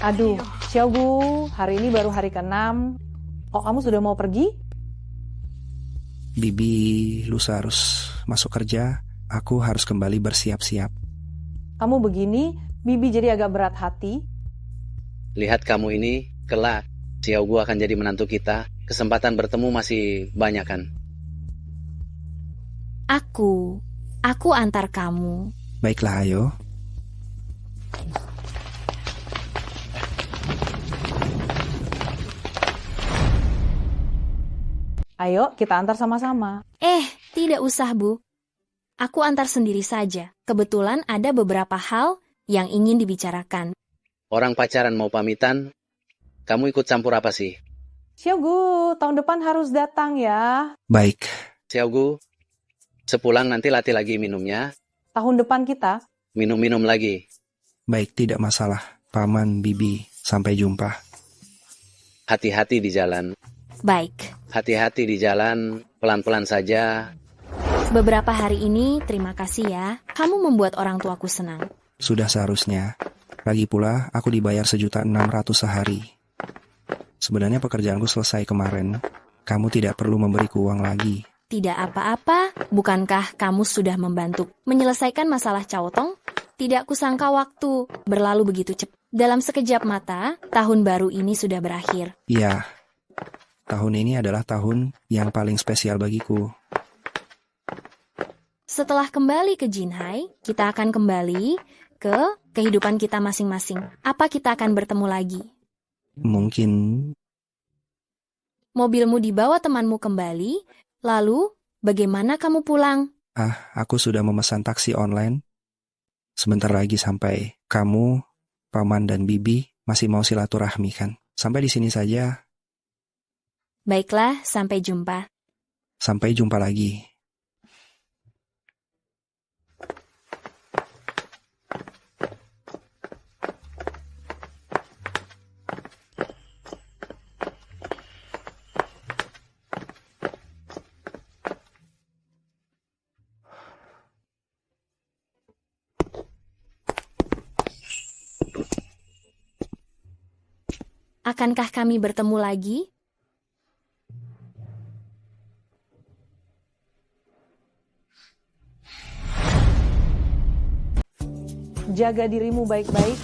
Aduh, Xiaogu, hari ini baru hari ke-6. Kok kamu sudah mau pergi? Bibi, lusa harus masuk kerja. Aku harus kembali bersiap-siap. Kamu begini, Bibi jadi agak berat hati. Lihat kamu ini, kelak Xiaogu akan jadi menantu kita. Kesempatan bertemu masih banyak kan? Aku antar kamu. Baiklah, ayo. Ayo, kita antar sama-sama. Tidak usah, Bu. Aku antar sendiri saja. Kebetulan ada beberapa hal yang ingin dibicarakan. Orang pacaran mau pamitan, kamu ikut campur apa sih? Xiaogu, tahun depan harus datang ya. Baik. Xiaogu, sepulang nanti latih lagi minumnya. Tahun depan kita. Minum-minum lagi. Baik, tidak masalah. Paman, Bibi, sampai jumpa. Hati-hati di jalan. Baik. Hati-hati di jalan, pelan-pelan saja. Beberapa hari ini, terima kasih ya. Kamu membuat orang tuaku senang. Sudah seharusnya. Lagi pula, aku dibayar 1.600.000 sehari. Sebenarnya pekerjaanku selesai kemarin. Kamu tidak perlu memberiku uang lagi. Tidak apa-apa, bukankah kamu sudah membantu menyelesaikan masalah Caotong? Tidak kusangka waktu berlalu begitu cepat. Dalam sekejap mata, tahun baru ini sudah berakhir. Iya, tahun ini adalah tahun yang paling spesial bagiku. Setelah kembali ke Jinhai, kita akan kembali ke kehidupan kita masing-masing. Apa kita akan bertemu lagi? Mungkin Mobilmu dibawa temanmu kembali, lalu bagaimana kamu pulang? aku sudah memesan taksi online. Sebentar lagi sampai. Kamu, Paman dan Bibi masih mau silaturahmi kan? Sampai di sini saja. Baiklah, sampai jumpa. Sampai jumpa lagi. Akankah kami bertemu lagi? Jaga dirimu baik-baik,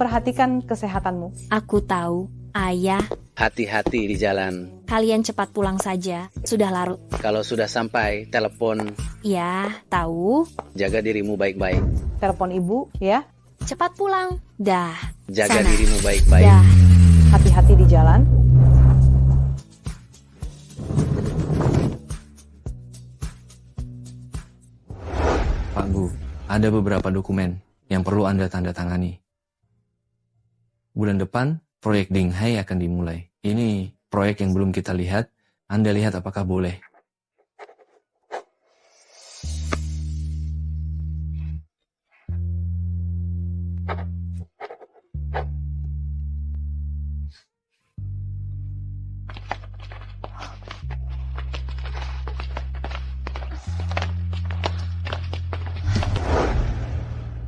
perhatikan kesehatanmu. Aku tahu, Ayah. Hati-hati di jalan. Kalian cepat pulang saja, sudah larut. Kalau sudah sampai, telepon. Ya, tahu. Jaga dirimu baik-baik. Telepon ibu, ya. Cepat pulang. Dah. Jaga sana. dirimu baik-baik. Dah. Hati-hati di jalan. Pak Gu, ada beberapa dokumen yang perlu Anda tanda tangani. Bulan depan, proyek Dinghai akan dimulai. Ini proyek yang belum kita lihat. Anda lihat apakah boleh.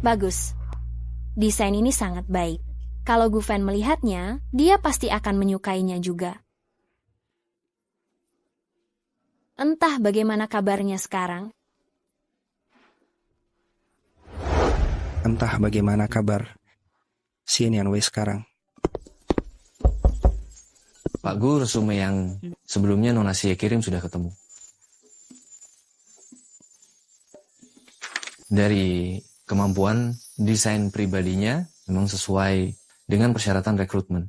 Bagus. Desain ini sangat baik. Kalau Gu Fan melihatnya, dia pasti akan menyukainya juga. Entah bagaimana kabarnya sekarang. Entah bagaimana kabar Xian Yanwei sekarang. Pak Gu, resume yang sebelumnya Nona Xie kirim sudah ketemu. Dari kemampuan desain pribadinya memang sesuai dengan persyaratan rekrutmen.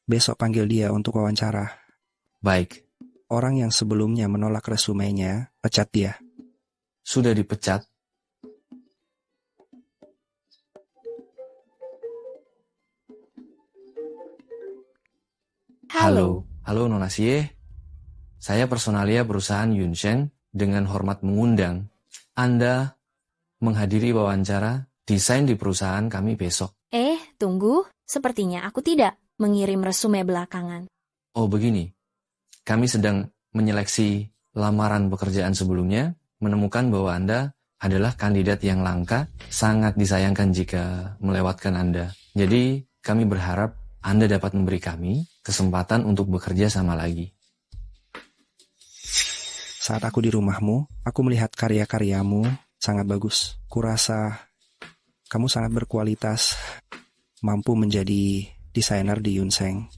Besok panggil dia untuk wawancara. Baik. Orang yang sebelumnya menolak resumenya, pecat dia. Sudah dipecat. Halo Nona Xie. Saya personalia perusahaan Yunsheng dengan hormat mengundang Anda menghadiri wawancara desain di perusahaan kami besok. Tunggu. Sepertinya aku tidak mengirim resume belakangan. Oh begini, kami sedang menyeleksi lamaran pekerjaan sebelumnya, menemukan bahwa Anda adalah kandidat yang langka, sangat disayangkan jika melewatkan Anda. Jadi kami berharap Anda dapat memberi kami kesempatan untuk bekerja sama lagi. Saat aku di rumahmu, aku melihat karya-karyamu sangat bagus. Kurasa kamu sangat berkualitas, mampu menjadi desainer di Yunsheng.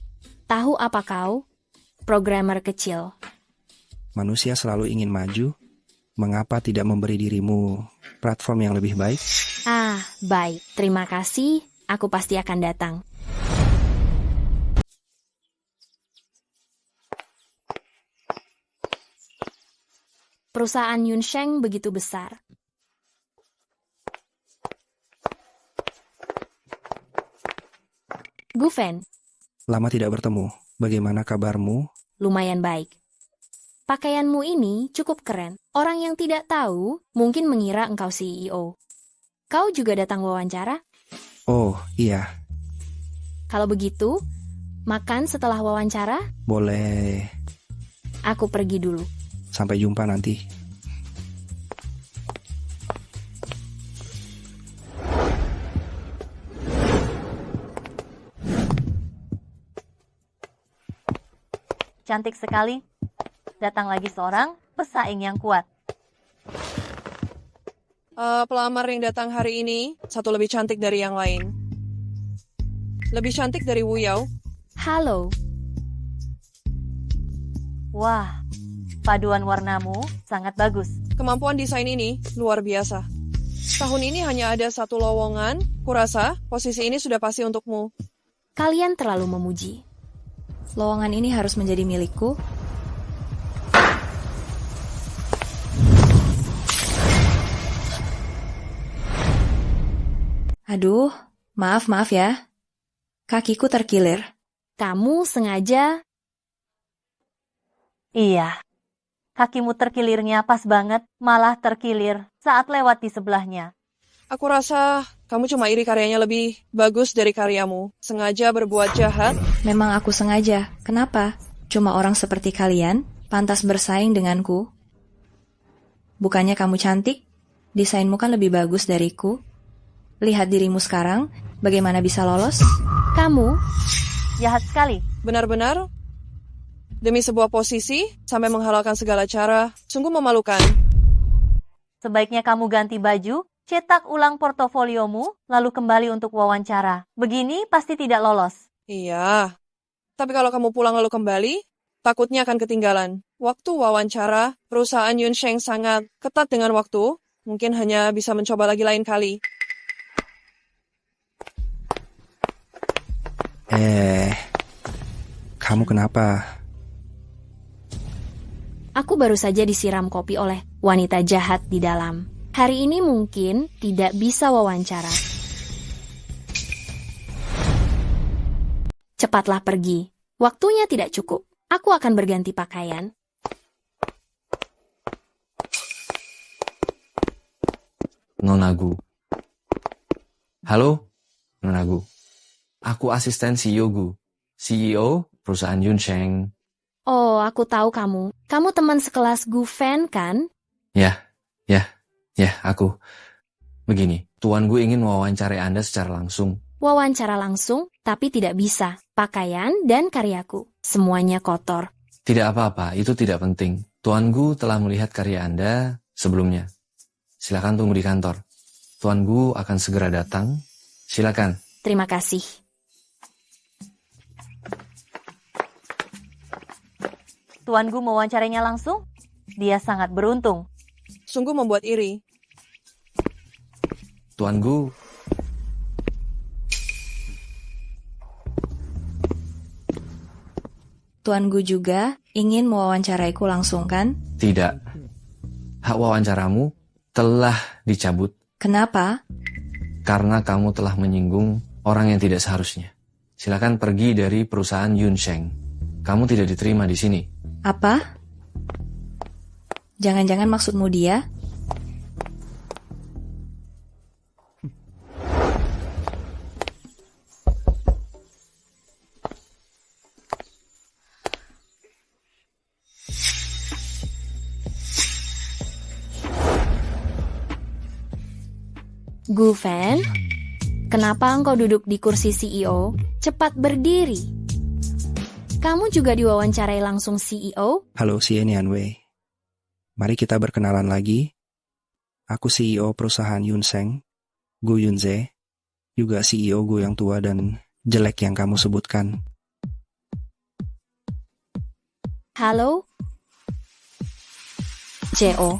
Tahu apa kau? Programmer kecil. Manusia selalu ingin maju. Mengapa tidak memberi dirimu platform yang lebih baik? Baik. Terima kasih. Aku pasti akan datang. Perusahaan Yunsheng begitu besar. Gu Fan. Lama tidak bertemu. Bagaimana kabarmu? Lumayan baik. Pakaianmu ini cukup keren. Orang yang tidak tahu mungkin mengira engkau CEO. Kau juga datang wawancara? Oh, iya. Kalau begitu, makan setelah wawancara? Boleh. Aku pergi dulu. Sampai jumpa nanti. Cantik sekali. Datang lagi seorang pesaing yang kuat. Pelamar yang datang hari ini, satu lebih cantik dari yang lain. Lebih cantik dari Wu Yao. Halo. Wah, paduan warnamu sangat bagus. Kemampuan desain ini luar biasa. Tahun ini hanya ada satu lowongan. Kurasa posisi ini sudah pasti untukmu. Kalian terlalu memuji. Lowongan ini harus menjadi milikku. Aduh, maaf ya. Kakiku terkilir. Kamu sengaja? Iya. Kakimu terkilirnya pas banget, malah terkilir saat lewat di sebelahnya. Aku rasa kamu cuma iri karyanya lebih bagus dari karyamu. Sengaja berbuat jahat. Memang aku sengaja. Kenapa? Cuma orang seperti kalian pantas bersaing denganku. Bukannya kamu cantik? Desainmu kan lebih bagus dariku. Lihat dirimu sekarang, bagaimana bisa lolos? Kamu? Jahat sekali. Benar-benar? Demi sebuah posisi, sampai menghalalkan segala cara, sungguh memalukan. Sebaiknya kamu ganti baju, cetak ulang portofoliomu, lalu kembali untuk wawancara. Begini pasti tidak lolos. Iya. Tapi kalau kamu pulang lalu kembali, takutnya akan ketinggalan. Waktu wawancara, perusahaan Yunsheng sangat ketat dengan waktu. Mungkin hanya bisa mencoba lagi lain kali. Kamu kenapa? Aku baru saja disiram kopi oleh wanita jahat di dalam. Hari ini mungkin tidak bisa wawancara. Cepatlah pergi. Waktunya tidak cukup. Aku akan berganti pakaian. Nona Gu. Halo, Nona Gu. Aku asisten CEO Gu. CEO perusahaan Yunsheng. Oh, aku tahu kamu. Kamu teman sekelas Gu Fan, kan? Ya, aku. Begini, Tuan Gu ingin mewawancarai Anda secara langsung. Wawancara langsung, tapi tidak bisa. Pakaian dan karyaku. Semuanya kotor. Tidak apa-apa, itu tidak penting. Tuan Gu telah melihat karya Anda sebelumnya. Silakan tunggu di kantor. Tuan Gu akan segera datang. Silakan. Terima kasih. Tuan Gu mewawancarainya langsung? Dia sangat beruntung. Sungguh membuat iri. Tuan Gu. Tuan Gu juga ingin mewawancaraiku langsung, kan? Tidak. Hak wawancaramu telah dicabut. Kenapa? Karena kamu telah menyinggung orang yang tidak seharusnya. Silakan pergi dari perusahaan Yunsheng. Kamu tidak diterima di sini. Apa? Jangan-jangan maksudmu dia? Gu Fan, kenapa engkau duduk di kursi CEO? Cepat berdiri. Kamu juga diwawancarai langsung CEO? Halo, Xie Nianwei. Mari kita berkenalan lagi. Aku CEO perusahaan Yunsheng, Gu Yunze, juga CEO Gu yang tua dan jelek yang kamu sebutkan. Halo? CEO.